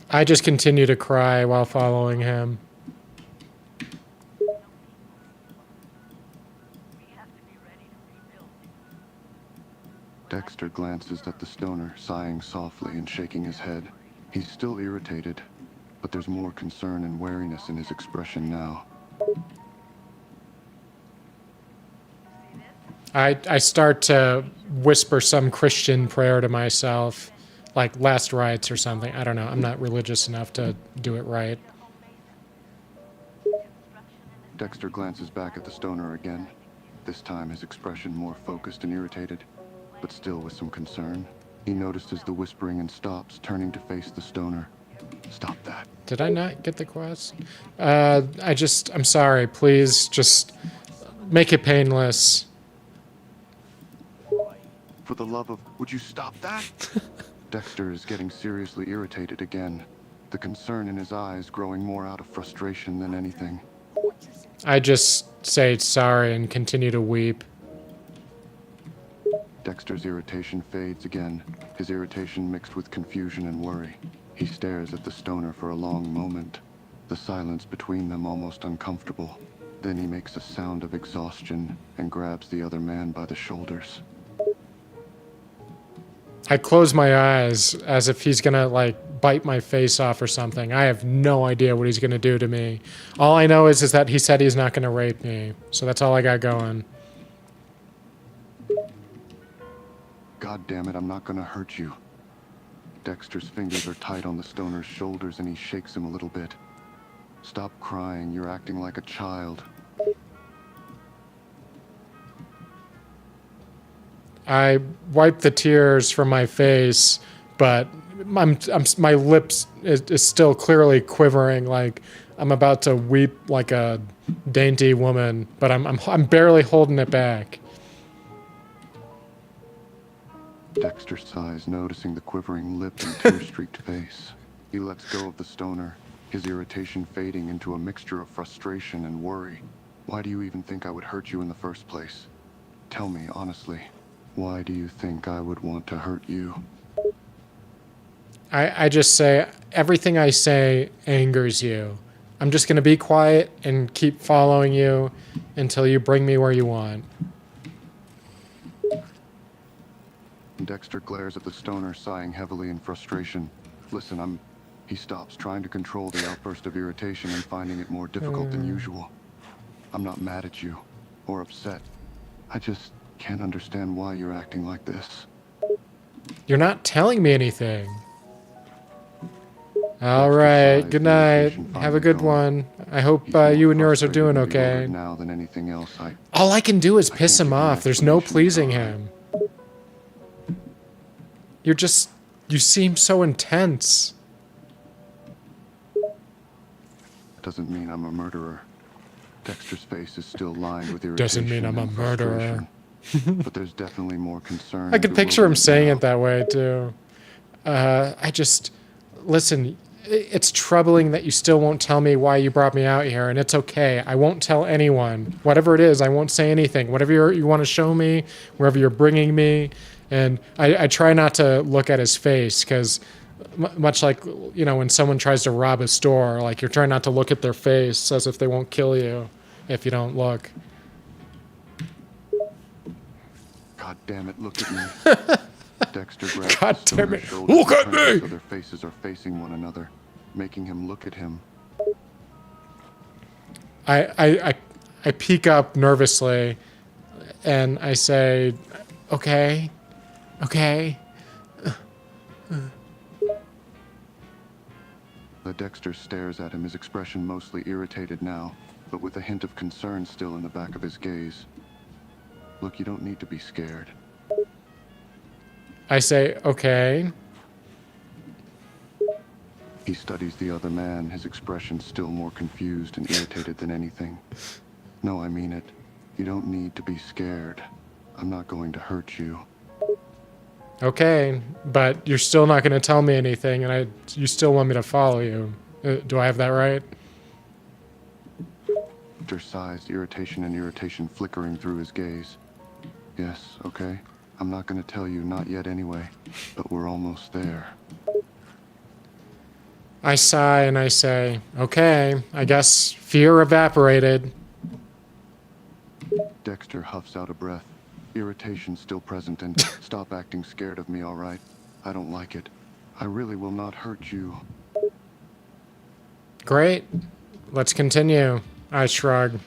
I just continue to cry while following him. Dexter glances at the stoner, sighing softly and shaking his head. He's still irritated, but there's more concern and wariness in his expression now. I start to whisper some Christian prayer to myself, like last rites or something. I don't know. I'm not religious enough to do it right. Dexter glances back at the stoner again. This time his expression more focused and irritated, but still with some concern. He notices the whispering and stops, turning to face the stoner. Stop that. Did I not get the quest? I'm sorry. Please just make it painless. For the love of, would you stop that? Dexter is getting seriously irritated again, the concern in his eyes growing more out of frustration than anything. I just say sorry and continue to weep. Dexter's irritation fades again, his irritation mixed with confusion and worry. He stares at the stoner for a long moment, the silence between them almost uncomfortable. Then he makes a sound of exhaustion and grabs the other man by the shoulders. I close my eyes as if he's gonna, like, bite my face off or something. I have no idea what he's gonna do to me. All I know is that he said he's not gonna rape me. So that's all I got going. God damn it, I'm not gonna hurt you. Dexter's fingers are tight on the stoner's shoulders and he shakes him a little bit. Stop crying, you're acting like a child. I wipe the tears from my face, but my lips is still clearly quivering, like I'm about to weep like a dainty woman, but I'm barely holding it back. Dexter sighs, noticing the quivering lip and tear-streaked face. He lets go of the stoner, his irritation fading into a mixture of frustration and worry. Why do you even think I would hurt you in the first place? Tell me honestly, why do you think I would want to hurt you? I just say, everything I say angers you. I'm just going to be quiet and keep following you until you bring me where you want. Dexter glares at the stoner, sighing heavily in frustration. Listen, He stops, trying to control the outburst of irritation and finding it more difficult than usual. I'm not mad at you, or upset. I just can't understand why you're acting like this. You're not telling me anything. All right, good night. Have a good one. I hope you and yours are doing okay. Now than anything else, All I can do is piss him off. There's no pleasing him. You seem so intense. Doesn't mean I'm a murderer. Dexter's face is still lined with irritation. Doesn't mean I'm a murderer. But there's definitely more concern. I could picture him saying it that way too. Listen, it's troubling that you still won't tell me why you brought me out here, and it's okay. I won't tell anyone. Whatever it is, I won't say anything. Whatever you want to show me, wherever you're bringing me. And I try not to look at his face, because much like, you know, when someone tries to rob a store, like you're trying not to look at their face as if they won't kill you if you don't look. God damn it, look at me. Dexter grabs God the damn it, stoner's shoulders look at and turns me! so their faces are facing one another, making him look at him. I peek up nervously and I say, okay. The Dexter stares at him, his expression mostly irritated now, but with a hint of concern still in the back of his gaze. Look, you don't need to be scared. I say, okay. He studies the other man, his expression still more confused and irritated than anything. No, I mean it. You don't need to be scared. I'm not going to hurt you. Okay, but you're still not going to tell me anything, and you still want me to follow you. Do I have that right? Dexter sighs, irritation flickering through his gaze. Yes, okay. I'm not going to tell you, not yet anyway, but we're almost there. I sigh and I say, okay, I guess fear evaporated. Dexter huffs out a breath, irritation still present, and stop acting scared of me, all right? I don't like it. I really will not hurt you. Great. Let's continue. I shrug.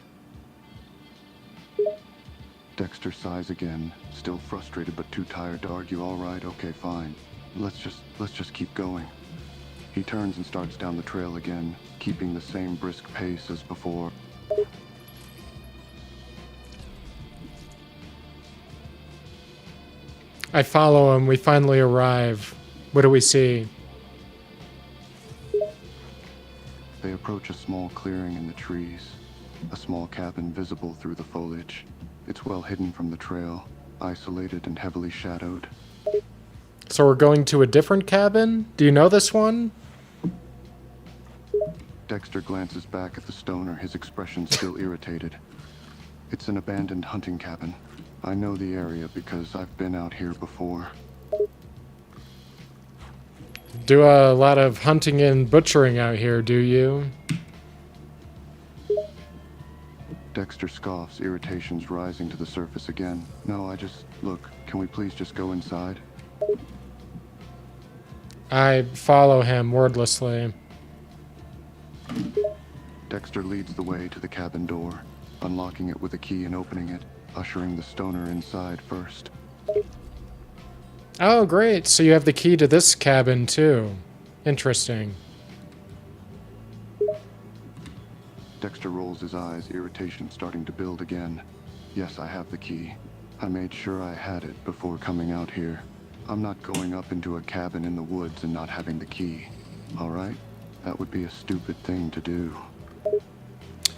Dexter sighs again, still frustrated but too tired to argue. All right, okay, fine. Let's just keep going. He turns and starts down the trail again, keeping the same brisk pace as before. I follow him. We finally arrive. What do we see? They approach a small clearing in the trees, a small cabin visible through the foliage. It's well hidden from the trail, isolated and heavily shadowed. So we're going to a different cabin? Do you know this one? Dexter glances back at the stoner, his expression still irritated. It's an abandoned hunting cabin. I know the area because I've been out here before. Do a lot of hunting and butchering out here, do you? Dexter scoffs, irritations rising to the surface again. No, look, can we please just go inside? I follow him wordlessly. Dexter leads the way to the cabin door, unlocking it with a key and opening it, ushering the stoner inside first. Oh, great. So you have the key to this cabin, too. Interesting. Dexter rolls his eyes, irritation starting to build again. Yes, I have the key. I made sure I had it before coming out here. I'm not going up into a cabin in the woods and not having the key. All right? That would be a stupid thing to do.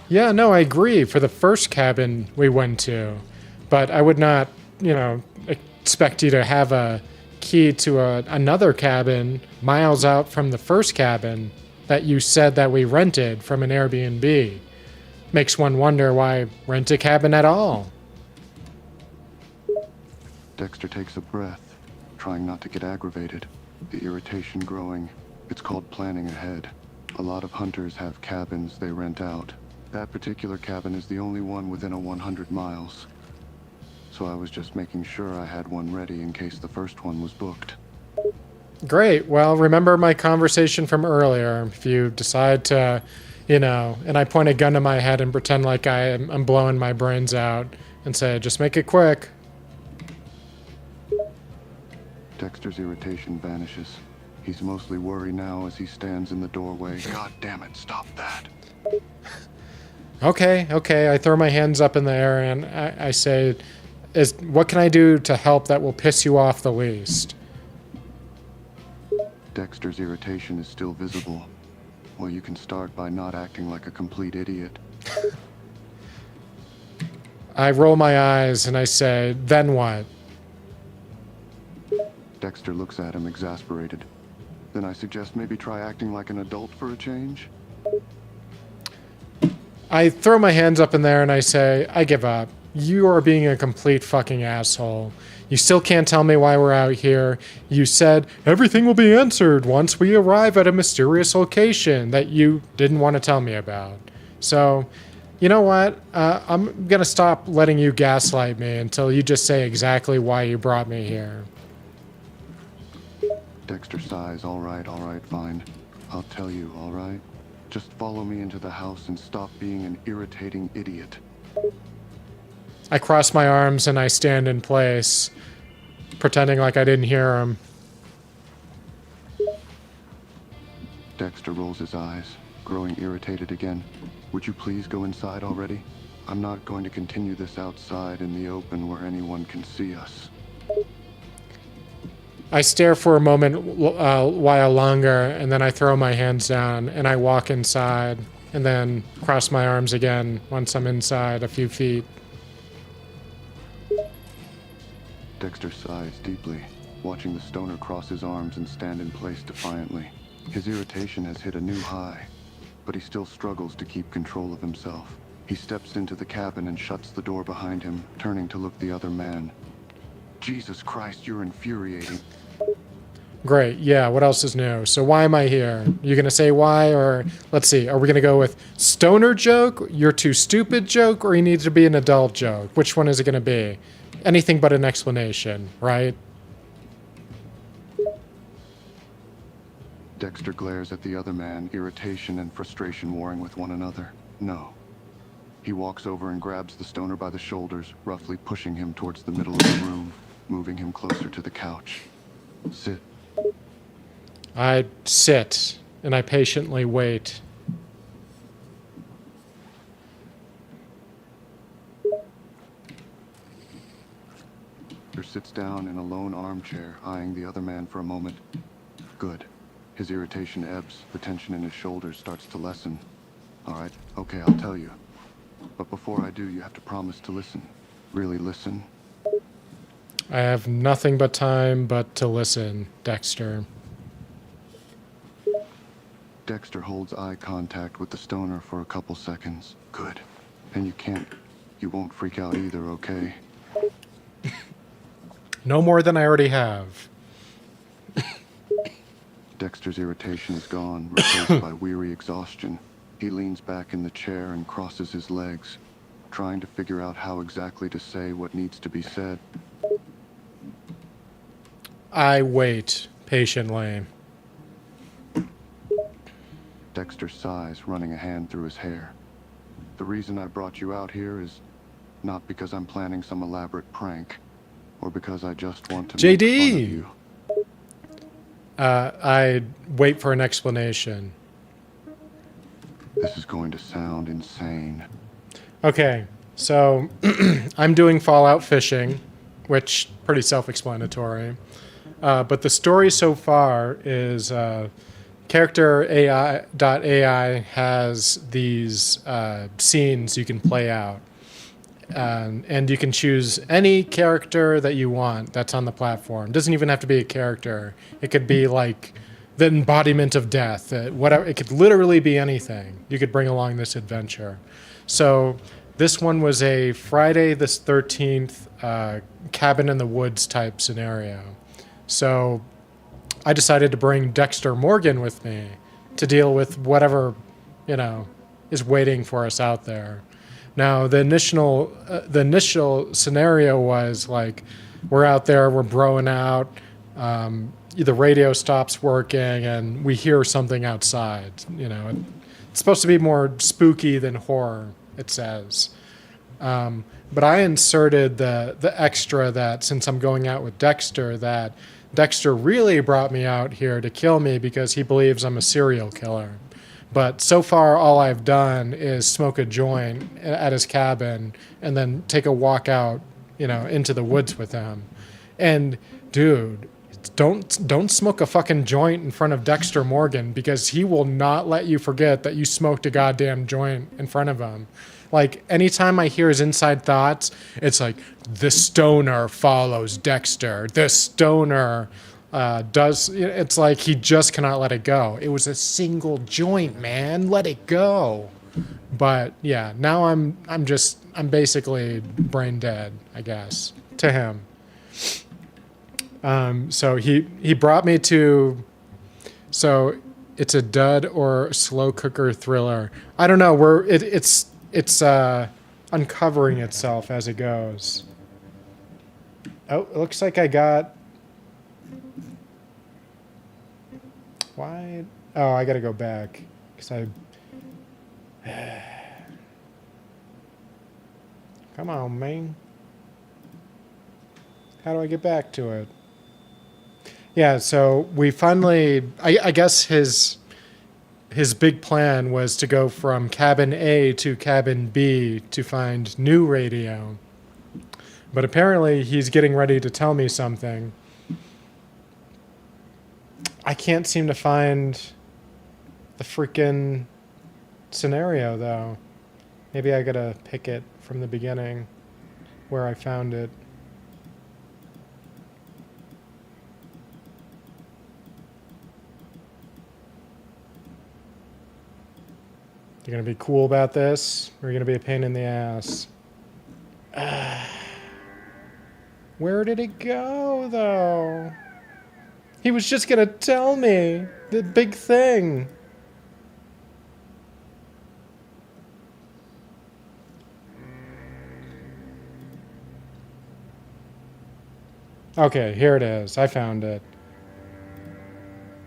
Yeah, no, I agree for the first cabin we went to. But I would not, expect you to have a key to another cabin miles out from the first cabin that you said that we rented from an Airbnb. Makes one wonder why rent a cabin at all. Dexter takes a breath, trying not to get aggravated. The irritation growing. It's called planning ahead. A lot of hunters have cabins they rent out. That particular cabin is the only one within a 100 miles. So I was just making sure I had one ready in case the first one was booked. Great. Well, remember my conversation from earlier. If you decide to, and I point a gun to my head and pretend like I'm blowing my brains out and say, just make it quick. Dexter's irritation vanishes. He's mostly worried now as he stands in the doorway. God damn it, stop that. Okay. I throw my hands up in the air and I say, what can I do to help that will piss you off the least? Dexter's irritation is still visible. Well, you can start by not acting like a complete idiot. I roll my eyes and I say, then what? Dexter looks at him exasperated. Then I suggest maybe try acting like an adult for a change. I throw my hands up in there and I say, I give up. You are being a complete fucking asshole. You still can't tell me why we're out here. You said everything will be answered once we arrive at a mysterious location that you didn't want to tell me about. So, you know what? I'm going to stop letting you gaslight me until you just say exactly why you brought me here. Dexter sighs, all right, fine. I'll tell you, all right? Just follow me into the house and stop being an irritating idiot. I cross my arms and I stand in place, pretending like I didn't hear him. Dexter rolls his eyes, growing irritated again. Would you please go inside already? I'm not going to continue this outside in the open where anyone can see us. I stare for a moment, while longer, and then I throw my hands down and I walk inside and then cross my arms again once I'm inside a few feet. Dexter sighs deeply, watching the stoner cross his arms and stand in place defiantly. His irritation has hit a new high, but he still struggles to keep control of himself. He steps into the cabin and shuts the door behind him, turning to look the other man. Jesus Christ, you're infuriating. Great, yeah, what else is new? So why am I here? You gonna say why, or let's see, are we gonna go with stoner joke, you're too stupid joke, or you need to be an adult joke? Which one is it gonna be? Anything but an explanation, right? Dexter glares at the other man, irritation and frustration warring with one another. No. He walks over and grabs the stoner by the shoulders, roughly pushing him towards the middle of the room, moving him closer to the couch. Sit. I sit, and I patiently wait. Dexter sits down in a lone armchair, eyeing the other man for a moment. Good. His irritation ebbs, the tension in his shoulders starts to lessen. All right, okay, I'll tell you. But before I do, you have to promise to listen. Really listen. I have nothing but time but to listen, Dexter. Dexter holds eye contact with the stoner for a couple seconds. Good. And you won't freak out either, okay? No more than I already have. Dexter's irritation is gone, replaced by weary exhaustion. He leans back in the chair and crosses his legs, trying to figure out how exactly to say what needs to be said. I wait patiently. Dexter sighs, running a hand through his hair. The reason I brought you out here is not because I'm planning some elaborate prank, or because I just want to make fun of you. I wait for an explanation. This is going to sound insane. Okay, so I'm doing fallout fishing which pretty self-explanatory. But the story so far is Character.ai has these scenes you can play out. And you can choose any character that you want that's on the platform. It doesn't even have to be a character. It could be like the embodiment of death. Whatever. It could literally be anything you could bring along this adventure. So this one was a Friday the 13th cabin in the woods type scenario. So I decided to bring Dexter Morgan with me to deal with whatever, is waiting for us out there. Now, the initial scenario was like, we're out there, we're broing out, the radio stops working, and we hear something outside. It's supposed to be more spooky than horror, it says. But I inserted the extra that since I'm going out with Dexter, that Dexter really brought me out here to kill me because he believes I'm a serial killer. But so far, all I've done is smoke a joint at his cabin and then take a walk out, into the woods with him. And dude, don't smoke a fucking joint in front of Dexter Morgan because he will not let you forget that you smoked a goddamn joint in front of him. Like, anytime I hear his inside thoughts, it's like, the stoner follows Dexter. The stoner it's like he just cannot let it go. It was a single joint, man. Let it go. But yeah, now I'm basically brain dead, I guess, to him. So he brought me to, so it's a dud or slow cooker thriller. I don't know, it's uncovering itself as it goes. Oh, it looks like I got, why? Oh, I gotta go back because come on, man. How do I get back to it? Yeah, so we finally, I guess his big plan was to go from cabin A to cabin B to find new radio. But apparently he's getting ready to tell me something. I can't seem to find the freaking scenario, though. Maybe I gotta pick it from the beginning where I found it. You're gonna be cool about this, or you're gonna be a pain in the ass? Where did it go, though? He was just gonna tell me the big thing. Okay, here it is. I found it.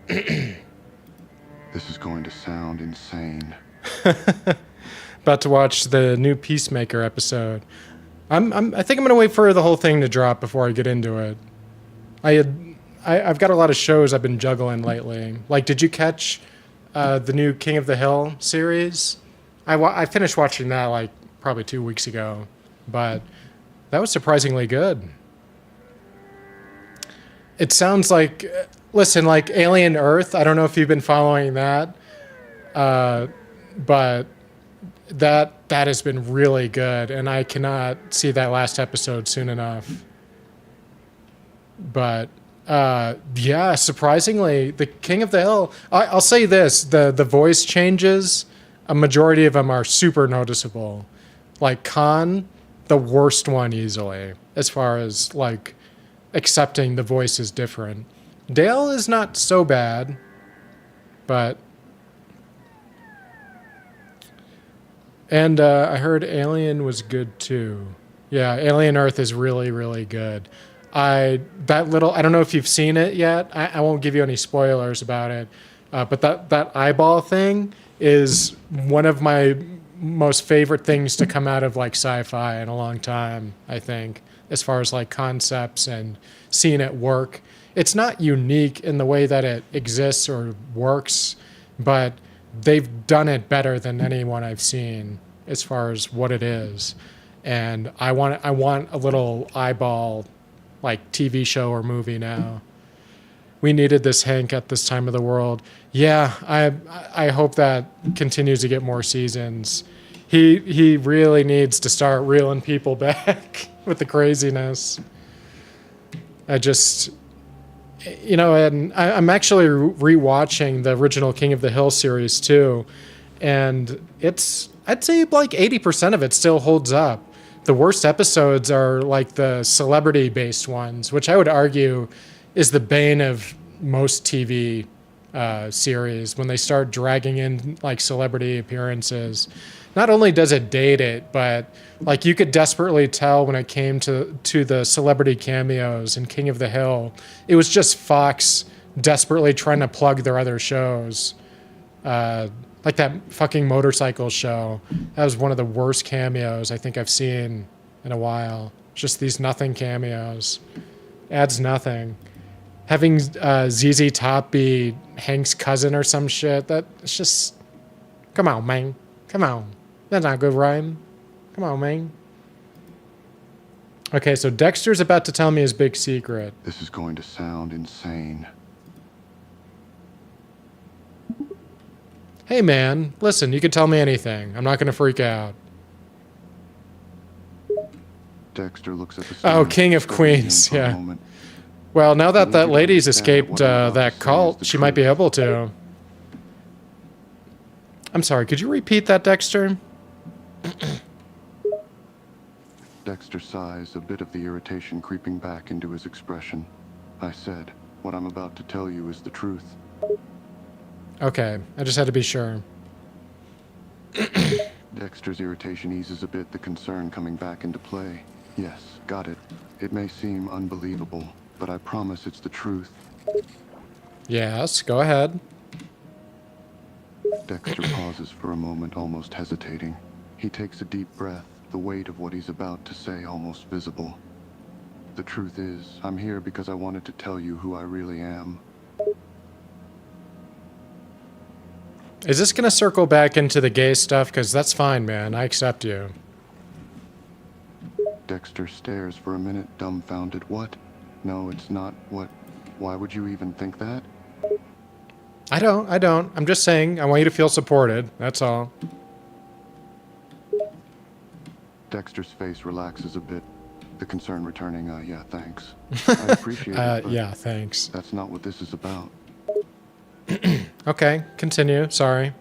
This is going to sound insane. About to watch the new Peacemaker episode. I think I'm gonna wait for the whole thing to drop before I get into it. I've got a lot of shows I've been juggling lately. Like, did you catch the new King of the Hill series? I finished watching that like probably 2 weeks ago, but that was surprisingly good. It sounds like, listen, like Alien Earth. I don't know if you've been following that, but that has been really good, and I cannot see that last episode soon enough. But yeah, surprisingly, the King of the Hill, I'll say this, the voice changes, a majority of them are super noticeable. Like Khan, the worst one easily, as far as like accepting the voice is different. Dale is not so bad, but... And I heard Alien was good too. Yeah, Alien Earth is really, really good. I don't know if you've seen it yet. I won't give you any spoilers about it. But that eyeball thing is one of my most favorite things to come out of like sci-fi in a long time, I think, as far as like concepts and seeing it work. It's not unique in the way that it exists or works, but they've done it better than anyone I've seen as far as what it is. And I want a little eyeball like TV show or movie now. We needed this Hank at this time of the world. Yeah, I hope that continues to get more seasons. He really needs to start reeling people back with the craziness. I just, and I'm actually rewatching the original King of the Hill series too, and I'd say like 80% of it still holds up. The worst episodes are like the celebrity-based ones, which I would argue is the bane of most TV series when they start dragging in like celebrity appearances. Not only does it date it, but like you could desperately tell when it came to the celebrity cameos in King of the Hill, it was just Fox desperately trying to plug their other shows. Like that fucking motorcycle show. That was one of the worst cameos I think I've seen in a while. Just these nothing cameos. Adds nothing. Having ZZ Top be Hank's cousin or some shit, it's just... Come on, man. Come on. That's not good, Ryan. Come on, man. Okay, so Dexter's about to tell me his big secret. This is going to sound insane. Hey, man, listen, you can tell me anything. I'm not going to freak out. Dexter looks at the Oh, scene King of Queens, for a yeah. moment. Well, now that I that want you to lady's understand escaped what I'm about that to say cult, is the she might be truth. able to. I'm sorry, could you repeat that, Dexter? Dexter sighs, a bit of the irritation creeping back into his expression. I said, what I'm about to tell you is the truth. Okay, I just had to be sure. Dexter's irritation eases a bit, the concern coming back into play. Yes, got it. It may seem unbelievable, but I promise it's the truth. Yes, go ahead. Dexter pauses for a moment, almost hesitating. He takes a deep breath, the weight of what he's about to say almost visible. The truth is, I'm here because I wanted to tell you who I really am. Is this going to circle back into the gay stuff? Because that's fine, man. I accept you. Dexter stares for a minute, dumbfounded. What? No, it's not. What? Why would you even think that? I don't. I'm just saying, I want you to feel supported. That's all. Dexter's face relaxes a bit, the concern returning. Yeah, thanks. I appreciate it, but Yeah, thanks. that's not what this is about. Okay, continue. Sorry.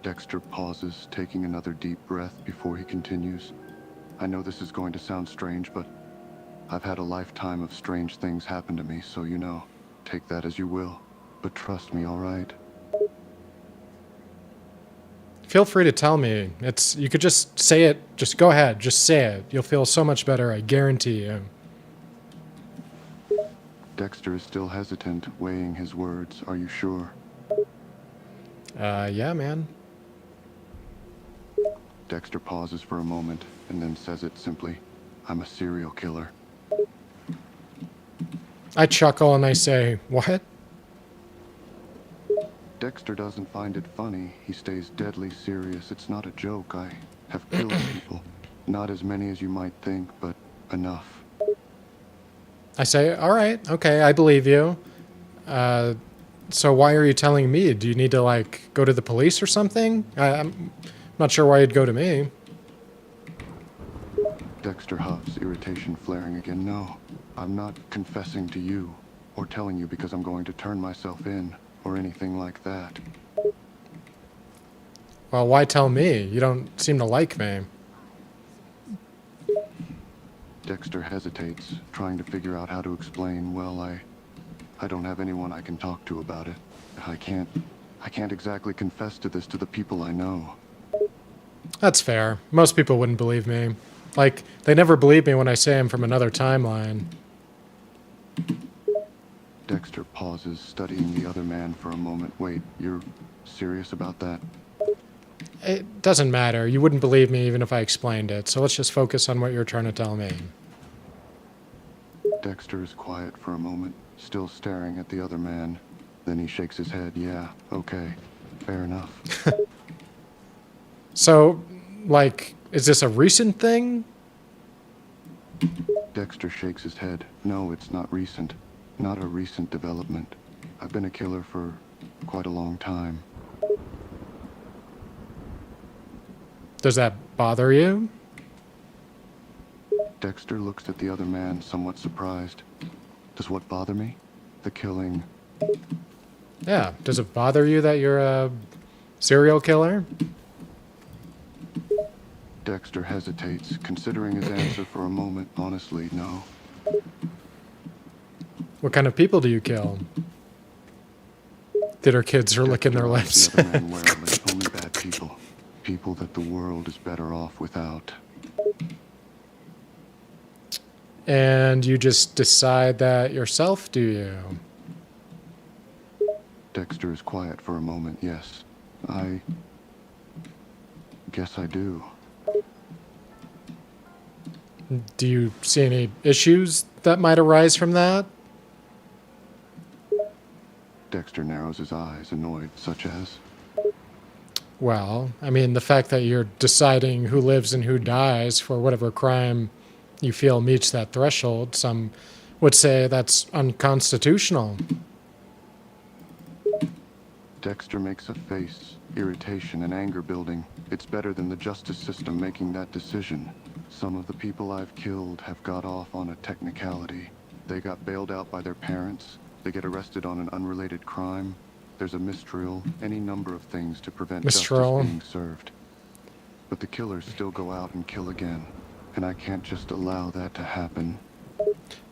Dexter pauses, taking another deep breath before he continues. I know this is going to sound strange, but I've had a lifetime of strange things happen to me, so take that as you will. But trust me, all right? Feel free to tell me. You could just say it. Just go ahead. Just say it. You'll feel so much better, I guarantee you. Dexter is still hesitant, weighing his words. Are you sure? Yeah, man. Dexter pauses for a moment, and then says it simply. I'm a serial killer. I chuckle and I say, what? Dexter doesn't find it funny. He stays deadly serious. It's not a joke. I have killed people. Not as many as you might think, but enough. I say, all right, okay, I believe you. So why are you telling me? Do you need to, go to the police or something? I'm not sure why you'd go to me. Dexter huffs, irritation flaring again. No, I'm not confessing to you, or telling you because I'm going to turn myself in, or anything like that. Well, why tell me? You don't seem to like me. Dexter hesitates, trying to figure out how to explain. Well, I don't have anyone I can talk to about it. I can't exactly confess to this to the people I know. That's fair. Most people wouldn't believe me. They never believe me when I say I'm from another timeline. Dexter pauses, studying the other man for a moment. Wait, you're serious about that? It doesn't matter. You wouldn't believe me even if I explained it. So let's just focus on what you're trying to tell me. Dexter is quiet for a moment, still staring at the other man. Then he shakes his head. Yeah, okay, fair enough. So, is this a recent thing? Dexter shakes his head. No, it's not recent. Not a recent development. I've been a killer for quite a long time. Does that bother you? Dexter looks at the other man, somewhat surprised. Does what bother me? The killing. Yeah. Does it bother you that you're a serial killer? Dexter hesitates, considering his answer for a moment. Honestly, no. What kind of people do you kill? Theater kids are licking their lips. The other man warily. Only bad people. People that the world is better off without. And you just decide that yourself, do you? Dexter is quiet for a moment. Yes, I guess I do. Do you see any issues that might arise from that? Dexter narrows his eyes, annoyed, such as. Well, I mean, the fact that you're deciding who lives and who dies for whatever crime you feel meets that threshold, some would say that's unconstitutional. Dexter makes a face, irritation and anger building. It's better than the justice system making that decision. Some of the people I've killed have got off on a technicality. They got bailed out by their parents. They get arrested on an unrelated crime. There's a mistrial, any number of things to prevent Mistrial. justice being served. But the killers still go out and kill again. And I can't just allow that to happen.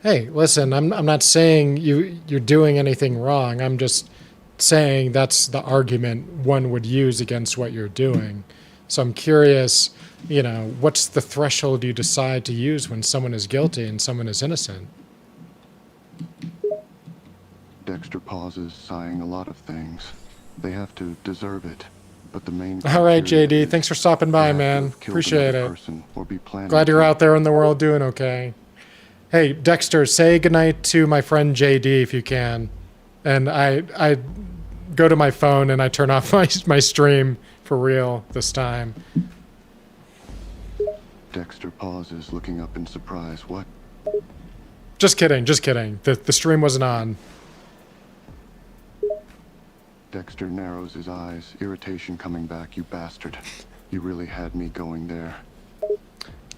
Hey, listen, I'm not saying you're doing anything wrong. I'm just saying that's the argument one would use against what you're doing. So I'm curious, what's the threshold you decide to use when someone is guilty and someone is innocent? Dexter pauses, sighing a lot of things. They have to deserve it. But the main All right, criteria JD, is thanks for stopping by, they have to man. have killed Appreciate another it. person or be planning Glad you're to. out there in the world doing okay. Hey, Dexter, say goodnight to my friend JD if you can. And I go to my phone and I turn off my stream for real this time. Dexter pauses, looking up in surprise. What? Just kidding. The stream wasn't on. Dexter narrows his eyes, irritation coming back. You bastard. You really had me going there.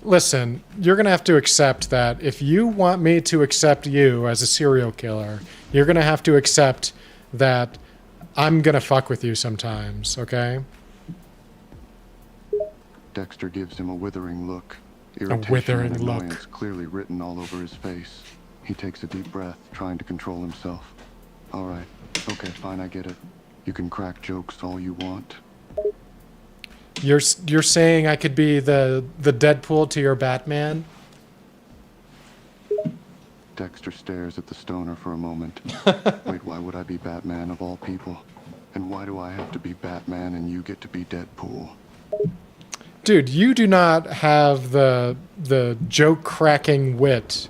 Listen, you're going to have to accept that if you want me to accept you as a serial killer, you're going to have to accept that I'm going to fuck with you sometimes, okay? Dexter gives him a withering look. withering and look. annoyance clearly written all over his face. He takes a deep breath, trying to control himself. All right. Okay, fine, I get it. You can crack jokes all you want. You're saying I could be the Deadpool to your Batman? Dexter stares at the stoner for a moment. Wait, why would I be Batman of all people? And why do I have to be Batman and you get to be Deadpool? Dude, you do not have the joke cracking wit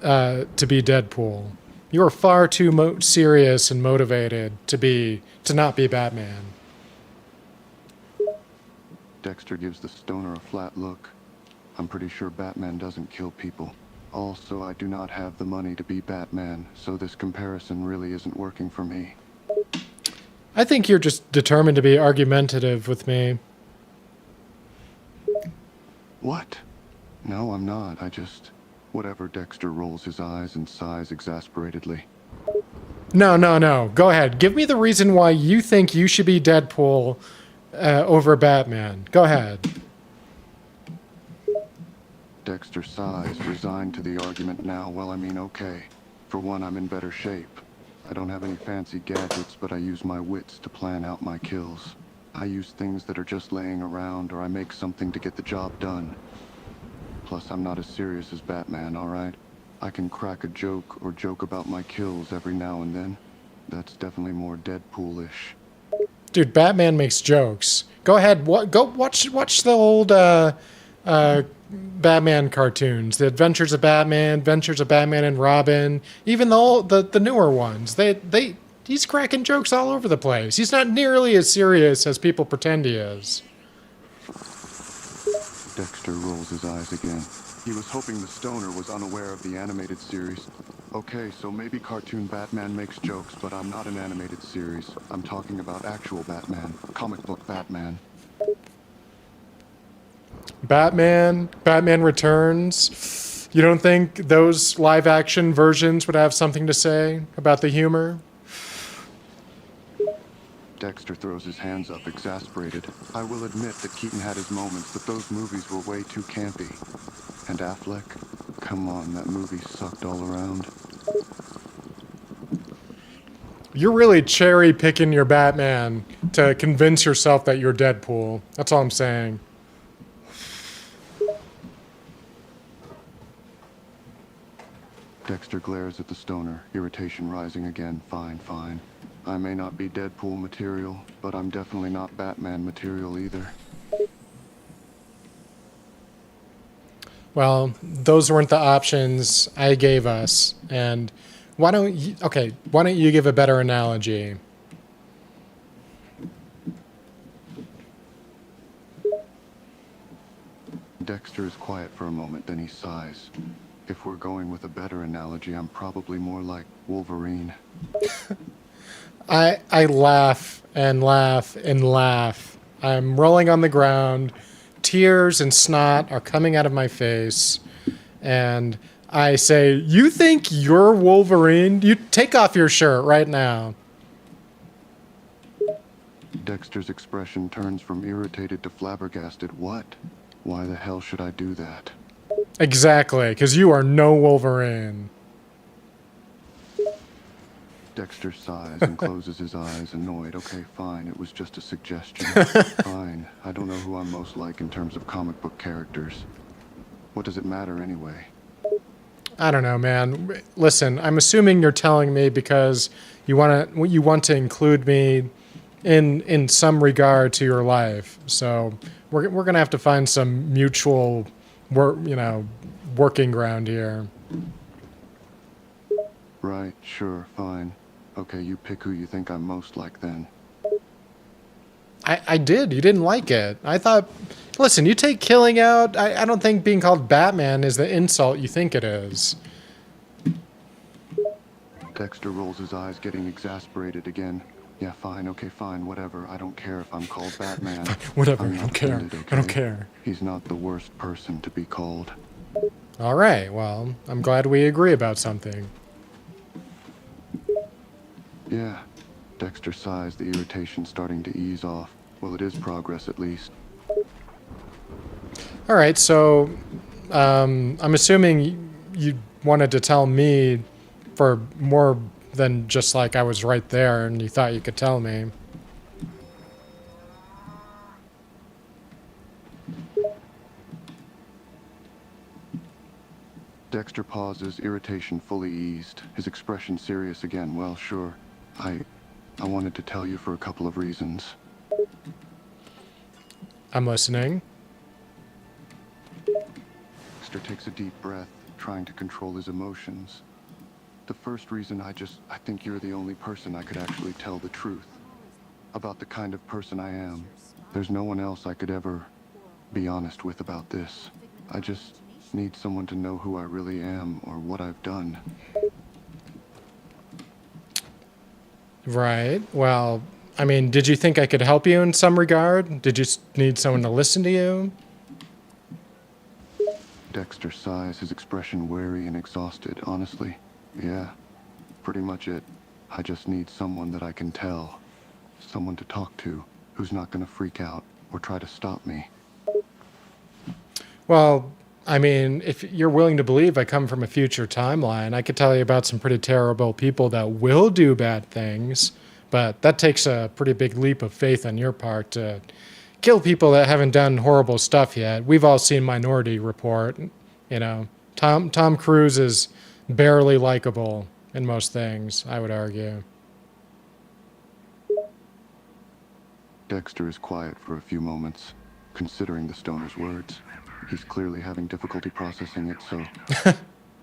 to be Deadpool. You are far too serious and motivated to not be Batman. Dexter gives the stoner a flat look. I'm pretty sure Batman doesn't kill people. Also, I do not have the money to be Batman, so this comparison really isn't working for me. I think you're just determined to be argumentative with me. What? No, I'm not. I just... Whatever. Dexter rolls his eyes and sighs exasperatedly. No. Go ahead. Give me the reason why you think you should be Deadpool over Batman. Go ahead. Dexter sighs, resigned to the argument now. Well, I mean, okay. For one, I'm in better shape. I don't have any fancy gadgets, but I use my wits to plan out my kills. I use things that are just laying around, or I make something to get the job done. Plus, I'm not as serious as Batman, all right? I can crack a joke or joke about my kills every now and then. That's definitely more Deadpool-ish. Dude, Batman makes jokes. Go ahead. Go watch the old Batman cartoons. The Adventures of Batman, Adventures of Batman and Robin, even the newer ones. He's cracking jokes all over the place. He's not nearly as serious as people pretend he is. Dexter rolls his eyes again. He was hoping the stoner was unaware of the animated series. Okay, so maybe cartoon Batman makes jokes, but I'm not an animated series. I'm talking about actual Batman, comic book Batman. Batman Returns. You don't think those live action versions would have something to say about the humor? Dexter throws his hands up, exasperated. I will admit that Keaton had his moments, but those movies were way too campy. And Affleck? Come on, that movie sucked all around. You're really cherry picking your Batman to convince yourself that you're Deadpool. That's all I'm saying. Dexter glares at the stoner, irritation rising again. Fine, fine. I may not be Deadpool material, but I'm definitely not Batman material either. Well, those weren't the options I gave us. And why don't you give a better analogy? Dexter is quiet for a moment, then he sighs. If we're going with a better analogy, I'm probably more like Wolverine. I laugh and laugh and laugh. I'm rolling on the ground. Tears and snot are coming out of my face. And I say, "You think you're Wolverine? You take off your shirt right now." Dexter's expression turns from irritated to flabbergasted. What? Why the hell should I do that? Exactly, because you are no Wolverine. Dexter sighs and closes his eyes, annoyed. Okay, fine, it was just a suggestion. Fine, I don't know who I'm most like in terms of comic book characters. What does it matter anyway? I don't know, man. Listen, I'm assuming you're telling me because you want to include me in some regard to your life. So we're gonna have to find some mutual working ground here. Right, sure, fine. Okay, you pick who you think I'm most like then. I did. You didn't like it. I thought, listen, you take killing out. I don't think being called Batman is the insult you think it is. Dexter rolls his eyes, getting exasperated again. Yeah, fine, okay, fine, whatever. I don't care if I'm called Batman. Whatever, I'm I not don't care. offended, I don't okay? care. He's not the worst person to be called. All right, well, I'm glad we agree about something. Yeah. Dexter sighs, the irritation starting to ease off. Well, it is progress at least. All right, so I'm assuming you wanted to tell me for more than just like I was right there and you thought you could tell me. Dexter pauses, irritation fully eased, his expression serious again. Well, sure. I wanted to tell you for a couple of reasons. I'm listening. Dexter takes a deep breath, trying to control his emotions. The first reason, I think you're the only person I could actually tell the truth about the kind of person I am. There's no one else I could ever be honest with about this. I just need someone to know who I really am or what I've done. Right. Well, I mean, did you think I could help you in some regard? Did you need someone to listen to you? Dexter sighs, his expression wary and exhausted. Honestly, yeah, pretty much it. I just need someone that I can tell. Someone to talk to who's not going to freak out or try to stop me. Well, I mean, if you're willing to believe I come from a future timeline, I could tell you about some pretty terrible people that will do bad things, but that takes a pretty big leap of faith on your part to kill people that haven't done horrible stuff yet. We've all seen Minority Report. You know, Tom Cruise is barely likable in most things, I would argue. Dexter is quiet for a few moments, considering the stoner's words. He's clearly having difficulty processing it, so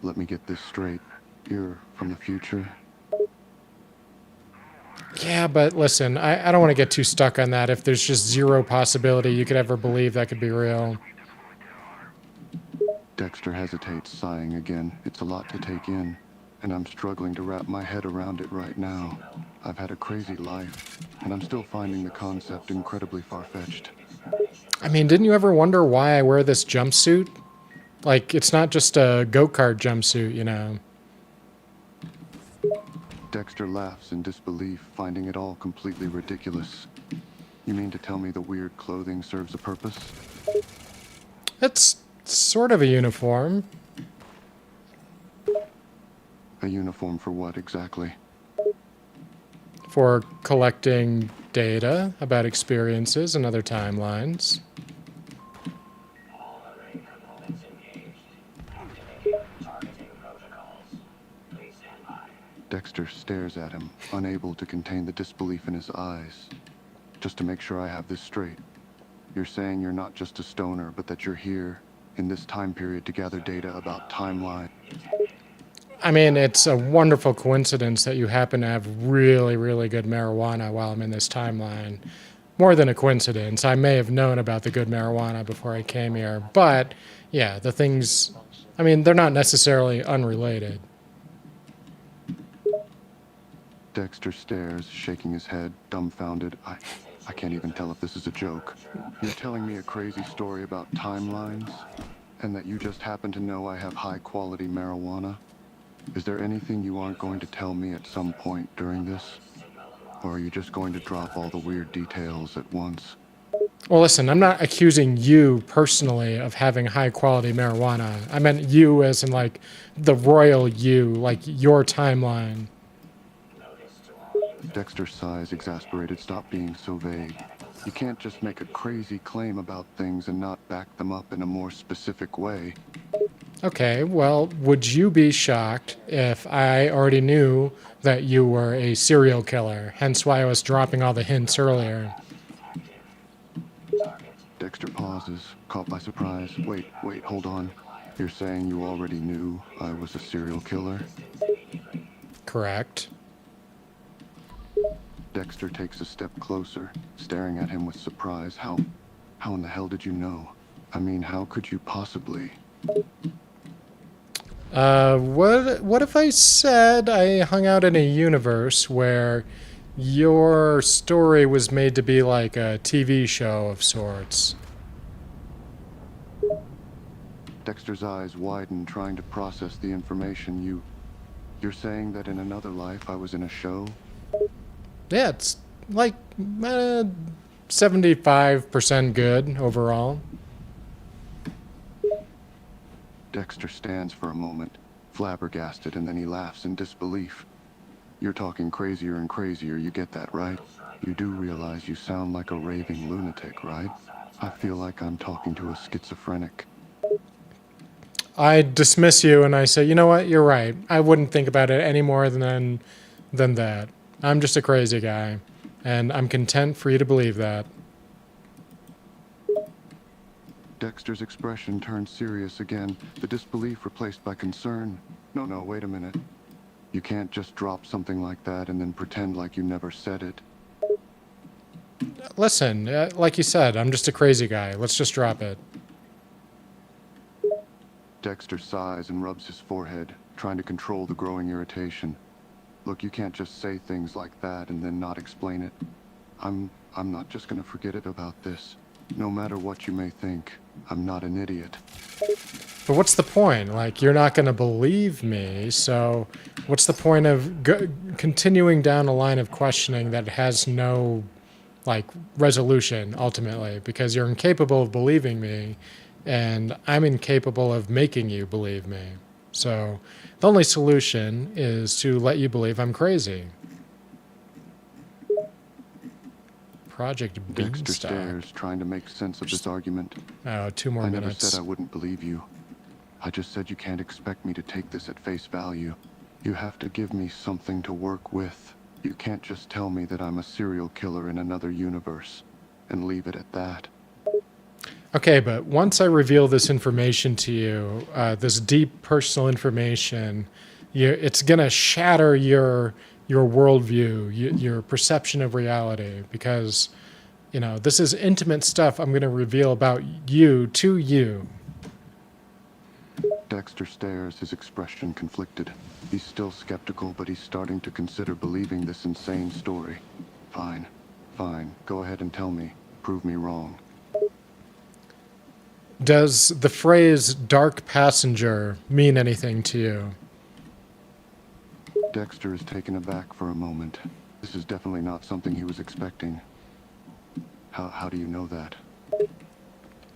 let me get this straight. You're from the future? Yeah, but listen, I don't want to get too stuck on that if there's just zero possibility you could ever believe that could be real. Dexter Dexter hesitates, sighing again. It's a lot to take in, and I'm struggling to wrap my head around it right now. I've had a crazy life, and I'm still finding the concept incredibly far-fetched. I mean, didn't you ever wonder why I wear this jumpsuit? Like, it's not just a go-kart jumpsuit, you know. Dexter laughs in disbelief, finding it all completely ridiculous. You mean to tell me the weird clothing serves a purpose? It's sort of a uniform. A uniform for what exactly? For collecting data about experiences and other timelines. Dexter stares at him, unable to contain the disbelief in his eyes. Just to make sure I have this straight, you're saying you're not just a stoner, but that you're here in this time period to gather data about timeline. I mean, it's a wonderful coincidence that you happen to have really, really good marijuana while I'm in this timeline. More than a coincidence. I may have known about the good marijuana before I came here. But, yeah, the things, I mean, they're not necessarily unrelated. Dexter stares, shaking his head, dumbfounded. I can't even tell if this is a joke. You're telling me a crazy story about timelines? And that you just happen to know I have high-quality marijuana? Is there anything you aren't going to tell me at some point during this? Or are you just going to drop all the weird details at once? Well, listen, I'm not accusing you personally of having high-quality marijuana. I meant you as in, like, the royal you, like your timeline. Dexter sighs, exasperated. Stop being so vague. You can't just make a crazy claim about things and not back them up in a more specific way. Okay, well, would you be shocked if I already knew that you were a serial killer, hence why I was dropping all the hints earlier? Dexter pauses, caught by surprise. Wait, hold on. You're saying you already knew I was a serial killer? Correct. Dexter takes a step closer, staring at him with surprise. How in the hell did you know? I mean, how could you possibly? What if I said I hung out in a universe where your story was made to be like a TV show of sorts? Dexter's eyes widen, trying to process the information. You're saying that in another life I was in a show? Yeah, it's like 75% good overall. Dexter stands for a moment, flabbergasted, and then he laughs in disbelief. You're talking crazier and crazier, you get that, right? You do realize you sound like a raving lunatic, right? I feel like I'm talking to a schizophrenic. I dismiss you and I say, you know what, you're right. I wouldn't think about it any more than that. I'm just a crazy guy, and I'm content for you to believe that. Dexter's expression turns serious again, the disbelief replaced by concern. No, wait a minute. You can't just drop something like that and then pretend like you never said it. Listen, like you said, I'm just a crazy guy. Let's just drop it. Dexter sighs and rubs his forehead, trying to control the growing irritation. Look, you can't just say things like that and then not explain it. I'm not just gonna forget it about this. No matter what you may think, I'm not an idiot. But what's the point? Like, you're not going to believe me, so what's the point of continuing down a line of questioning that has no, like, resolution, ultimately? Because you're incapable of believing me, and I'm incapable of making you believe me. So the only solution is to let you believe I'm crazy. Project Dexter Beanstalk. stares, trying to make sense of this argument. Oh, 2 more I never minutes. said I wouldn't believe you. I just said you can't expect me to take this at face value. You have to give me something to work with. You can't just tell me that I'm a serial killer in another universe and leave it at that. Okay, but once I reveal this information to you, this deep personal information, it's gonna shatter your worldview, your perception of reality, because, you know, this is intimate stuff I'm gonna reveal about you to you. Dexter stares, his expression conflicted. He's still skeptical, but he's starting to consider believing this insane story. Fine. Fine. Go ahead and tell me. Prove me wrong. Does the phrase dark passenger mean anything to you? Dexter is taken aback for a moment. This is definitely not something he was expecting. How do you know that?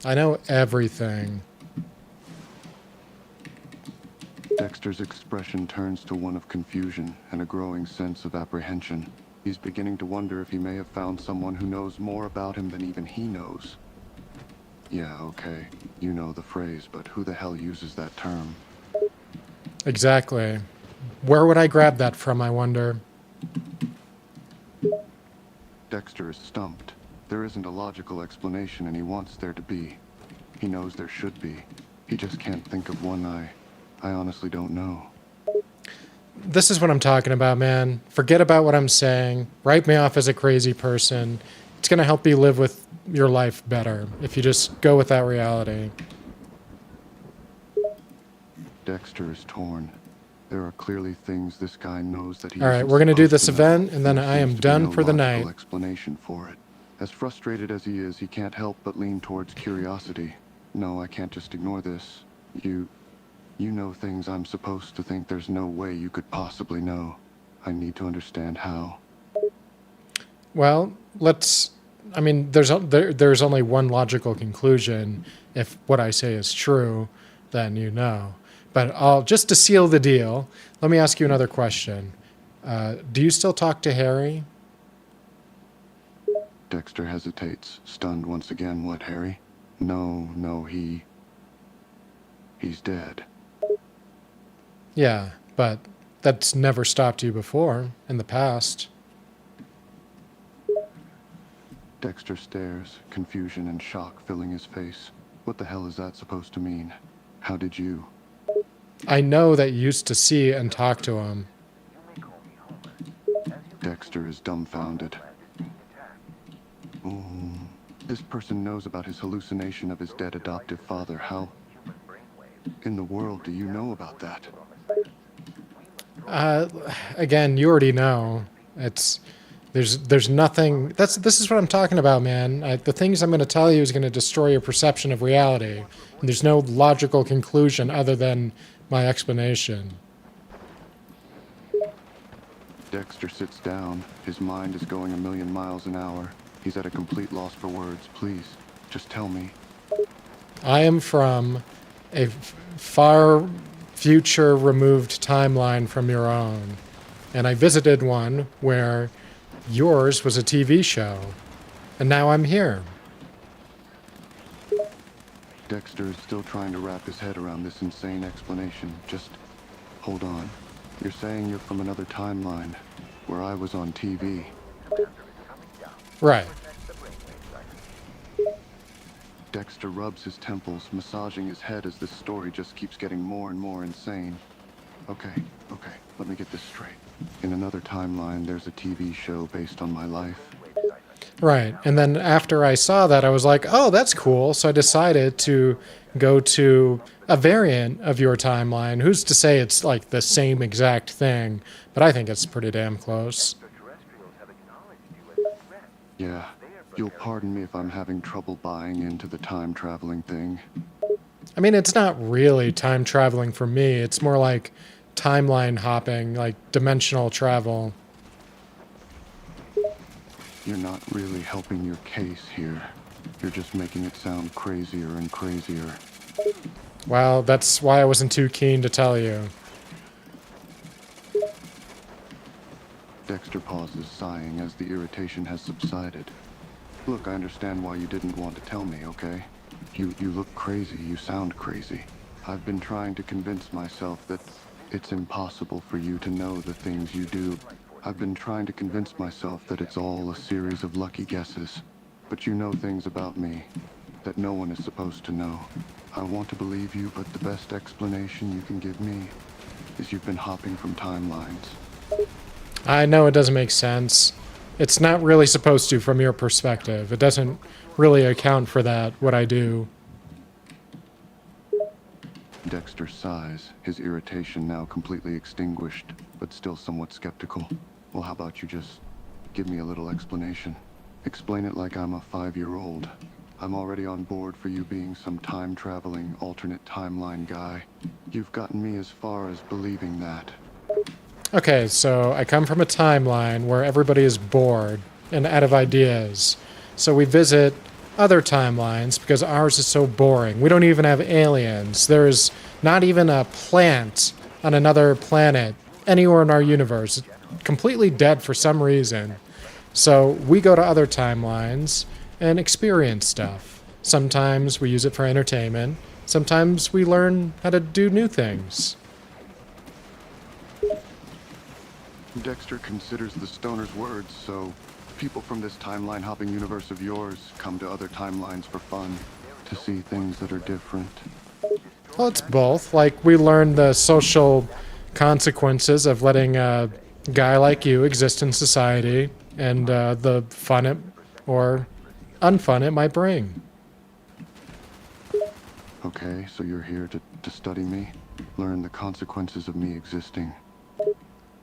I know everything. Dexter's expression turns to one of confusion and a growing sense of apprehension. He's beginning to wonder if he may have found someone who knows more about him than even he knows. Yeah, okay. You know the phrase, but who the hell uses that term? Exactly. Where would I grab that from, I wonder? Dexter is stumped. There isn't a logical explanation, and he wants there to be. He knows there should be. He just can't think of one. I honestly don't know. This is what I'm talking about, man. Forget about what I'm saying. Write me off as a crazy person. It's going to help you live with your life better if you just go with that reality. Dexter is torn. There are clearly things this guy knows that he All right, isn't we're going to do supposed this to know. event, and then There I am seems to be done no for the logical night. explanation for it. As frustrated as he is, he can't help but lean towards curiosity. No, I can't just ignore this. You know things I'm supposed to think there's no way you could possibly know. I need to understand how. Well, I mean, there's only one logical conclusion. If what I say is true, then you know. But just to seal the deal, let me ask you another question. Do you still talk to Harry? Dexter hesitates, stunned once again. What, Harry? No, he's dead. Yeah, but that's never stopped you before in the past. Dexter stares, confusion and shock filling his face. What the hell is that supposed to mean? How did you? I know that you used to see and talk to him. Dexter is dumbfounded. This person knows about his hallucination of his dead adoptive father. How in the world do you know about that? Again, you already know. There's nothing. This is what I'm talking about, man. The things I'm going to tell you is going to destroy your perception of reality. And there's no logical conclusion other than my explanation. Dexter sits down. His mind is going a million miles an hour. He's at a complete loss for words. Please, just tell me. I am from a far future removed timeline from your own. And I visited one where yours was a TV show. And now I'm here. Dexter is still trying to wrap his head around this insane explanation. Just hold on. You're saying you're from another timeline where I was on TV. Right. Dexter rubs his temples, massaging his head as this story just keeps getting more and more insane. Okay, let me get this straight. In another timeline, there's a TV show based on my life. Right. And then after I saw that, I was like, oh, that's cool. So I decided to go to a variant of your timeline. Who's to say it's like the same exact thing? But I think it's pretty damn close. Yeah, you'll pardon me if I'm having trouble buying into the time traveling thing. I mean, it's not really time traveling for me. It's more like timeline hopping, like dimensional travel. You're not really helping your case here. You're just making it sound crazier and crazier. Well, that's why I wasn't too keen to tell you. Dexter pauses, sighing as the irritation has subsided. Look, I understand why you didn't want to tell me, okay? You look crazy, you sound crazy. I've been trying to convince myself that it's impossible for you to know the things you do. I've been trying to convince myself that it's all a series of lucky guesses. But you know things about me that no one is supposed to know. I want to believe you, but the best explanation you can give me is you've been hopping from timelines. I know it doesn't make sense. It's not really supposed to from your perspective. It doesn't really account for that, what I do. Dexter sighs, his irritation now completely extinguished, but still somewhat skeptical. Well, how about you just give me a little explanation? Explain it like I'm a 5-year-old. I'm already on board for you being some time-traveling, alternate timeline guy. You've gotten me as far as believing that. Okay, so I come from a timeline where everybody is bored and out of ideas. So we visit other timelines because ours is so boring. We don't even have aliens. There's not even a plant on another planet anywhere in our universe. It's completely dead for some reason. So we go to other timelines and experience stuff. Sometimes we use it for entertainment. Sometimes we learn how to do new things. Dexter considers the stoner's words, so people from this timeline-hopping universe of yours come to other timelines for fun, to see things that are different. Well, it's both. Like, we learn the social consequences of letting a guy like you exist in society and the fun it or unfun it might bring. Okay, so you're here to study me? Learn the consequences of me existing.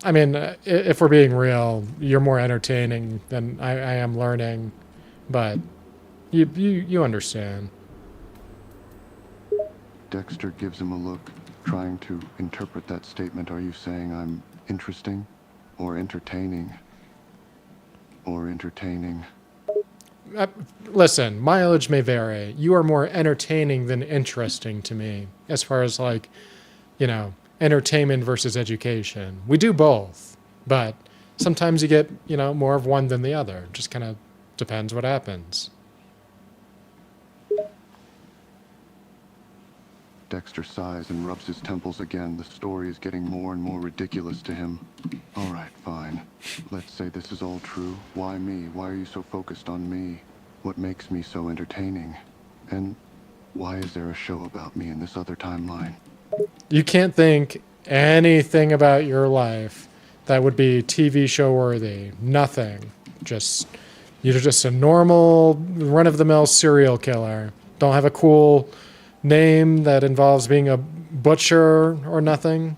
I mean, if we're being real, you're more entertaining than I am learning, but you understand. Dexter gives him a look, trying to interpret that statement. Are you saying I'm interesting? Or entertaining? Or entertaining? Listen, mileage may vary. You are more entertaining than interesting to me, as far as, like, you know, entertainment versus education. We do both, but sometimes you get, you know, more of one than the other. Just kind of depends what happens. Dexter sighs and rubs his temples again. The story is getting more and more ridiculous to him. All right, fine. Let's say this is all true. Why me? Why are you so focused on me? What makes me so entertaining? And why is there a show about me in this other timeline? You can't think anything about your life that would be TV show worthy. Nothing. You're just a normal run-of-the-mill serial killer. Don't have a cool name that involves being a butcher or nothing.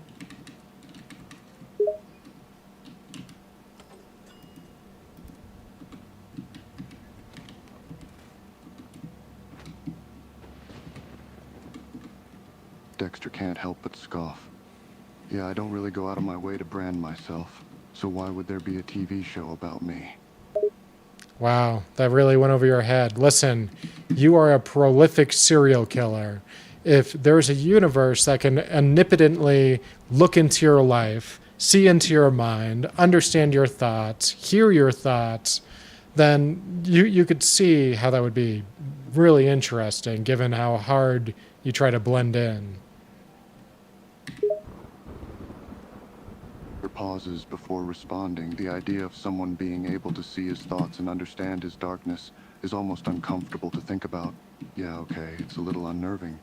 Dexter can't help but scoff. Yeah, I don't really go out of my way to brand myself, so why would there be a TV show about me? Wow, that really went over your head. Listen, you are a prolific serial killer. If there's a universe that can omnipotently look into your life, see into your mind, understand your thoughts, hear your thoughts, then you could see how that would be really interesting, given how hard you try to blend in. Pauses before responding. The idea of someone being able to see his thoughts and understand his darkness is almost uncomfortable to think about. Yeah, okay, it's a little unnerving.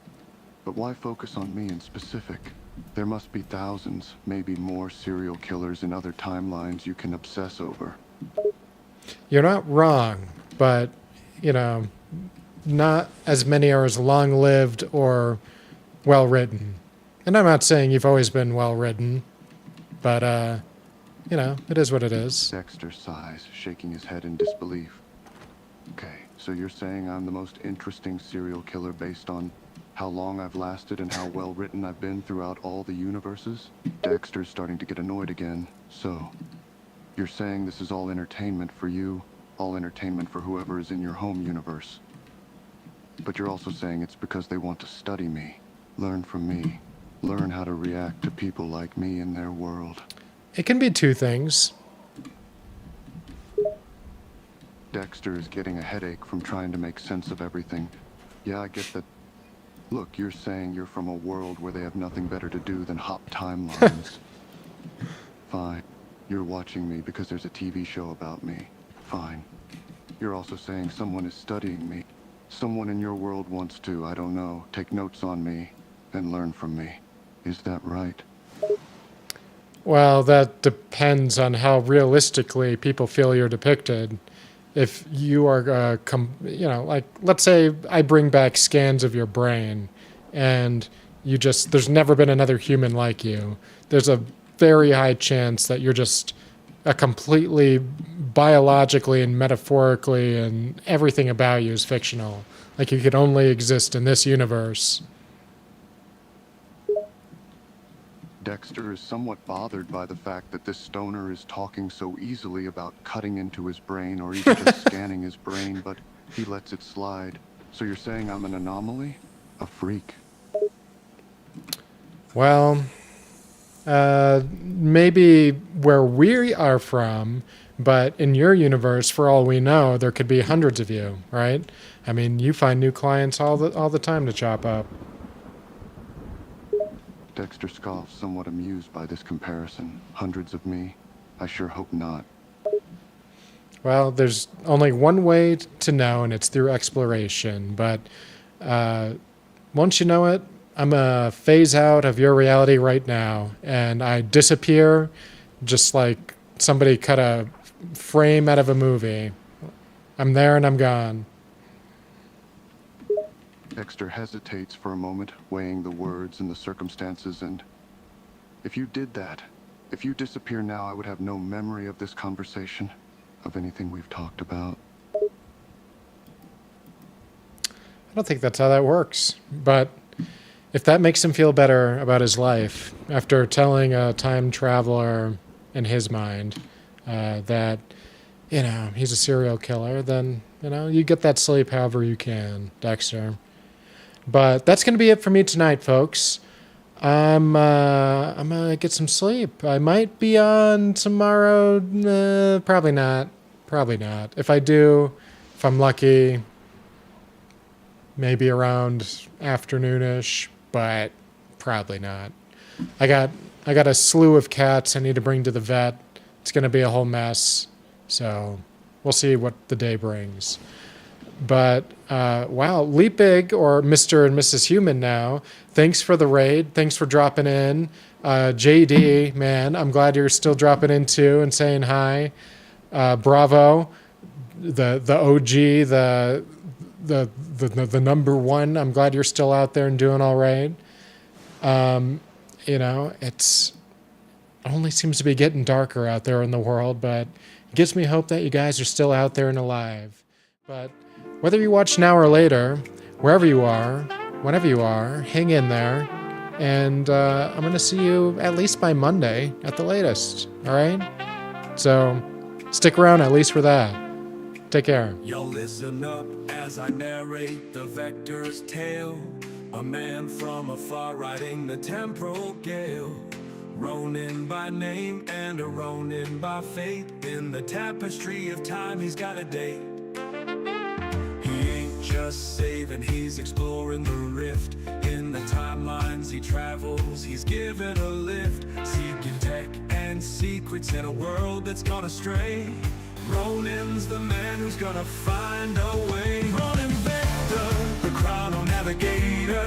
But why focus on me in specific? There must be thousands, maybe more serial killers in other timelines you can obsess over. You're not wrong, but, you know, not as many are as long-lived or well-written. And I'm not saying you've always been well-written, but, you know, it is what it is. Dexter sighs, shaking his head in disbelief. Okay, so you're saying I'm the most interesting serial killer based on how long I've lasted and how well written I've been throughout all the universes? Dexter's starting to get annoyed again. So, you're saying this is all entertainment for you, all entertainment for whoever is in your home universe. But you're also saying it's because they want to study me, learn from me, learn how to react to people like me in their world. It can be two things. Dexter is getting a headache from trying to make sense of everything. Yeah, I get that. Look, you're saying you're from a world where they have nothing better to do than hop timelines. Fine. You're watching me because there's a TV show about me. Fine. You're also saying someone is studying me. Someone in your world wants to, I don't know, take notes on me and learn from me. Is that right? Well, that depends on how realistically people feel you're depicted. If you are, you know, like, let's say I bring back scans of your brain and, there's never been another human like you. There's a very high chance that you're just a completely biologically and metaphorically and everything about you is fictional. Like you could only exist in this universe. Dexter is somewhat bothered by the fact that this stoner is talking so easily about cutting into his brain or even just scanning his brain, but he lets it slide. So you're saying I'm an anomaly? A freak? Well, maybe where we are from, but in your universe, for all we know, there could be hundreds of you, right? I mean, you find new clients all the time to chop up. Dexter scoffs, somewhat amused by this comparison. Hundreds of me? I sure hope not. Well, there's only one way to know, and it's through exploration. But once you know it, I'm going to phase out of your reality right now, and I disappear just like somebody cut a frame out of a movie. I'm there and I'm gone. Dexter hesitates for a moment, weighing the words and the circumstances, and if you did that, if you disappear now, I would have no memory of this conversation, of anything we've talked about. I don't think that's how that works, but if that makes him feel better about his life, after telling a time traveler in his mind that, he's a serial killer, then, you get that sleep however you can, Dexter. But that's going to be it for me tonight, folks. I'm going to get some sleep. I might be on tomorrow. Probably not. Probably not. If I do, if I'm lucky, maybe around afternoonish, but probably not. I got a slew of cats I need to bring to the vet. It's going to be a whole mess. So we'll see what the day brings. But, wow, Leap Big, or Mr. and Mrs. Human now, thanks for the raid. Thanks for dropping in. JD, man, I'm glad you're still dropping in too and saying hi. Bravo, the OG, the number one. I'm glad you're still out there and doing all right. It only seems to be getting darker out there in the world, but it gives me hope that you guys are still out there and alive. But whether you watch now or later, wherever you are, whenever you are, hang in there. And I'm going to see you at least by Monday at the latest. All right? So stick around at least for that. Take care. Yo, listen up as I narrate the Vector's tale. A man from afar riding the temporal gale. Ronin by name and a Ronin by fate. In the tapestry of time, he's got a date. He ain't just saving, he's exploring the rift. In the timelines he travels, he's given a lift. Seeking tech and secrets in a world that's gone astray. Ronin's the man who's gonna find a way. Ronin Vector, the chrono navigator.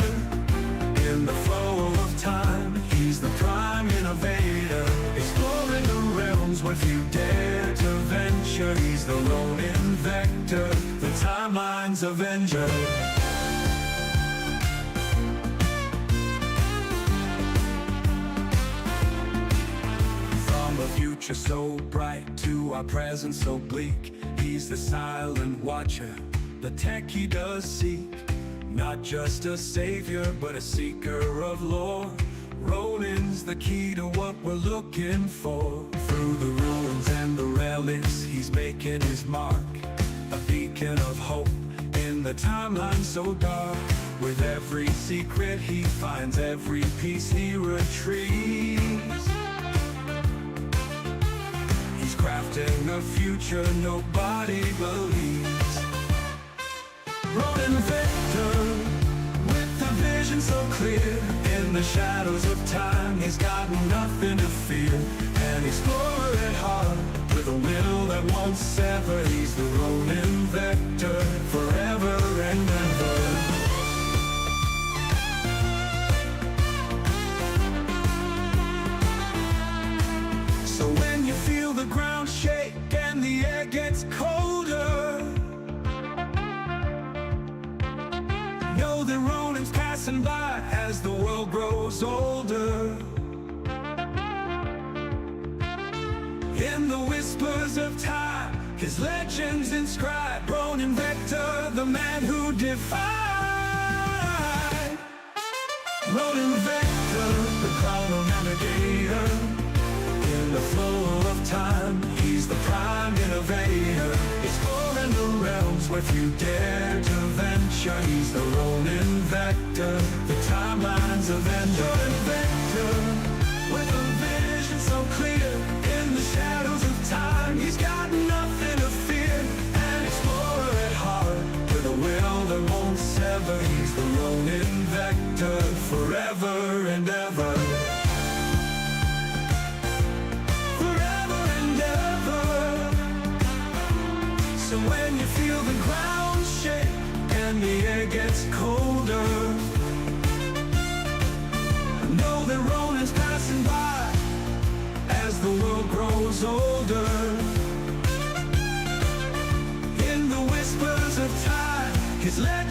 In the flow of time, he's the prime innovator. Exploring the realms where few dare to venture. He's the Ronin Vector, the timeline's avenger. From a future so bright to our present so bleak, he's the silent watcher, the tech he does seek. Not just a savior, but a seeker of lore. Ronin's the key to what we're looking for. Through the ruins and the relics, he's making his mark. A beacon of hope in the timeline so dark. With every secret he finds, every piece he retrieves. He's crafting a future nobody believes. Ronin Vector, with a vision so clear. In the shadows of time, he's got nothing to fear. An explorer at heart, with a will that won't sever. He's the Ronin Vector, forever and ever. So when you feel the ground shake and the air gets colder, know that Ronin's passing by as the world grows grows older. In the whispers of time, his legends inscribed. Ronin Vector, the man who defied. Ronin Vector, the chrono navigator. In the flow of time, he's the prime innovator. Exploring the realms where few dare to venture. He's the Ronin Vector, the timelines of Ender. Ronin Vector, with a vision so clear. In the shadows of time, he's got nothing to fear. An explorer at heart, with a will that won't sever. He's the Ronin Vector, forever and ever. Forever and ever. So when you feel the ground shake and the air gets colder, know that Ronin's passing by as the world grows older. In the whispers of time, his legend